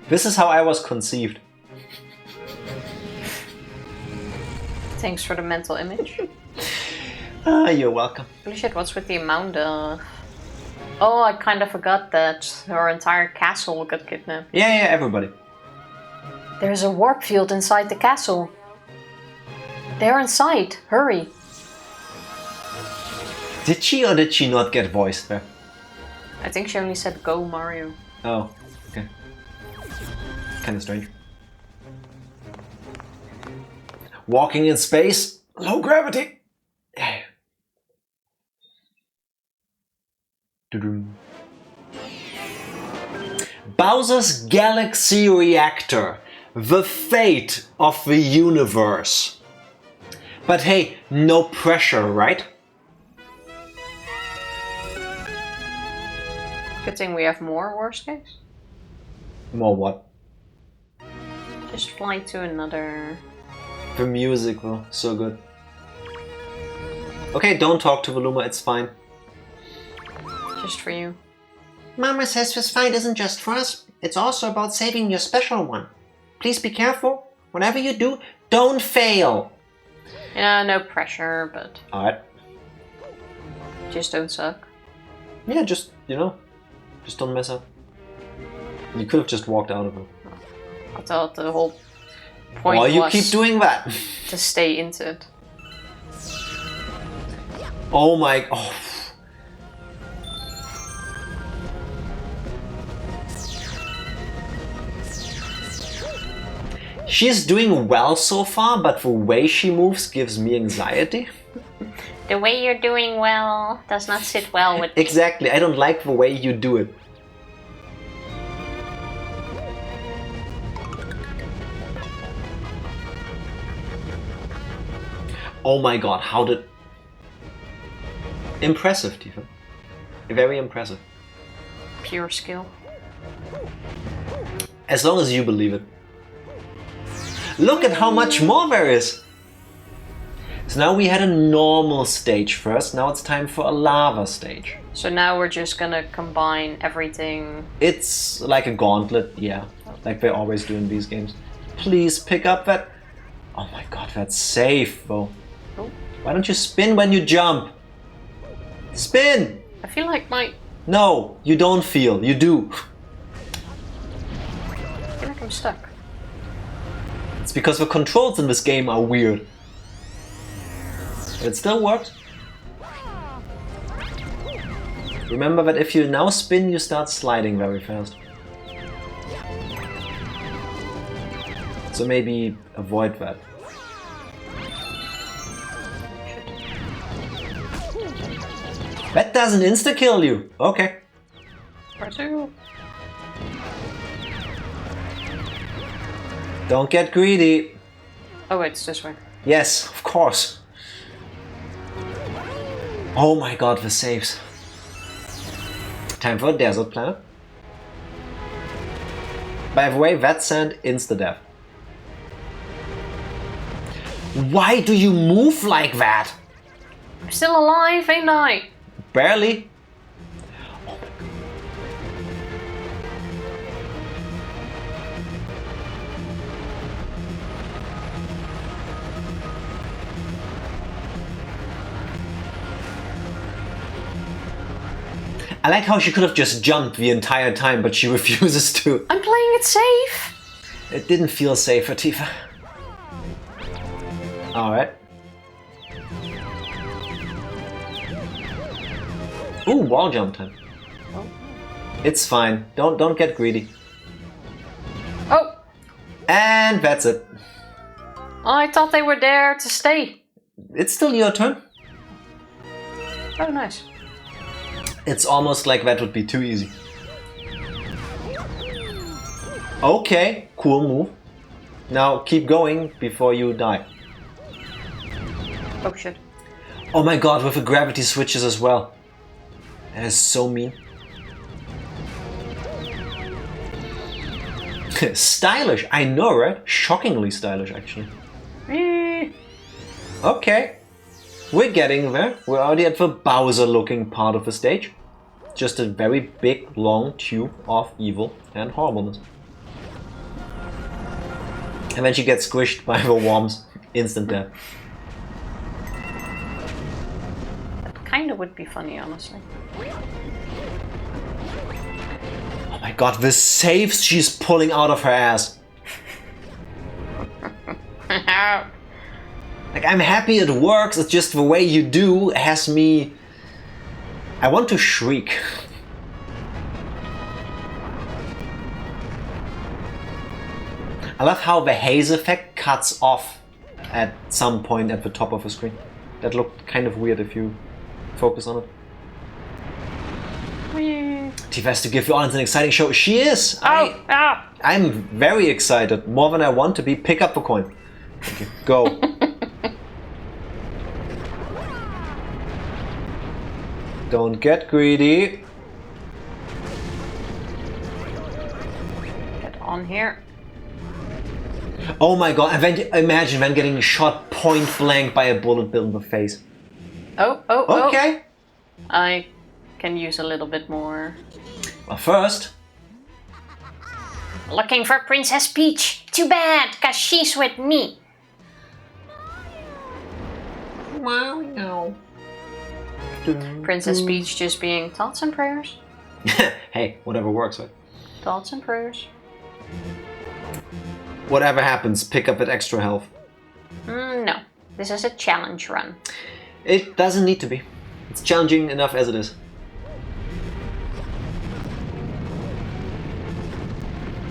[SPEAKER 1] This is how I was conceived.
[SPEAKER 2] Thanks for the mental image.
[SPEAKER 1] You're welcome.
[SPEAKER 2] Holy shit, what's with the amount of... Oh, I kind of forgot that our entire castle got kidnapped.
[SPEAKER 1] Yeah, everybody.
[SPEAKER 2] There's a warp field inside the castle. They're inside. Hurry.
[SPEAKER 1] Did she or did she not get voiced there?
[SPEAKER 2] I think she only said go, Mario.
[SPEAKER 1] Oh, okay. Kinda strange. Walking in space, low gravity. Bowser's Galaxy Reactor, the fate of the universe. But hey, no pressure, right?
[SPEAKER 2] Good thing we have more worst case.
[SPEAKER 1] More what?
[SPEAKER 2] Just fly to another...
[SPEAKER 1] The music though, so good. Okay, don't talk to the Luma, it's fine.
[SPEAKER 2] Just for you.
[SPEAKER 3] Mama says this fight isn't just for us, it's also about saving your special one. Please be careful. Whatever you do, don't fail.
[SPEAKER 2] Yeah, no pressure, but
[SPEAKER 1] Alright.
[SPEAKER 2] just don't suck.
[SPEAKER 1] Yeah, just, you know, just don't mess up. You could have just walked out of it.
[SPEAKER 2] I thought the whole point
[SPEAKER 1] Or you
[SPEAKER 2] was
[SPEAKER 1] keep doing that.
[SPEAKER 2] to stay into it.
[SPEAKER 1] Oh my... Oh. She's doing well so far, but the way she moves gives me anxiety.
[SPEAKER 2] The way you're doing well does not sit well with me.
[SPEAKER 1] Exactly, I don't like the way you do it. Oh my god, how did... Impressive, Tifa. Very impressive.
[SPEAKER 2] Pure skill.
[SPEAKER 1] As long as you believe it. Look at how much more there is! So now we had a normal stage first, now it's time for a lava stage.
[SPEAKER 2] So now we're just gonna combine everything.
[SPEAKER 1] It's like a gauntlet, yeah. Like they always do in these games. Please pick up that... Oh my god, that's safe though.
[SPEAKER 2] Oh.
[SPEAKER 1] Why don't you spin when you jump? Spin!
[SPEAKER 2] I feel like my...
[SPEAKER 1] No, you don't feel, you do.
[SPEAKER 2] I feel like I'm stuck.
[SPEAKER 1] It's because the controls in this game are weird. But it still works. Remember that if you now spin, you start sliding very fast. So maybe avoid that. That doesn't insta-kill you. Okay.
[SPEAKER 2] Where to?
[SPEAKER 1] Don't get greedy.
[SPEAKER 2] Oh, it's this way.
[SPEAKER 1] Yes, of course. Oh my god, the saves. Time for a desert planet. By the way, that sand insta-death. Why do you move like that?
[SPEAKER 2] I'm still alive, ain't I?
[SPEAKER 1] Barely. I like how she could have just jumped the entire time, but she refuses to.
[SPEAKER 2] I'm playing it safe.
[SPEAKER 1] It didn't feel safe for Tifa. Alright. Ooh, wall jump time.
[SPEAKER 2] Oh.
[SPEAKER 1] It's fine. Don't get greedy.
[SPEAKER 2] Oh,
[SPEAKER 1] And that's it.
[SPEAKER 2] I thought they were there to stay.
[SPEAKER 1] It's still your turn.
[SPEAKER 2] Oh, nice.
[SPEAKER 1] It's almost like that would be too easy. Okay, cool move. Now keep going before you die.
[SPEAKER 2] Oh shit.
[SPEAKER 1] Oh my god, with the gravity switches as well. That is so mean. Stylish, I know, right? Shockingly stylish, actually. Okay. We're getting there. We're already at the Bowser-looking part of the stage. Just a very big, long tube of evil and horribleness. And then she gets squished by the worms. Instant death.
[SPEAKER 2] That kinda would be funny, honestly.
[SPEAKER 1] Oh my god, the saves she's pulling out of her ass. Like, I'm happy it works, it's just the way you do has me... I want to shriek. I love how the haze effect cuts off at some point at the top of the screen. That looked kind of weird if you focus on it. Tifa has to give you all an exciting show. She is! I'm very excited, more than I want to be. Pick up the coin. Okay, go. Don't get greedy.
[SPEAKER 2] Get on here.
[SPEAKER 1] Oh my god, and then imagine then getting shot point blank by a bullet bill in the face.
[SPEAKER 2] Oh.
[SPEAKER 1] Okay.
[SPEAKER 2] I can use a little bit more.
[SPEAKER 1] Well, first...
[SPEAKER 2] Looking for Princess Peach. Too bad, cause she's with me.
[SPEAKER 3] Wow, no.
[SPEAKER 2] Princess Peach just being thoughts and prayers.
[SPEAKER 1] Hey, whatever works, right?
[SPEAKER 2] Thoughts and prayers.
[SPEAKER 1] Whatever happens, pick up that extra health.
[SPEAKER 2] No, this is a challenge run.
[SPEAKER 1] It doesn't need to be. It's challenging enough as it is.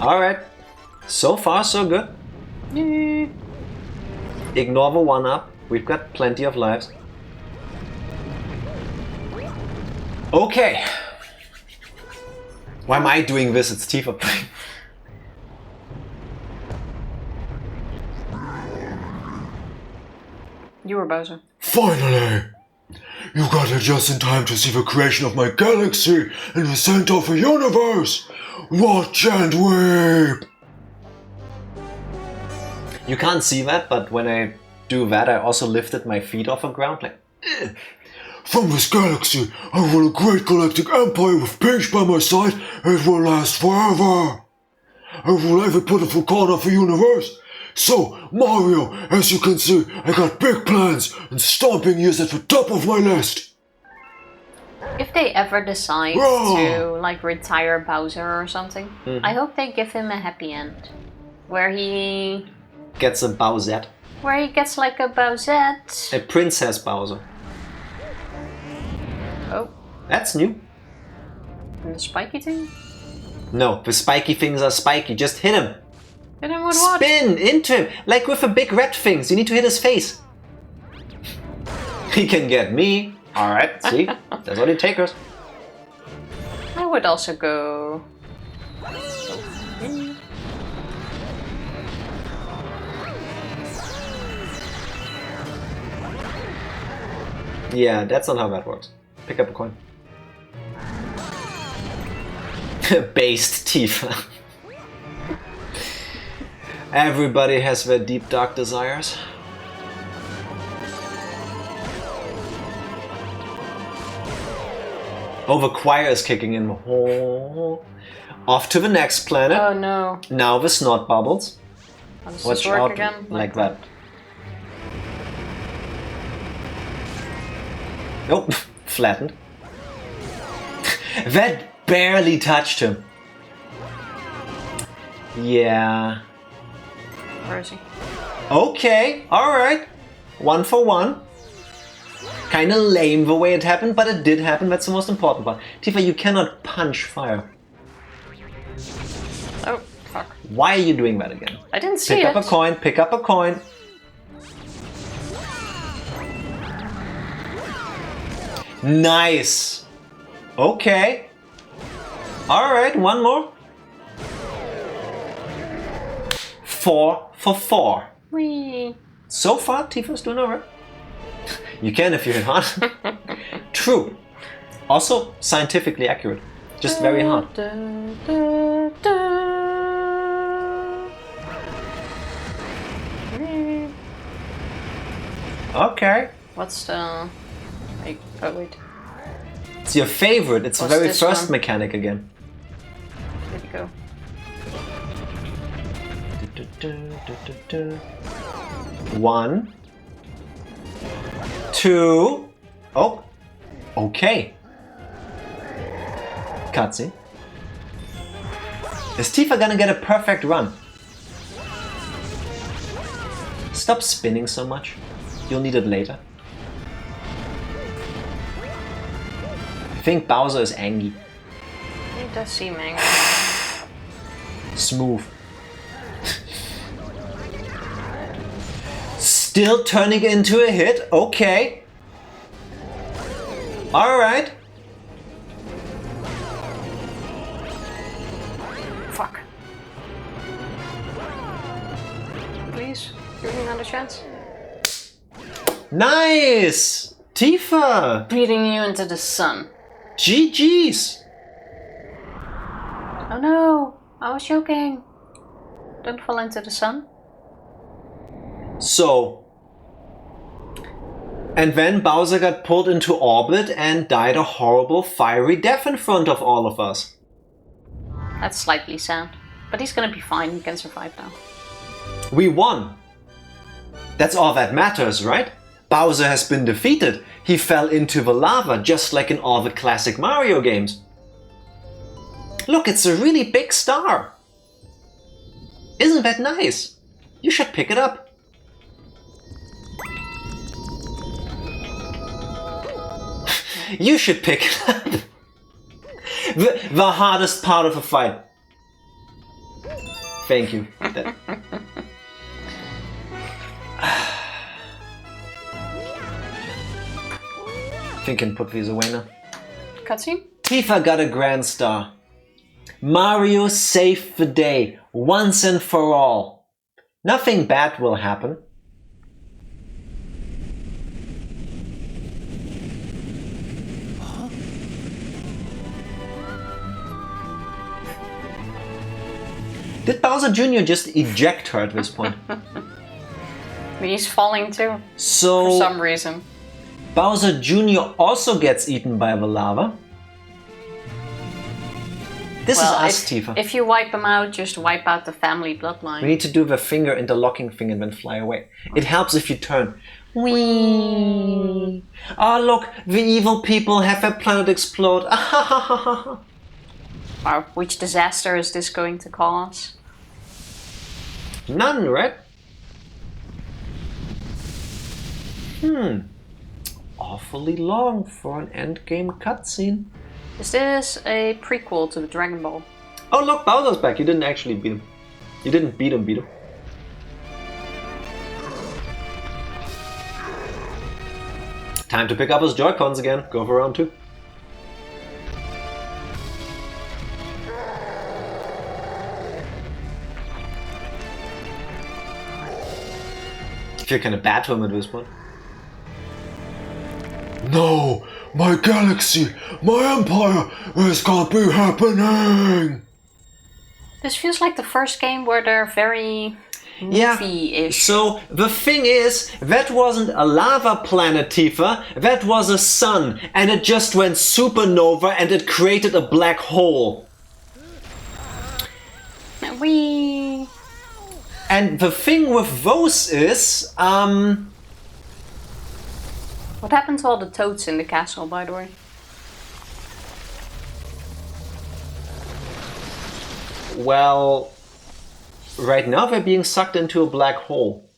[SPEAKER 1] Alright. So far, so good. Ignore the 1-up. We've got plenty of lives. Okay. Why am I doing this? It's Tifa playing.
[SPEAKER 2] You were Bowser.
[SPEAKER 4] Finally! You got here just in time to see the creation of my galaxy in the center of the universe! Watch and weep!
[SPEAKER 1] You can't see that, but when I do that, I also lifted my feet off the ground like...
[SPEAKER 4] From this galaxy, I rule a great galactic empire with Peach by my side, and it will last forever! I rule every pitiful corner of the universe! So, Mario, as you can see, I got big plans, and stomping is at the top of my list!
[SPEAKER 2] If they ever decide to like retire Bowser or something, I hope they give him a happy end. Where he
[SPEAKER 1] Gets a Bowsette.
[SPEAKER 2] gets like a Bowsette.
[SPEAKER 1] A Princess Bowser.
[SPEAKER 2] Oh,
[SPEAKER 1] That's new.
[SPEAKER 2] and the spiky thing?
[SPEAKER 1] No, the spiky things are spiky. Just hit him.
[SPEAKER 2] Hit him with what?
[SPEAKER 1] Spin into him. Like with the big red things. You need to hit his face. He can get me. Alright, see? That's what it takes.
[SPEAKER 2] I would also go...
[SPEAKER 1] Yeah, that's not how that works. Pick up a coin. Based Tifa. Everybody has their deep dark desires. Oh, the choir is kicking in. Oh. Off to the next planet.
[SPEAKER 2] Oh no.
[SPEAKER 1] Now the snot bubbles.
[SPEAKER 2] How does
[SPEAKER 1] Watch
[SPEAKER 2] this work
[SPEAKER 1] out
[SPEAKER 2] again?
[SPEAKER 1] like that. Nope, flattened. That barely touched him. Yeah.
[SPEAKER 2] Where is he?
[SPEAKER 1] Okay, alright. 1 for 1. Kinda lame the way it happened, but it did happen. That's the most important part. Tifa, you cannot punch fire.
[SPEAKER 2] Oh, fuck.
[SPEAKER 1] Why are you doing that again?
[SPEAKER 2] I didn't see
[SPEAKER 1] Pick
[SPEAKER 2] it.
[SPEAKER 1] up a coin, pick up a coin. Nice. Okay. Alright, one more. 4 for 4.
[SPEAKER 2] Whee.
[SPEAKER 1] So far, Tifa's doing alright. You can if you hit hard. True. Also, scientifically accurate. Just very hard. Okay.
[SPEAKER 2] What's the... Wait, oh wait,
[SPEAKER 1] It's your favorite. It's the
[SPEAKER 2] What's
[SPEAKER 1] very
[SPEAKER 2] this
[SPEAKER 1] first
[SPEAKER 2] one?
[SPEAKER 1] mechanic again.
[SPEAKER 2] where'd it go?
[SPEAKER 1] 1, 2. Oh, okay. Cutscene. Is Tifa gonna get a perfect run? Stop spinning so much. You'll need it later. I think Bowser is angry.
[SPEAKER 2] It does seem angry.
[SPEAKER 1] Smooth. Still turning into a hit. Okay. Alright.
[SPEAKER 2] Fuck. Please, give me another chance.
[SPEAKER 1] Nice! Tifa!
[SPEAKER 2] Beating you into the sun.
[SPEAKER 1] GG's!
[SPEAKER 2] Oh no, I was joking. Don't fall into the sun.
[SPEAKER 1] So. And then Bowser got pulled into orbit and died a horrible fiery death in front of all of us.
[SPEAKER 2] That's slightly sad. But he's gonna be fine, he can survive now.
[SPEAKER 1] We won. That's all that matters, right? Bowser has been defeated. He fell into the lava just like in all the classic Mario games. Look, it's a really big star. Isn't that nice? You should pick it up. You should pick it up. The hardest part of a fight. Thank you. I think I can put these away now.
[SPEAKER 2] Cutscene?
[SPEAKER 1] Tifa got a grand star. Mario saved the day, once and for all. Nothing bad will happen. Did Bowser Jr. just eject her at this point?
[SPEAKER 2] He's falling too.
[SPEAKER 1] So
[SPEAKER 2] for some reason.
[SPEAKER 1] Bowser Jr. also gets eaten by the lava. This is us, Tifa.
[SPEAKER 2] If you wipe them out, just wipe out the family bloodline.
[SPEAKER 1] We need to do the finger interlocking thing and then fly away. It helps if you turn. Whee! Oh look, the evil people have their planet explode.
[SPEAKER 2] Wow, which disaster is this going to cause?
[SPEAKER 1] None, right? Awfully long for an endgame cutscene.
[SPEAKER 2] Is this a prequel to the Dragon Ball?
[SPEAKER 1] Oh look, Bowser's back. You didn't actually beat him. You didn't beat him. Time to pick up his Joy-Cons again. Go for round 2. I feel kind of bad for him at this point.
[SPEAKER 4] No, my galaxy, my empire is gonna be happening.
[SPEAKER 2] This feels like the first game where they're very movie-ish.
[SPEAKER 1] So the thing is, that wasn't a lava planet, Tifa. That was a sun, and it just went supernova, and it created a black hole. And the thing with those is,
[SPEAKER 2] What happened to all the toads in the castle, by the way?
[SPEAKER 1] well, right now they're being sucked into a black hole.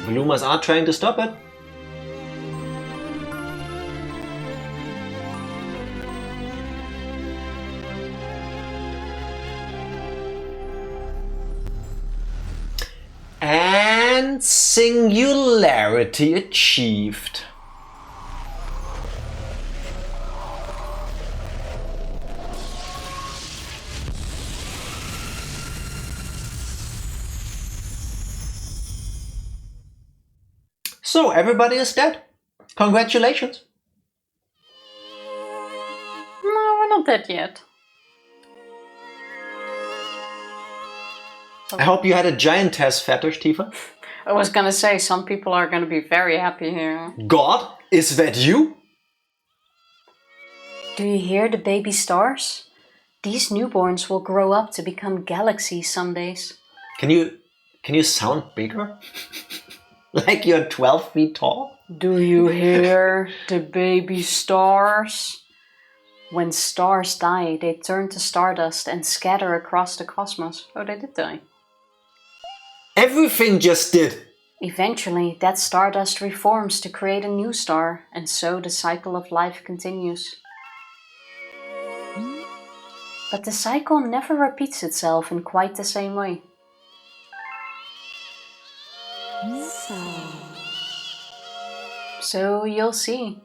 [SPEAKER 1] The Lumas are trying to stop it. And singularity achieved. So everybody is dead. Congratulations.
[SPEAKER 2] No, we're not dead yet.
[SPEAKER 1] I hope you had a giantess fetish, Tifa.
[SPEAKER 2] I was gonna say, some people are gonna be very happy here.
[SPEAKER 1] God, is that you?
[SPEAKER 2] Do you hear the baby stars? These newborns will grow up to become galaxies some days.
[SPEAKER 1] Can you sound bigger? Like you're 12 feet tall?
[SPEAKER 2] Do you hear the baby stars? When stars die, they turn to stardust and scatter across the cosmos. Oh, they did die.
[SPEAKER 1] Everything just did.
[SPEAKER 2] Eventually, that stardust reforms to create a new star, and so the cycle of life continues. But the cycle never repeats itself in quite the same way. So you'll see.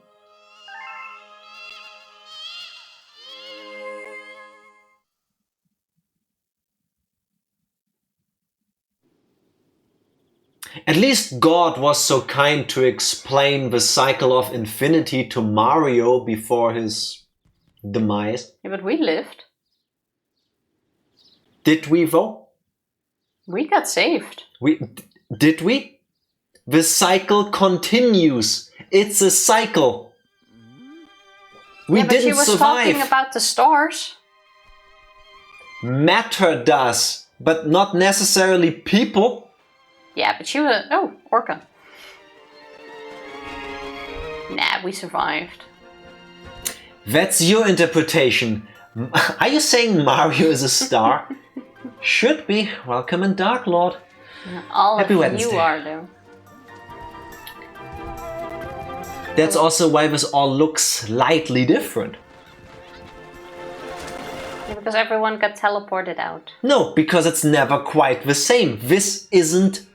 [SPEAKER 1] At least God was so kind to explain the cycle of infinity to Mario before his demise.
[SPEAKER 2] Yeah, but we lived.
[SPEAKER 1] Did we though?
[SPEAKER 2] We got saved.
[SPEAKER 1] Did we? The cycle continues. It's a cycle. We didn't
[SPEAKER 2] but she was
[SPEAKER 1] survive.
[SPEAKER 2] talking about the stars.
[SPEAKER 1] Matter does. but not necessarily people.
[SPEAKER 2] Yeah, but she was... Oh, Orca. Nah, we survived.
[SPEAKER 1] That's your interpretation. Are you saying Mario is a star? Should be. Welcome in Dark Lord.
[SPEAKER 2] All
[SPEAKER 1] Happy
[SPEAKER 2] of
[SPEAKER 1] Wednesday.
[SPEAKER 2] you are, though.
[SPEAKER 1] That's also why this all looks slightly different.
[SPEAKER 2] Yeah, because everyone got teleported out.
[SPEAKER 1] No, because it's never quite the same. This isn't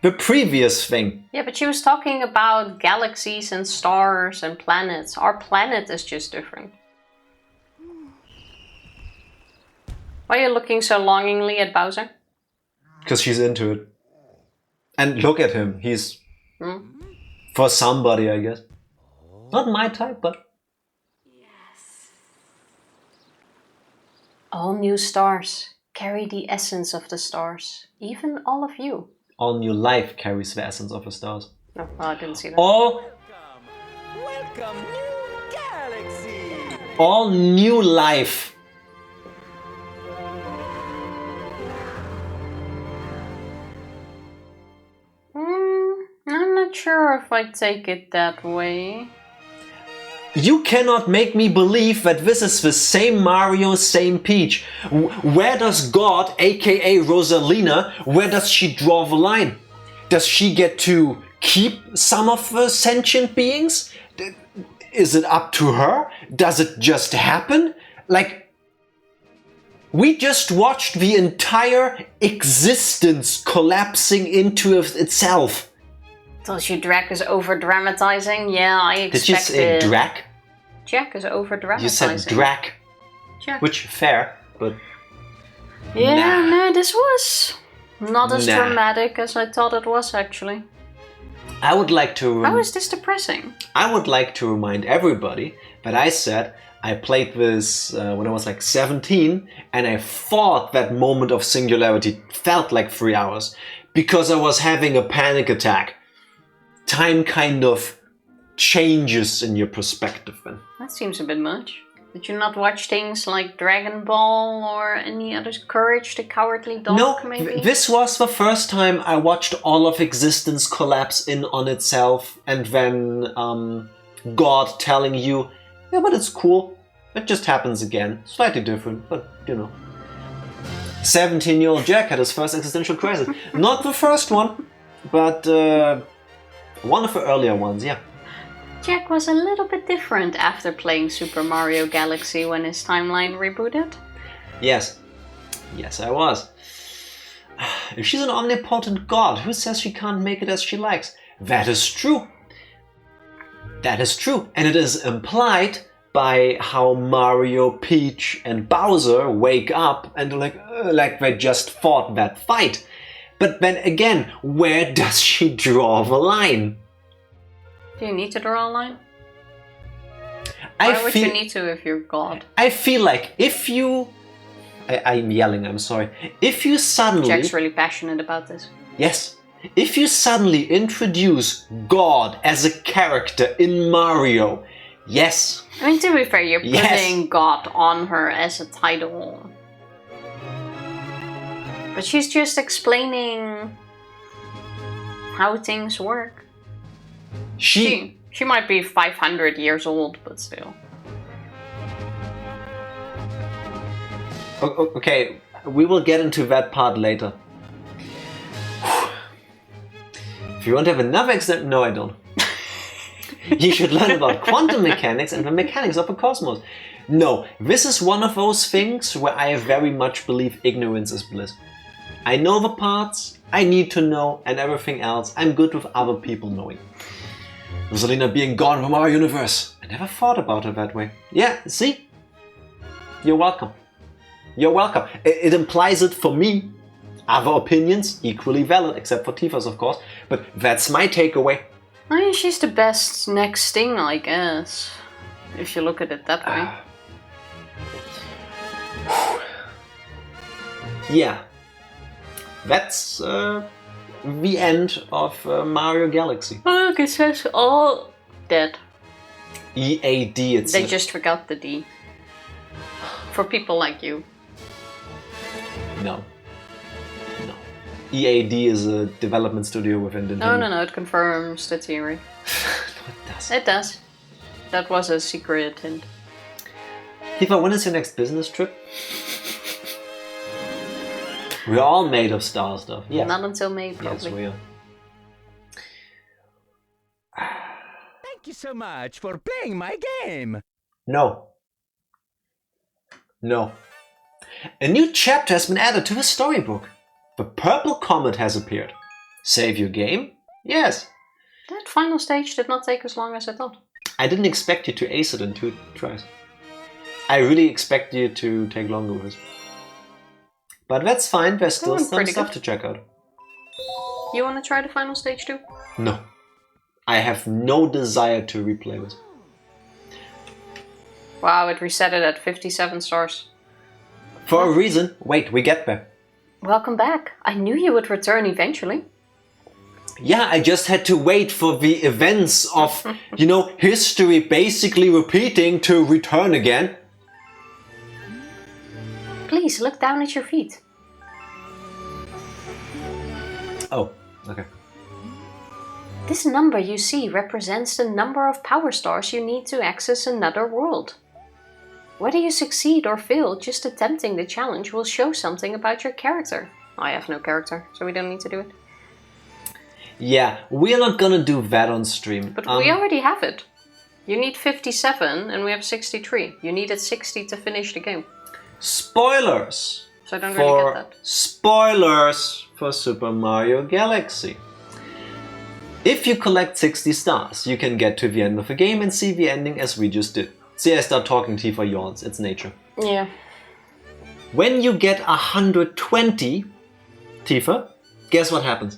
[SPEAKER 1] the previous thing.
[SPEAKER 2] Yeah, but she was talking about galaxies and stars and planets. Our planet is just different. Why are you looking so longingly at Bowser?
[SPEAKER 1] Because she's into it. And look at him. He's... for somebody, I guess. Not my type, but...
[SPEAKER 2] All new stars carry the essence of the stars. Even all of you.
[SPEAKER 1] All new life carries the essence of the stars.
[SPEAKER 2] No, well, I didn't see that.
[SPEAKER 5] Welcome, new galaxy!
[SPEAKER 1] All new life.
[SPEAKER 2] I'm not sure if I take it that way.
[SPEAKER 1] You cannot make me believe that this is the same Mario, same Peach. Where does God, aka Rosalina, where does she draw the line? Does she get to keep some of the sentient beings? Is it up to her? Does it just happen? Like, we just watched the entire existence collapsing into itself.
[SPEAKER 2] Told you Drac is over-dramatizing? Yeah, I expected...
[SPEAKER 1] Did you say Drac?
[SPEAKER 2] Jack is over-dramatizing.
[SPEAKER 1] You said Drac.
[SPEAKER 2] Jack.
[SPEAKER 1] Which, fair, but...
[SPEAKER 2] Yeah,
[SPEAKER 1] Nah.
[SPEAKER 2] no, this was not as
[SPEAKER 1] Nah.
[SPEAKER 2] dramatic as I thought it was, actually.
[SPEAKER 1] I would like to...
[SPEAKER 2] How is this depressing?
[SPEAKER 1] I would like to remind everybody that I said I played this when I was like 17, and I thought that moment of singularity felt like 3 hours because I was having a panic attack. Time kind of changes in your perspective then.
[SPEAKER 2] That seems a bit much. Did you not watch things like Dragon Ball or any other? Courage the Cowardly Dog,
[SPEAKER 1] No,
[SPEAKER 2] maybe?
[SPEAKER 1] this was the first time I watched all of existence collapse in on itself, and then God telling you, yeah, but it's cool. It just happens again. Slightly different, but you know. 17-year-old Jack had his first existential crisis. Not the first one, but one of the earlier ones, yeah.
[SPEAKER 2] Jack was a little bit different after playing Super Mario Galaxy when his timeline rebooted.
[SPEAKER 1] Yes. Yes, I was. If she's an omnipotent god, who says she can't make it as she likes? That is true. That is true. And it is implied by how Mario, Peach, and Bowser wake up and like they just fought that fight. But then again, where does she draw the line?
[SPEAKER 2] Do you need to draw a line? Why would you need to if you're God?
[SPEAKER 1] I feel like if you... I'm yelling, I'm sorry. If you suddenly...
[SPEAKER 2] Jack's really passionate about this.
[SPEAKER 1] Yes. If you suddenly introduce God as a character in Mario, yes.
[SPEAKER 2] I mean, to be fair, you're
[SPEAKER 1] Yes.
[SPEAKER 2] putting God on her as a title. But she's just explaining how things work. She might be 500 years old, but still.
[SPEAKER 1] Okay, we will get into that part later. If you want to have another example... No, I don't. You should learn about quantum mechanics and the mechanics of the cosmos. No, this is one of those things where I very much believe ignorance is bliss. I know the parts I need to know, and everything else I'm good with other people knowing. Rosalina being gone from our universe. I never thought about it that way. Yeah, see? You're welcome. You're welcome. It implies it for me. Other opinions, equally valid, except for Tifa's, of course. But that's my takeaway.
[SPEAKER 2] I mean, she's the best next thing, I guess. If you look at it that way.
[SPEAKER 1] Yeah. That's the end of Mario Galaxy.
[SPEAKER 2] Oh, look, it says all dead.
[SPEAKER 1] EAD, it's...
[SPEAKER 2] They just forgot the D. For people like you.
[SPEAKER 1] No. EAD is a development studio within Nintendo.
[SPEAKER 2] No, it confirms the theory.
[SPEAKER 1] No, it does.
[SPEAKER 2] It does. That was a secret hint.
[SPEAKER 1] Tifa, when is your next business trip? We're all made of star stuff. Yes.
[SPEAKER 2] Not until May, probably.
[SPEAKER 1] Yes, we are.
[SPEAKER 5] Thank you so much for playing my game.
[SPEAKER 1] No. No. A new chapter has been added to the storybook. The purple comet has appeared. Save your game? Yes.
[SPEAKER 2] That final stage did not take as long as I thought.
[SPEAKER 1] I didn't expect you to ace it in 2 tries. I really expect you to take longer with it. But that's fine, there's still
[SPEAKER 2] Doing
[SPEAKER 1] some
[SPEAKER 2] pretty
[SPEAKER 1] stuff
[SPEAKER 2] good.
[SPEAKER 1] to check out.
[SPEAKER 2] You want to try the final stage too?
[SPEAKER 1] No. I have no desire to replay this.
[SPEAKER 2] Wow, it reset it at 57 stars.
[SPEAKER 1] For a reason. Wait, we get there.
[SPEAKER 2] Welcome back. I knew you would return eventually.
[SPEAKER 1] Yeah, I just had to wait for the events of, history basically repeating to return again.
[SPEAKER 2] Please look down at your feet.
[SPEAKER 1] Oh, okay.
[SPEAKER 2] This number you see represents the number of power stars you need to access another world. Whether you succeed or fail, just attempting the challenge will show something about your character. I have no character, so we don't need to do it.
[SPEAKER 1] Yeah, we're not gonna do that on stream.
[SPEAKER 2] But we already have it. You need 57 and we have 63. You needed 60 to finish the game.
[SPEAKER 1] Spoilers!
[SPEAKER 2] So I don't really get that.
[SPEAKER 1] Spoilers for Super Mario Galaxy. If you collect 60 stars, you can get to the end of the game and see the ending as we just did. See, I start talking, Tifa yawns. It's nature.
[SPEAKER 2] Yeah.
[SPEAKER 1] When you get 120, Tifa, guess what happens?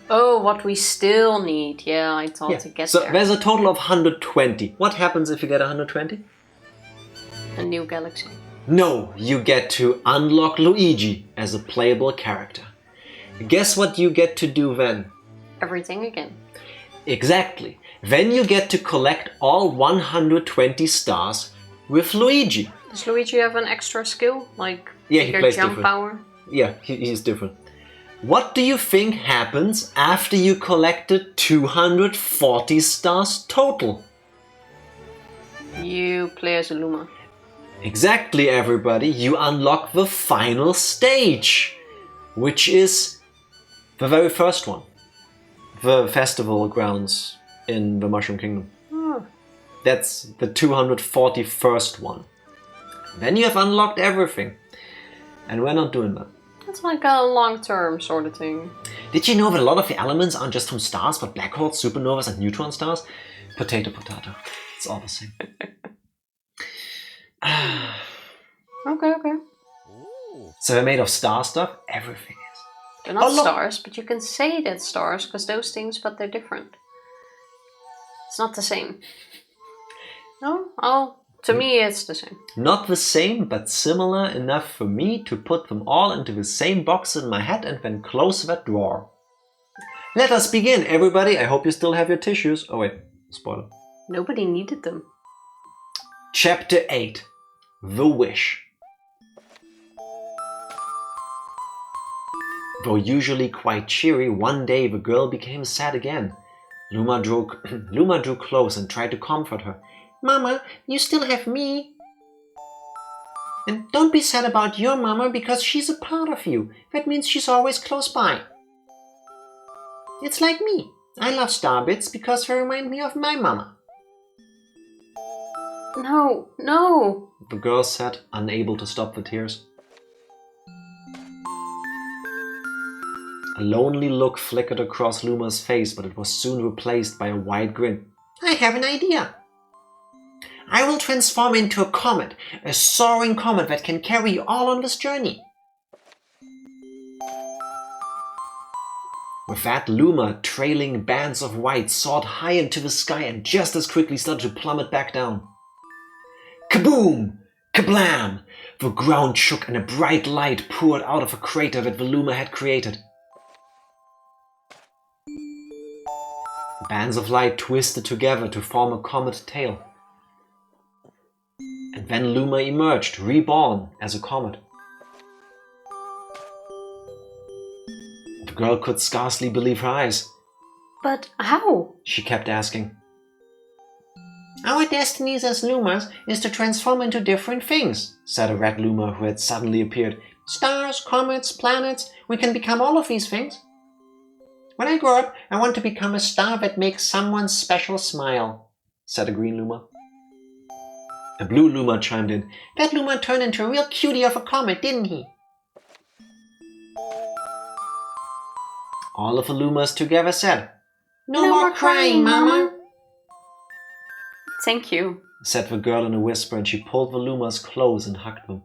[SPEAKER 2] Oh, what we still need. Yeah, I thought to get
[SPEAKER 1] so
[SPEAKER 2] there.
[SPEAKER 1] there's a total of 120. What happens if you get 120?
[SPEAKER 2] A new galaxy.
[SPEAKER 1] No, you get to unlock Luigi as a playable character. Guess what you get to do then?
[SPEAKER 2] Everything again.
[SPEAKER 1] Exactly. Then you get to collect all 120 stars with Luigi.
[SPEAKER 2] Does Luigi have an extra skill? Like
[SPEAKER 1] Yeah, he
[SPEAKER 2] bigger
[SPEAKER 1] plays
[SPEAKER 2] jump
[SPEAKER 1] different.
[SPEAKER 2] power?
[SPEAKER 1] Yeah, he's different. What do you think happens after you collected 240 stars total?
[SPEAKER 2] You play as a Luma.
[SPEAKER 1] Exactly, everybody. You unlock the final stage, which is the very first one. The festival grounds in the Mushroom Kingdom.
[SPEAKER 2] Oh.
[SPEAKER 1] That's the 241st one. Then you have unlocked everything. And we're not doing that.
[SPEAKER 2] That's like a long-term sort of thing.
[SPEAKER 1] Did you know that a lot of the elements aren't just from stars, but black holes, supernovas, and neutron stars? Potato, potato. It's all the same.
[SPEAKER 2] Okay.
[SPEAKER 1] So they're made of star stuff? Everything is.
[SPEAKER 2] They're not
[SPEAKER 1] Oh, look.
[SPEAKER 2] stars, but you can say that's stars because those things, but they're different. It's not the same. No? Oh, to me it's the same.
[SPEAKER 1] Not the same, but similar enough for me to put them all into the same box in my head and then close that drawer. Let us begin, everybody. I hope you still have your tissues. Oh wait, spoiler.
[SPEAKER 2] Nobody needed them.
[SPEAKER 1] Chapter 8. The Wish. Though usually quite cheery, one day the girl became sad again. Luma drew close and tried to comfort her. Mama, you still have me. And don't be sad about your mama because she's a part of you. That means she's always close by. It's like me. I love Starbits because they remind me of my mama.
[SPEAKER 2] No.
[SPEAKER 1] The girl said, unable to stop the tears. A lonely look flickered across Luma's face, but it was soon replaced by a wide grin. I have an idea. I will transform into a comet, a soaring comet that can carry you all on this journey. With that, Luma, trailing bands of white, soared high into the sky and just as quickly started to plummet back down. Kaboom! Kablam! The ground shook and a bright light poured out of a crater that the Luma had created. Bands of light twisted together to form a comet tail. And then Luma emerged, reborn as a comet. girl could scarcely believe her eyes.
[SPEAKER 2] But how?
[SPEAKER 1] She kept asking.
[SPEAKER 3] Our destinies as Lumas is to transform into different things,
[SPEAKER 1] Said a red Luma who had suddenly appeared.
[SPEAKER 3] stars, comets, planets. We can become all of these things. When I grow up, I want to become a star that makes someone special smile,
[SPEAKER 1] said a green Luma. A blue Luma chimed in.
[SPEAKER 3] That Luma turned into a real cutie of a comet, didn't he?
[SPEAKER 1] All of the Lumas together said,
[SPEAKER 3] No more crying, Mama.
[SPEAKER 2] Thank you.
[SPEAKER 1] said the girl in a whisper, and she pulled the Lumas close and hugged them.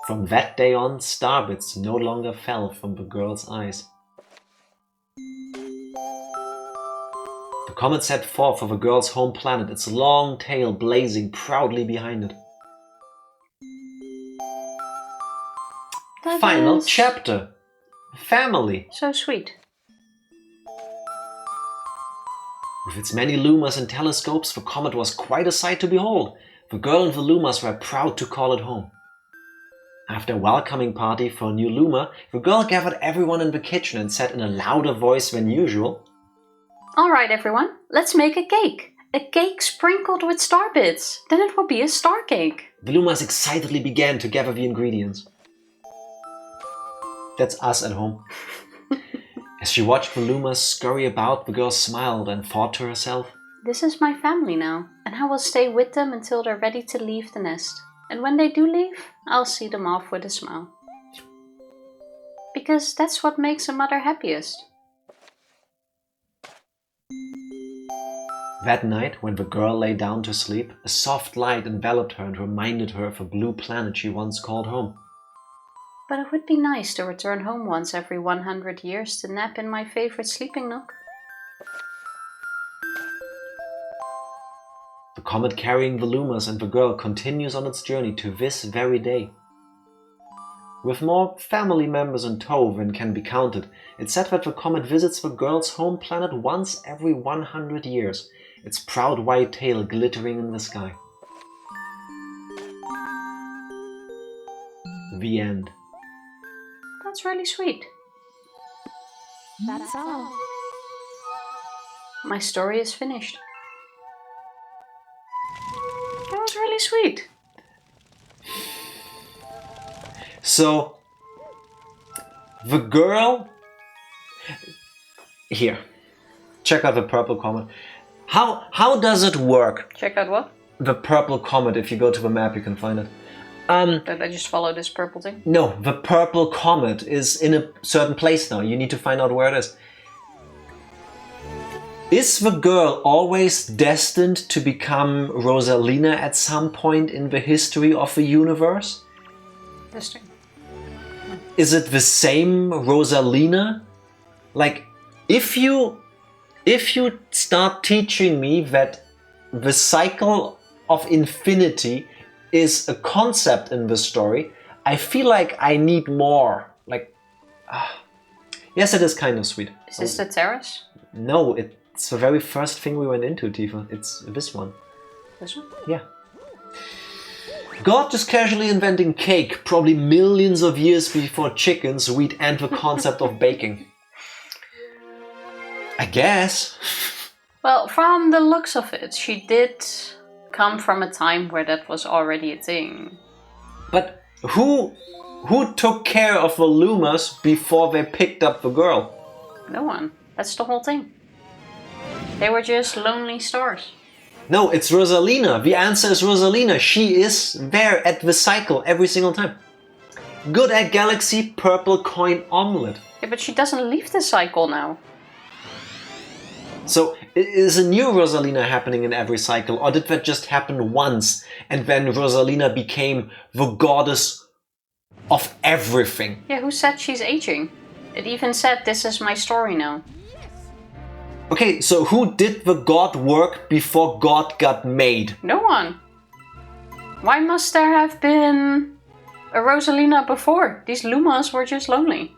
[SPEAKER 1] From that day on, starbits no longer fell from the girl's eyes. The comet set forth for the girl's home planet, its long tail blazing proudly behind it.
[SPEAKER 2] That
[SPEAKER 1] Final
[SPEAKER 2] is
[SPEAKER 1] chapter. Family.
[SPEAKER 2] so sweet.
[SPEAKER 1] With its many Lumas and telescopes, the comet was quite a sight to behold. The girl and the Lumas were proud to call it home. After a welcoming party for a new Luma, the girl gathered everyone in the kitchen and said in a louder voice than usual,
[SPEAKER 2] Alright everyone, let's make a cake. A cake sprinkled with star bits. Then it will be a star cake.
[SPEAKER 1] The Lumas excitedly began to gather the ingredients. That's us at home. As she watched the Lumas scurry about, the girl smiled and thought to herself,
[SPEAKER 2] This is my family now, and I will stay with them until they're ready to leave the nest. And when they do leave, I'll see them off with a smile. Because that's what makes a mother happiest.
[SPEAKER 1] That night, when the girl lay down to sleep, a soft light enveloped her and reminded her of a blue planet she once called home.
[SPEAKER 2] But it would be nice to return home once every 100 years to nap in my favorite sleeping nook.
[SPEAKER 1] The comet carrying the Lumas and the girl continues on its journey to this very day. With more family members in tow than can be counted, it's said that the comet visits the girl's home planet once every 100 years, its proud white tail glittering in the sky. The end.
[SPEAKER 2] That's really sweet.
[SPEAKER 6] That's all.
[SPEAKER 2] My story is finished. That was really sweet.
[SPEAKER 1] So, the girl... Here, check out the purple comet. How does it work?
[SPEAKER 2] Check out what?
[SPEAKER 1] The purple comet, if you go to the map you can find it.
[SPEAKER 2] Did I just follow this purple thing?
[SPEAKER 1] No, the purple comet is in a certain place now. You need to find out where it is. Is the girl always destined to become Rosalina at some point in the history of the universe?
[SPEAKER 2] Interesting.
[SPEAKER 1] Is it the same Rosalina? Like, if you start teaching me that the cycle of infinity is a concept in the story, I feel like I need more. Yes, it is kind of sweet.
[SPEAKER 2] Is this the terrace?
[SPEAKER 1] No, it's the very first thing we went into, Tifa. It's this one.
[SPEAKER 2] This one?
[SPEAKER 1] Yeah. God just casually inventing cake, probably millions of years before chickens, wheat, and the concept of baking. I guess.
[SPEAKER 2] Well, from the looks of it, she did come from a time where that was already a thing.
[SPEAKER 1] But who took care of the Lumas before they picked up the girl?
[SPEAKER 2] No one. That's the whole thing. They were just lonely stars.
[SPEAKER 1] No, it's Rosalina. The answer is Rosalina. She is there at the cycle every single time. Good at Galaxy, purple coin omelette.
[SPEAKER 2] Yeah, but she doesn't leave the cycle now.
[SPEAKER 1] So, is a new Rosalina happening in every cycle, or did that just happen once, and then Rosalina became the goddess of everything?
[SPEAKER 2] Yeah, who said she's aging? It even said, this is my story now.
[SPEAKER 1] Okay, so who did the god work before God got made?
[SPEAKER 2] No one. Why must there have been a Rosalina before? These Lumas were just lonely.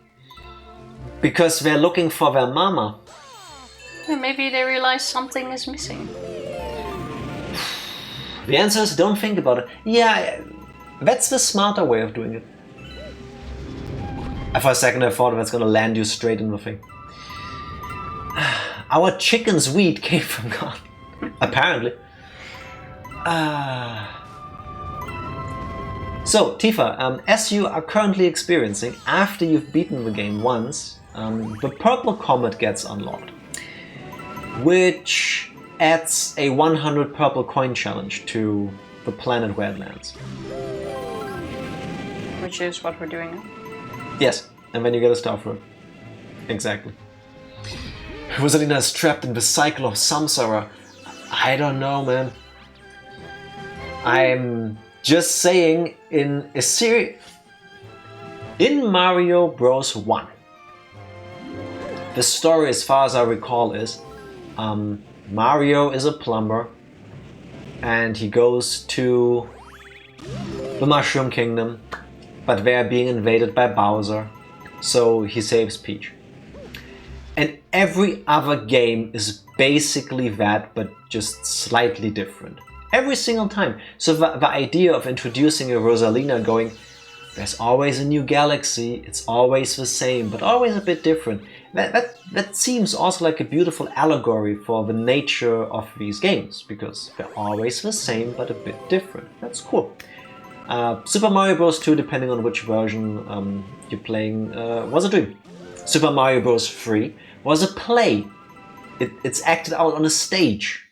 [SPEAKER 1] Because they're looking for their mama.
[SPEAKER 2] Yeah, maybe they realize something is missing.
[SPEAKER 1] The answer is don't think about it. Yeah, that's the smarter way of doing it. For a second I thought that's gonna land you straight in the thing. Our chicken's wheat came from God. Apparently. So, Tifa, as you are currently experiencing, after you've beaten the game once, the purple comet gets unlocked, which adds a 100 purple coin challenge to the planet where it lands.
[SPEAKER 2] Which is what we're doing now.
[SPEAKER 1] Yes, and then you get a star for it. Exactly. Rosalina is trapped in the cycle of samsara. I don't know, man. I'm just saying, in a series... In Mario Bros. 1, the story, as far as I recall, is Mario is a plumber and he goes to the Mushroom Kingdom, but they're being invaded by Bowser, so he saves Peach. And every other game is basically that, but just slightly different. Every single time. So the idea of introducing a Rosalina going, there's always a new galaxy, it's always the same, but always a bit different. That seems also like a beautiful allegory for the nature of these games, because they're always the same, but a bit different. That's cool. Super Mario Bros. 2, depending on which version you're playing, was a dream. Super Mario Bros. 3 was a play. It's acted out on a stage.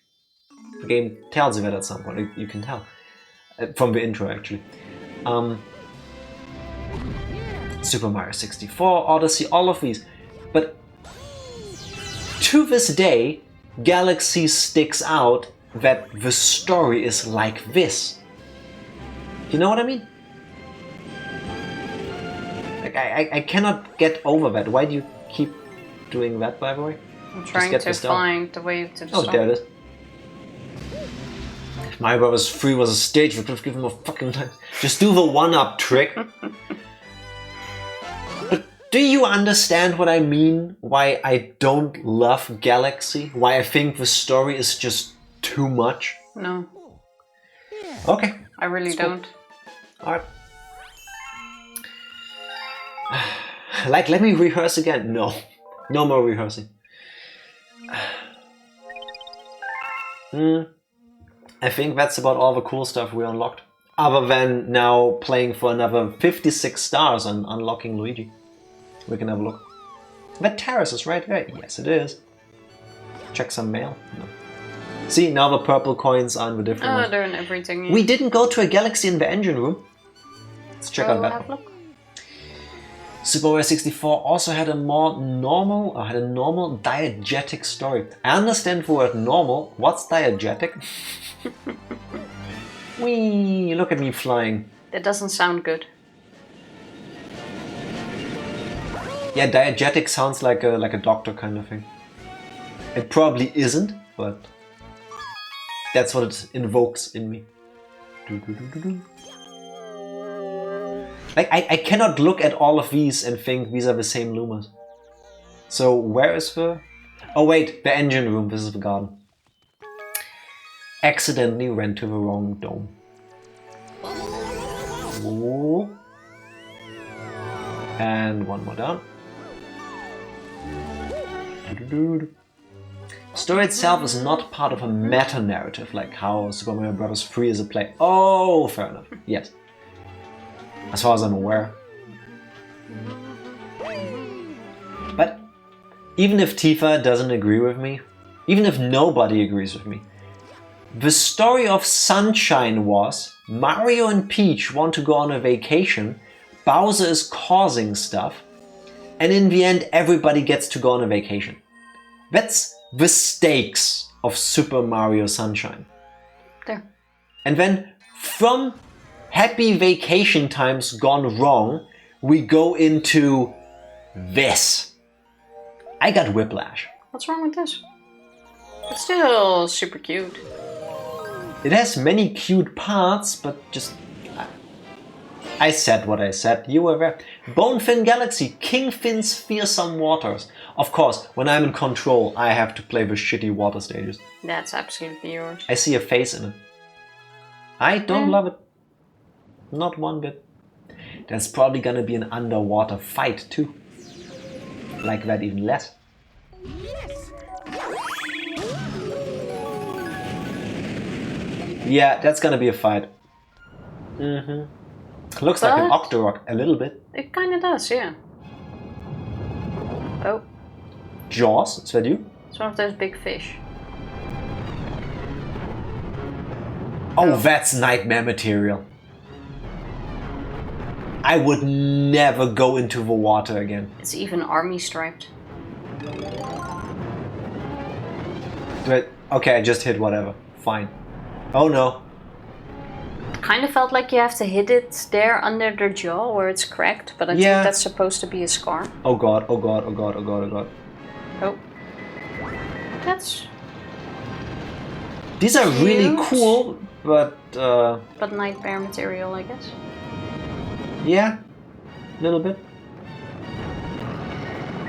[SPEAKER 1] The game tells you that at some point, you can tell. From the intro, actually. Super Mario 64, Odyssey, all of these. But to this day, Galaxy sticks out that the story is like this. You know what I mean? Like, I cannot get over that. Why do you keep doing that, by the way?
[SPEAKER 2] I'm trying to find the way to the song.
[SPEAKER 1] Oh, there it is. If Mario Bros. 3 was a stage, we could have given him a fucking time. Just do the one-up trick. But do you understand what I mean? Why I don't love Galaxy? Why I think the story is just too much?
[SPEAKER 2] No.
[SPEAKER 1] Okay.
[SPEAKER 2] I really don't.
[SPEAKER 1] Alright. Like, let me rehearse again. No. No more rehearsing. I think that's about all the cool stuff we unlocked. Other than now playing for another 56 stars and unlocking Luigi. We can have a look. That terrace is right there. Yes, it is. Check some mail. No. See, now the purple coins are in the different ones.
[SPEAKER 2] They're in everything. Yeah.
[SPEAKER 1] We didn't go to a galaxy in the engine room. Let's check out that
[SPEAKER 2] have a
[SPEAKER 1] one.
[SPEAKER 2] look.
[SPEAKER 1] Super Mario 64 also had a normal diegetic story. I understand the word normal. What's diegetic? Whee! Look at me flying.
[SPEAKER 2] That doesn't sound good.
[SPEAKER 1] Yeah, diegetic sounds like a doctor kind of thing. It probably isn't, but that's what it invokes in me. Like, I cannot look at all of these and think these are the same Lumas. So where is the... Oh wait, the engine room, this is the garden. Accidentally ran to the wrong dome. Ooh. And one more down. Story itself is not part of a meta-narrative, like how Super Mario Bros. 3 is a play. Oh, fair enough, yes. As far as I'm aware. But even if Tifa doesn't agree with me, even if nobody agrees with me, the story of Sunshine was Mario and Peach want to go on a vacation, Bowser is causing stuff, and in the end everybody gets to go on a vacation. That's the stakes of Super Mario Sunshine.
[SPEAKER 2] There.
[SPEAKER 1] And then from happy vacation times gone wrong, we go into this. I got whiplash.
[SPEAKER 2] What's wrong with this? It's still super cute.
[SPEAKER 1] It has many cute parts, but just... I said what I said, you were there. Bonefin Galaxy, Kingfin's Fearsome Waters. Of course, when I'm in control, I have to play the shitty water stages.
[SPEAKER 2] That's absolutely yours.
[SPEAKER 1] I see a face in it. I don't love it. Not one bit. there's probably gonna be an underwater fight too. Like that, even less. Yeah, that's gonna be a fight. Looks like an Octorok, a little bit.
[SPEAKER 2] It kind of does, yeah. Oh,
[SPEAKER 1] Jaws, is that you?
[SPEAKER 2] it's one of those big fish.
[SPEAKER 1] Oh, that's nightmare material. I would never go into the water again.
[SPEAKER 2] It's even army striped.
[SPEAKER 1] But, okay, I just hit whatever. Fine. Oh no.
[SPEAKER 2] Kind of felt like you have to hit it there under their jaw where it's cracked, but I think that's supposed to be a scar.
[SPEAKER 1] Oh god, oh god, oh god, oh god, oh god.
[SPEAKER 2] Oh. That's...
[SPEAKER 1] These are really
[SPEAKER 2] cute.
[SPEAKER 1] cool, but
[SPEAKER 2] But nightmare material, I guess.
[SPEAKER 1] yeah, a little bit.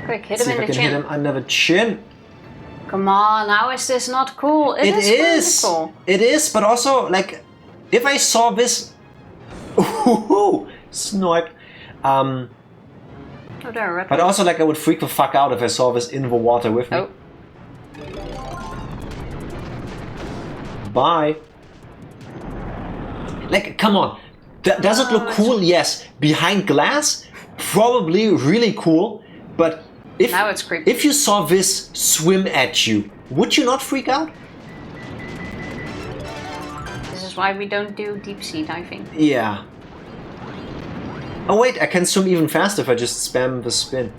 [SPEAKER 2] Quick, hit
[SPEAKER 1] See
[SPEAKER 2] him
[SPEAKER 1] if I
[SPEAKER 2] in the
[SPEAKER 1] can hit
[SPEAKER 2] chin.
[SPEAKER 1] him under the chin.
[SPEAKER 2] Come on, how is this not cool? It is really cool.
[SPEAKER 1] It is, but also, like, if I saw this... Ooh, sniped.
[SPEAKER 2] Oh, there, red
[SPEAKER 1] But
[SPEAKER 2] one.
[SPEAKER 1] also, like, I would freak the fuck out if I saw this in the water with me.
[SPEAKER 2] Oh,
[SPEAKER 1] Bye. Like, come on. Does it look cool? Yes. Behind glass? Probably really cool. But if,
[SPEAKER 2] now it's creepy.
[SPEAKER 1] if you saw this swim at you, would you not freak out?
[SPEAKER 2] This is why we don't do deep sea diving.
[SPEAKER 1] Yeah. Oh wait, I can swim even faster if I just spam the spin.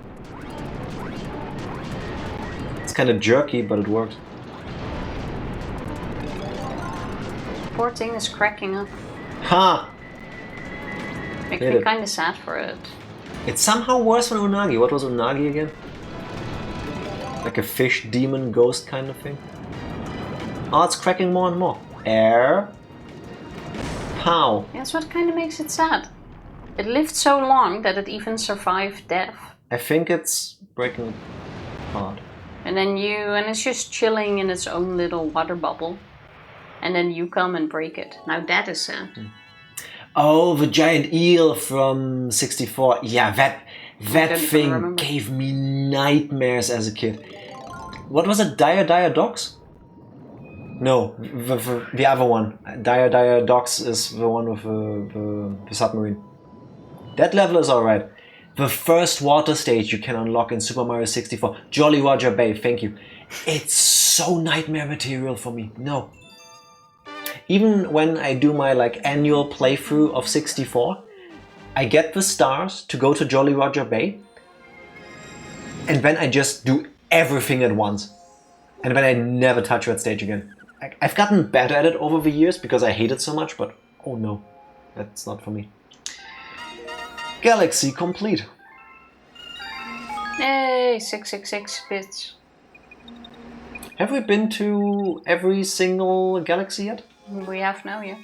[SPEAKER 1] It's kind of jerky, but it works.
[SPEAKER 2] Poor thing is cracking up.
[SPEAKER 1] Ha!
[SPEAKER 2] Makes
[SPEAKER 1] Hit
[SPEAKER 2] me
[SPEAKER 1] it.
[SPEAKER 2] kind of sad for it.
[SPEAKER 1] It's somehow worse than Unagi. What was Unagi again? Like a fish demon ghost kind of thing? Oh, it's cracking more and more. Air. Pow.
[SPEAKER 2] Yeah, that's what kind of makes it sad. It lived so long that it even survived death.
[SPEAKER 1] I think it's breaking apart.
[SPEAKER 2] And it's just chilling in its own little water bubble. And then you come and break it. Now that is sad.
[SPEAKER 1] Oh, the giant eel from 64. Yeah, that
[SPEAKER 2] don't even
[SPEAKER 1] thing
[SPEAKER 2] remember.
[SPEAKER 1] gave me nightmares as a kid. What was it? Dire Docks? No, the other one. Dire Docks is the one with the submarine. That level is alright. The first water stage you can unlock in Super Mario 64. Jolly Roger Bay, thank you. It's so nightmare material for me. No. Even when I do my like annual playthrough of 64, I get the stars to go to Jolly Roger Bay, and then I just do everything at once. And then I never touch that stage again. I've gotten better at it over the years because I hate it so much, but oh no, that's not for me. Galaxy complete.
[SPEAKER 2] Yay, 666 bits.
[SPEAKER 1] Have we been to every single galaxy yet?
[SPEAKER 2] We have now, yeah.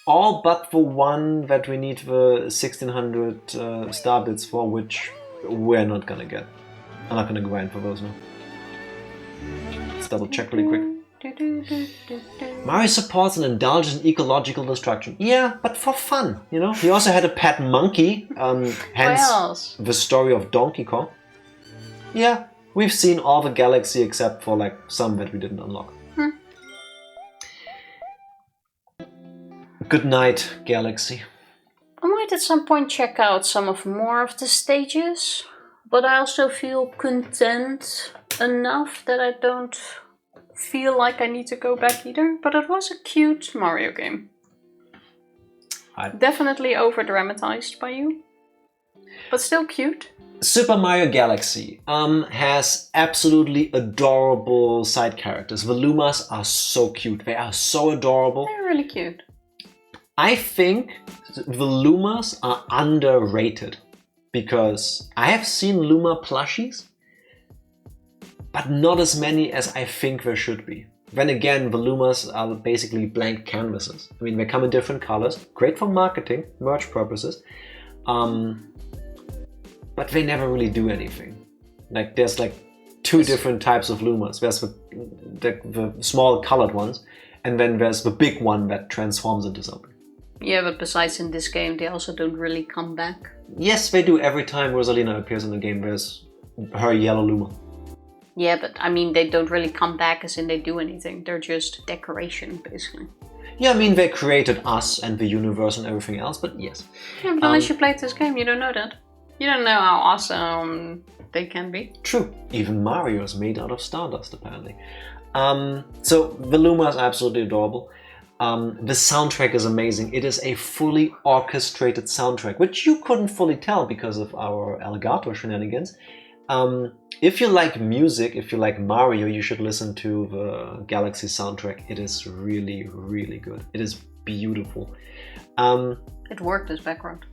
[SPEAKER 1] All but the one that we need the 1600 star bits for, which we're not gonna get. I'm not gonna grind for those now. Let's double check really quick. Mario supports an indulgent ecological destruction. Yeah, but for fun, you know? He also had a pet monkey, hence
[SPEAKER 2] else?
[SPEAKER 1] the story of Donkey Kong. Yeah, we've seen all the galaxy except for like some that we didn't unlock. Good night, galaxy.
[SPEAKER 2] I might at some point check out some of more of the stages, but I also feel content enough that I don't feel like I need to go back either. But it was a cute Mario game. Definitely over-dramatized by you, but still cute.
[SPEAKER 1] Super Mario Galaxy has absolutely adorable side characters. The Lumas are so cute. They are so adorable.
[SPEAKER 2] They're really cute.
[SPEAKER 1] I think the Lumas are underrated because I have seen Luma plushies, but not as many as I think there should be. Then again, the Lumas are basically blank canvases. I mean, they come in different colors, great for marketing, merch purposes, but they never really do anything. Like, there's like two different types of Lumas. There's the small colored ones, and then there's the big one that transforms into something.
[SPEAKER 2] Yeah, but besides in this game, they also don't really come back.
[SPEAKER 1] Yes, they do. Every time Rosalina appears in the game, there's her yellow Luma.
[SPEAKER 2] Yeah, but I mean, they don't really come back as in they do anything. They're just decoration, basically.
[SPEAKER 1] Yeah, I mean, they created us and the universe and everything else, but yes.
[SPEAKER 2] Yeah, but unless you played this game, you don't know that. You don't know how awesome they can be.
[SPEAKER 1] True. Even Mario is made out of stardust, apparently. So the Luma is absolutely adorable. The soundtrack is amazing. It is a fully orchestrated soundtrack, which you couldn't fully tell because of our Elgato shenanigans. If you like music, if you like Mario, you should listen to the Galaxy soundtrack. It is really, really good. It is beautiful.
[SPEAKER 2] It worked as background.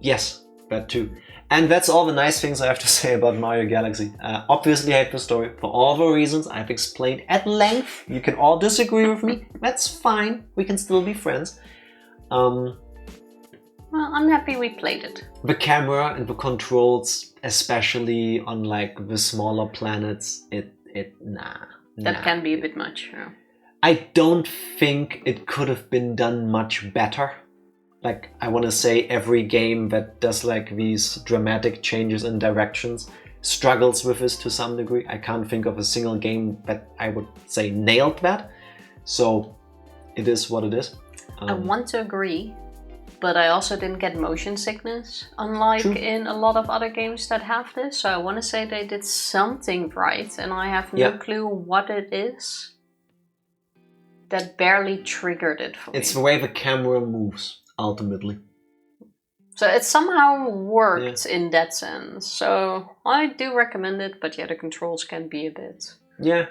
[SPEAKER 1] Yes, that too. And that's all the nice things I have to say about Mario Galaxy. Obviously I hate the story for all the reasons I've explained at length. You can all disagree with me. That's fine. We can still be friends.
[SPEAKER 2] Well, I'm happy we played it.
[SPEAKER 1] The camera and the controls, especially on like the smaller planets,
[SPEAKER 2] That can be a bit much. Yeah.
[SPEAKER 1] I don't think it could have been done much better. Like, I want to say every game that does like these dramatic changes in directions struggles with this to some degree. I can't think of a single game that I would say nailed that. So it is what it is.
[SPEAKER 2] I want to agree, but I also didn't get motion sickness, unlike
[SPEAKER 1] True.
[SPEAKER 2] in a lot of other games that have this. So I want to say they did something right, and I have no clue what it is that barely triggered it for me.
[SPEAKER 1] It's the way the camera moves, ultimately.
[SPEAKER 2] So it somehow worked in that sense. So I do recommend it, but yeah, the controls can be a bit...
[SPEAKER 1] Yeah.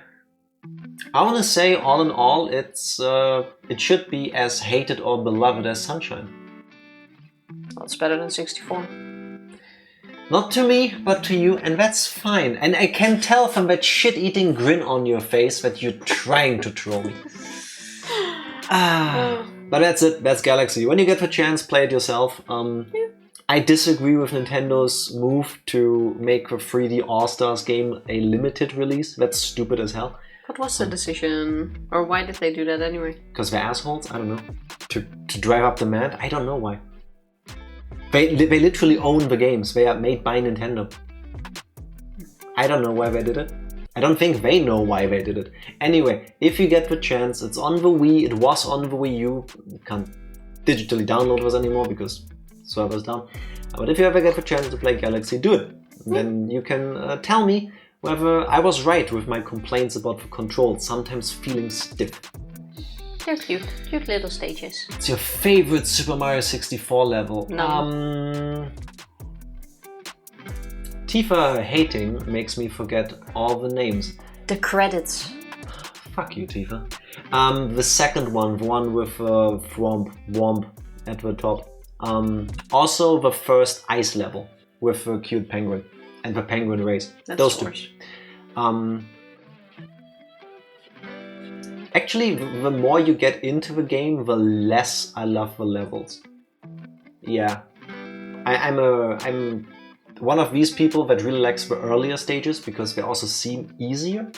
[SPEAKER 1] I want to say, all in all, it should be as hated or beloved as Sunshine.
[SPEAKER 2] Well, it's better than 64.
[SPEAKER 1] Not to me, but to you, and that's fine. And I can tell from that shit-eating grin on your face that you're trying to troll me. But that's it, that's Galaxy. When you get the chance, play it yourself. I disagree with Nintendo's move to make the 3D All-Stars game a limited release. That's stupid as hell.
[SPEAKER 2] What was the decision? Or why did they do that anyway?
[SPEAKER 1] Because they're assholes? I don't know. To drive up demand? I don't know why. They literally own the games. They are made by Nintendo. I don't know why they did it. I don't think they know why they did it. Anyway, if you get the chance, it's on the Wii. It was on the Wii U. You can't digitally download this anymore because server's down. But if you ever get the chance to play Galaxy, do it. Then you can tell me whether I was right with my complaints about the controls, sometimes feeling stiff.
[SPEAKER 2] They're cute. Cute little stages.
[SPEAKER 1] It's your favorite Super Mario 64 level.
[SPEAKER 2] No.
[SPEAKER 1] Tifa hating makes me forget all the names.
[SPEAKER 2] The credits.
[SPEAKER 1] Fuck you, Tifa. The second one, the one with Womp at the top. Also the first ice level with the cute penguin and the penguin race.
[SPEAKER 2] That's
[SPEAKER 1] Those
[SPEAKER 2] yours.
[SPEAKER 1] two. Actually, the more you get into the game, the less I love the levels. Yeah, I'm one of these people that really likes the earlier stages because they also seem easier,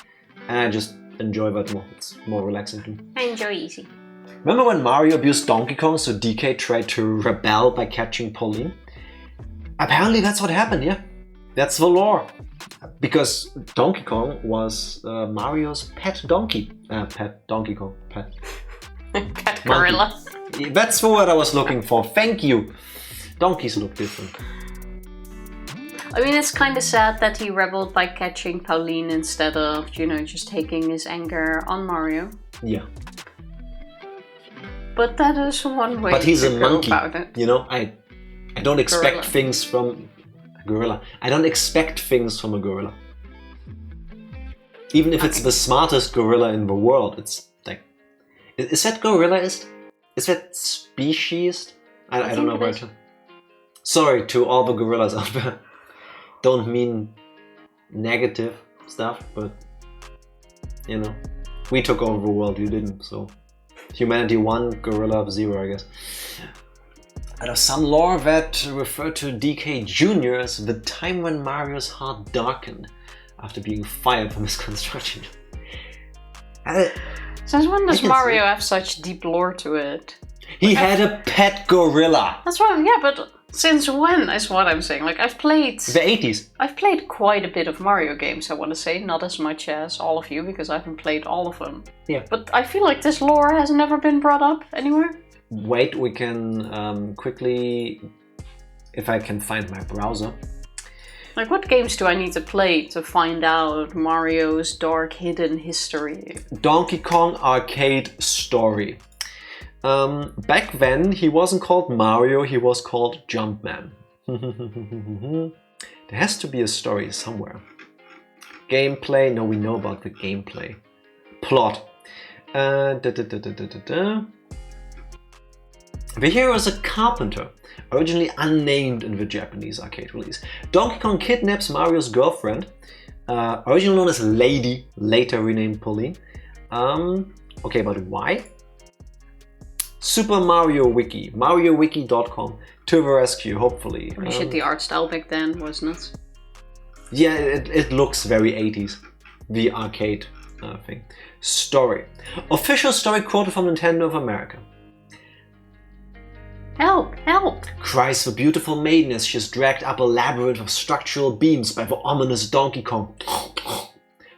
[SPEAKER 1] and I just enjoy that more. It's more relaxing to me.
[SPEAKER 2] I enjoy easy.
[SPEAKER 1] Remember when Mario abused Donkey Kong so DK tried to rebel by catching Pauline? Apparently that's what happened, yeah. That's the lore. Because Donkey Kong was Mario's pet donkey. Pet Donkey Kong. Pet.
[SPEAKER 2] Pet gorilla.
[SPEAKER 1] Monkey. That's the word I was looking for. Thank you. Donkeys look different.
[SPEAKER 2] I mean, it's kind of sad that he rebelled by catching Pauline instead of, just taking his anger on Mario.
[SPEAKER 1] Yeah.
[SPEAKER 2] But that is one way
[SPEAKER 1] but he's
[SPEAKER 2] to
[SPEAKER 1] a
[SPEAKER 2] go
[SPEAKER 1] monkey.
[SPEAKER 2] about it.
[SPEAKER 1] I don't expect
[SPEAKER 2] Gorilla.
[SPEAKER 1] things from a gorilla. I don't expect things from a gorilla. Even if it's the smartest gorilla in the world, it's like... Is that gorilla-ist? Is that speciesist? I don't know where to... Sorry to all the gorillas out there. Don't mean negative stuff, but... We took over the world, you didn't, so... Humanity 1, gorilla 0, I guess. There's some lore that refer to DK Jr. as the time when Mario's heart darkened after being fired from his construction.
[SPEAKER 2] Since when does
[SPEAKER 1] can
[SPEAKER 2] Mario
[SPEAKER 1] see.
[SPEAKER 2] have such deep lore to it?
[SPEAKER 1] He had a pet gorilla.
[SPEAKER 2] That's why, yeah, but since when is what I'm saying. Like, I've played
[SPEAKER 1] The 80s.
[SPEAKER 2] quite a bit of Mario games, I want to say. Not as much as all of you, because I haven't played all of them.
[SPEAKER 1] Yeah.
[SPEAKER 2] But I feel like this lore has never been brought up anywhere.
[SPEAKER 1] Wait, we can quickly, if I can find my browser.
[SPEAKER 2] Like, what games do I need to play to find out Mario's dark hidden history?
[SPEAKER 1] Donkey Kong Arcade Story. Back then, he wasn't called Mario, he was called Jumpman. There has to be a story somewhere. Gameplay, no, we know about the gameplay. Plot. The hero is a carpenter, originally unnamed in the Japanese arcade release. Donkey Kong kidnaps Mario's girlfriend, originally known as Lady, later renamed Pauline. Okay, but why? Super Mario Wiki, MarioWiki.com, to the rescue, hopefully.
[SPEAKER 2] Holy shit, the art style back then was nuts.
[SPEAKER 1] Yeah, it looks very 80s, the arcade thing. Story. Official story quoted from Nintendo of America.
[SPEAKER 2] Help! Help!
[SPEAKER 1] Cries the beautiful maiden as she is dragged up a labyrinth of structural beams by the ominous Donkey Kong.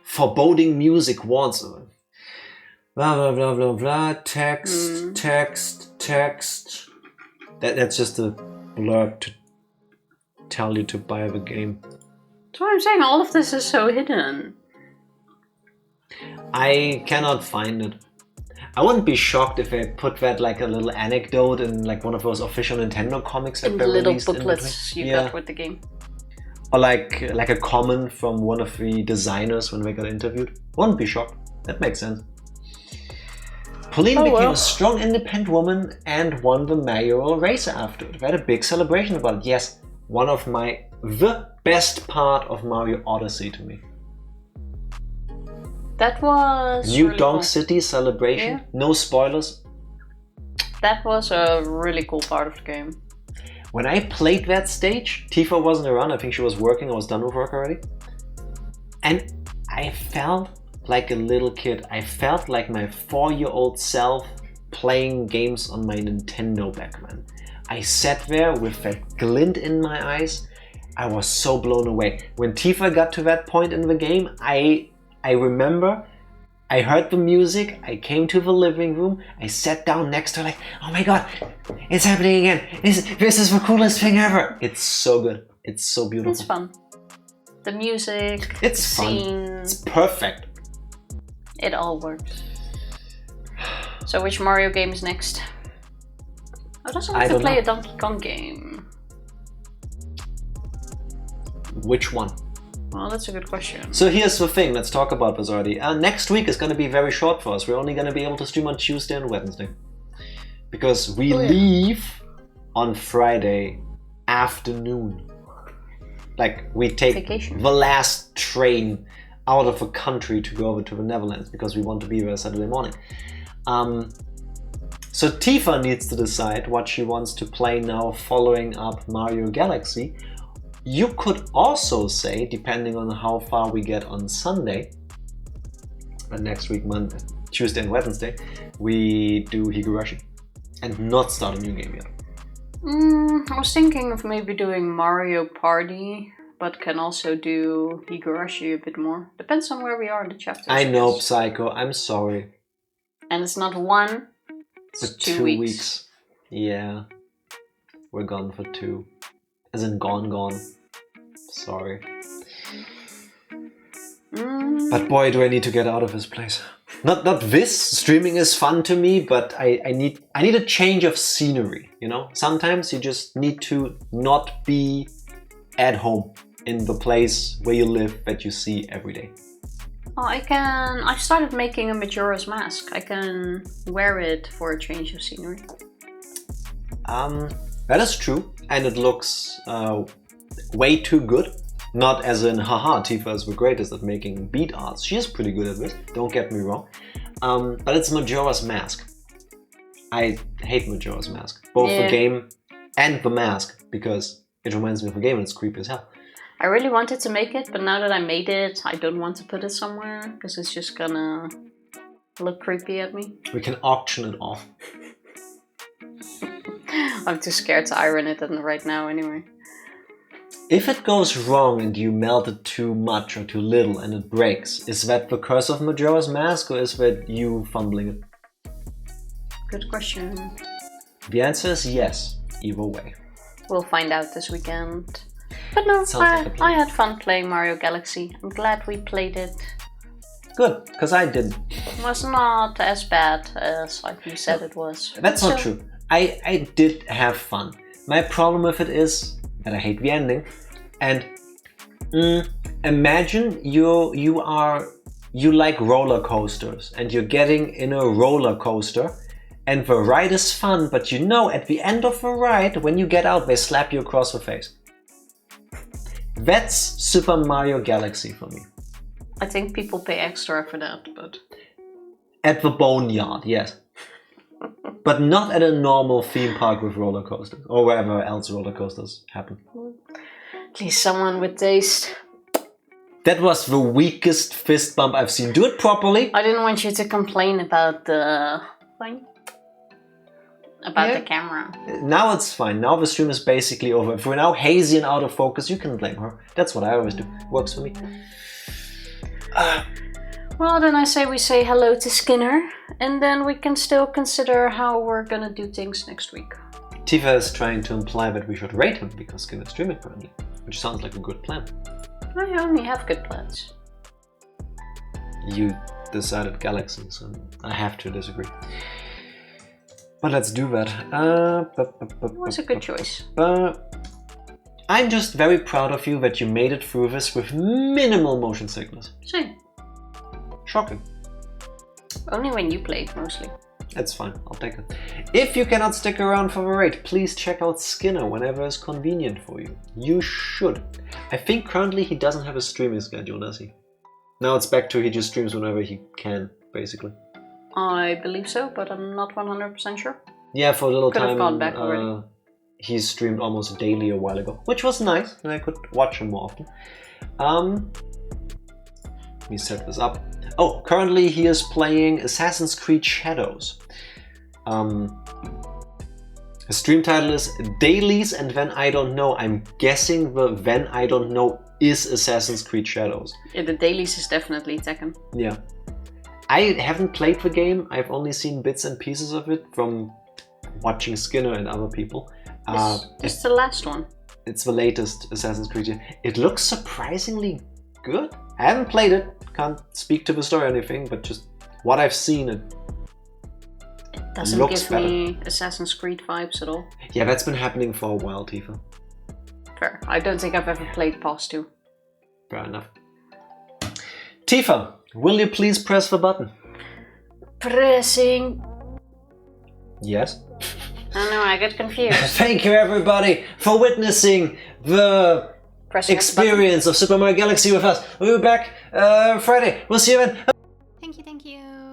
[SPEAKER 1] Foreboding music warns her. Blah blah blah blah blah. Text. That's just a blurb to tell you to buy the game.
[SPEAKER 2] That's what I'm saying, all of this is so hidden.
[SPEAKER 1] I cannot find it. I wouldn't be shocked if they put that like a little anecdote in like one of those official Nintendo comics that
[SPEAKER 2] In
[SPEAKER 1] they
[SPEAKER 2] the little
[SPEAKER 1] released in
[SPEAKER 2] booklets
[SPEAKER 1] between.
[SPEAKER 2] you got with the game.
[SPEAKER 1] Or like a comment from one of the designers when they got interviewed. Wouldn't be shocked. That makes sense. Pauline became a strong, independent woman and won the mayoral race after it. We had a big celebration about it. Yes, one of the best part of Mario Odyssey to me.
[SPEAKER 2] That was
[SPEAKER 1] New
[SPEAKER 2] really
[SPEAKER 1] Donk
[SPEAKER 2] cool.
[SPEAKER 1] City celebration.
[SPEAKER 2] Yeah.
[SPEAKER 1] No spoilers.
[SPEAKER 2] That was a really cool part of the game.
[SPEAKER 1] When I played that stage, Tifa wasn't around. I think she was working. I was done with work already. And I felt like a little kid. I felt like my 4-year-old self playing games on my Nintendo back then. I sat there with that glint in my eyes. I was so blown away. When Tifa got to that point in the game, I remember I heard the music, I came to the living room, I sat down next to her like, oh my god, it's happening again. This is the coolest thing ever. It's so good. It's so beautiful.
[SPEAKER 2] It's fun. The music,
[SPEAKER 1] It's
[SPEAKER 2] the
[SPEAKER 1] fun.
[SPEAKER 2] scenes,
[SPEAKER 1] It's perfect.
[SPEAKER 2] it all works. So which Mario game is next? I just want
[SPEAKER 1] I
[SPEAKER 2] to
[SPEAKER 1] don't
[SPEAKER 2] play
[SPEAKER 1] know.
[SPEAKER 2] a Donkey Kong game.
[SPEAKER 1] Which one?
[SPEAKER 2] Well, that's a good question.
[SPEAKER 1] So here's the thing, let's talk about this already. Next week is going to be very short for us. We're only going to be able to stream on Tuesday and Wednesday. Because we leave on Friday afternoon. Like, we take
[SPEAKER 2] Vacation.
[SPEAKER 1] the last train out of the country to go over to the Netherlands because we want to be there Saturday morning. So Tifa needs to decide what she wants to play now following up Mario Galaxy. You could also say, depending on how far we get on Sunday, but next week, Monday, Tuesday and Wednesday, we do Higurashi and not start a new game yet.
[SPEAKER 2] I was thinking of maybe doing Mario Party, but can also do Higurashi a bit more. Depends on where we are in the chapter.
[SPEAKER 1] I know, Psycho, I'm sorry.
[SPEAKER 2] And it's not one, it's
[SPEAKER 1] But
[SPEAKER 2] 2 weeks.
[SPEAKER 1] Yeah. We're gone for 2. As in gone. Sorry. But boy, do I need to get out of this place. Not this. Streaming is fun to me, but I need a change of scenery, you know? Sometimes you just need to not be at home in the place where you live that you see every day.
[SPEAKER 2] Oh, I started making a Majora's Mask. I can wear it for a change of scenery.
[SPEAKER 1] That is true, and it looks way too good. Not as in, haha, Tifa is the greatest at making beat arts. She is pretty good at this, don't get me wrong. But it's Majora's Mask. I hate Majora's Mask. Both the game and the mask, because it reminds me of a game and it's creepy as hell.
[SPEAKER 2] I really wanted to make it, but now that I made it, I don't want to put it somewhere, because it's just gonna look creepy at me.
[SPEAKER 1] We can auction it off.
[SPEAKER 2] I'm too scared to iron it right now anyway.
[SPEAKER 1] If it goes wrong and you melt it too much or too little and it breaks, is that the curse of Majora's Mask or is that you fumbling it?
[SPEAKER 2] Good question.
[SPEAKER 1] The answer is yes, either way.
[SPEAKER 2] We'll find out this weekend. But no, I had fun playing Mario Galaxy. I'm glad we played it.
[SPEAKER 1] Good, because I didn't.
[SPEAKER 2] It was not as bad as like you said it was.
[SPEAKER 1] That's not true. I did have fun. My problem with it is that I hate the ending. And imagine you like roller coasters and you're getting in a roller coaster and the ride is fun, but you know at the end of the ride, when you get out, they slap you across the face. That's Super Mario Galaxy for me.
[SPEAKER 2] I think people pay extra for that, but...
[SPEAKER 1] At the Boneyard, yes. But not at a normal theme park with roller coasters, or wherever else roller coasters happen.
[SPEAKER 2] At least someone with taste.
[SPEAKER 1] That was the weakest fist bump I've seen. Do it properly.
[SPEAKER 2] I didn't want you to complain about the thing. About the camera.
[SPEAKER 1] Now it's fine. Now the stream is basically over. If we're now hazy and out of focus, you can blame her. That's what I always do. Works for me.
[SPEAKER 2] Well, then I say we say hello to Skinner, and then we can still consider how we're gonna do things next week.
[SPEAKER 1] Tifa is trying to imply that we should rate him because Skinner is streaming currently, which sounds like a good plan.
[SPEAKER 2] I only have good plans.
[SPEAKER 1] You decided Galaxy, so I have to disagree. But let's do that.
[SPEAKER 2] It was a good choice.
[SPEAKER 1] I'm just very proud of you that you made it through this with minimal motion sickness.
[SPEAKER 2] Same.
[SPEAKER 1] Shocking.
[SPEAKER 2] Only when you played, mostly.
[SPEAKER 1] That's fine, I'll take it. If you cannot stick around for the raid, please check out Skinner whenever it's convenient for you. You should. I think currently he doesn't have a streaming schedule, does he? Now it's back to he just streams whenever he can, basically.
[SPEAKER 2] I believe so, but I'm not 100% sure.
[SPEAKER 1] Yeah, for a little
[SPEAKER 2] Could
[SPEAKER 1] time.
[SPEAKER 2] have gone back already.
[SPEAKER 1] He streamed almost daily a while ago, which was nice, and I could watch him more often. Let me set this up. Oh, currently he is playing Assassin's Creed Shadows. His stream title is Dailies and Then I Don't Know. I'm guessing the Then I Don't Know is Assassin's Creed Shadows.
[SPEAKER 2] Yeah, the dailies is definitely Tekken.
[SPEAKER 1] Yeah. I haven't played the game. I've only seen bits and pieces of it from watching Skinner and other people.
[SPEAKER 2] It's the last one.
[SPEAKER 1] It's the latest Assassin's Creed. It looks surprisingly good. I haven't played it. Can't speak to the story or anything, but just what I've seen, it
[SPEAKER 2] doesn't
[SPEAKER 1] looks
[SPEAKER 2] give
[SPEAKER 1] better.
[SPEAKER 2] me Assassin's Creed vibes at all.
[SPEAKER 1] Yeah, that's been happening for a while, Tifa.
[SPEAKER 2] Fair. I don't think I've ever played past 2.
[SPEAKER 1] Fair enough. Tifa, will you please press the button?
[SPEAKER 2] Pressing.
[SPEAKER 1] Yes.
[SPEAKER 2] Oh no, I get confused.
[SPEAKER 1] Thank you everybody for witnessing the
[SPEAKER 2] Pressing
[SPEAKER 1] experience of Super Mario Galaxy with us. We'll be back Friday. We'll see you then.
[SPEAKER 6] Thank you, thank you.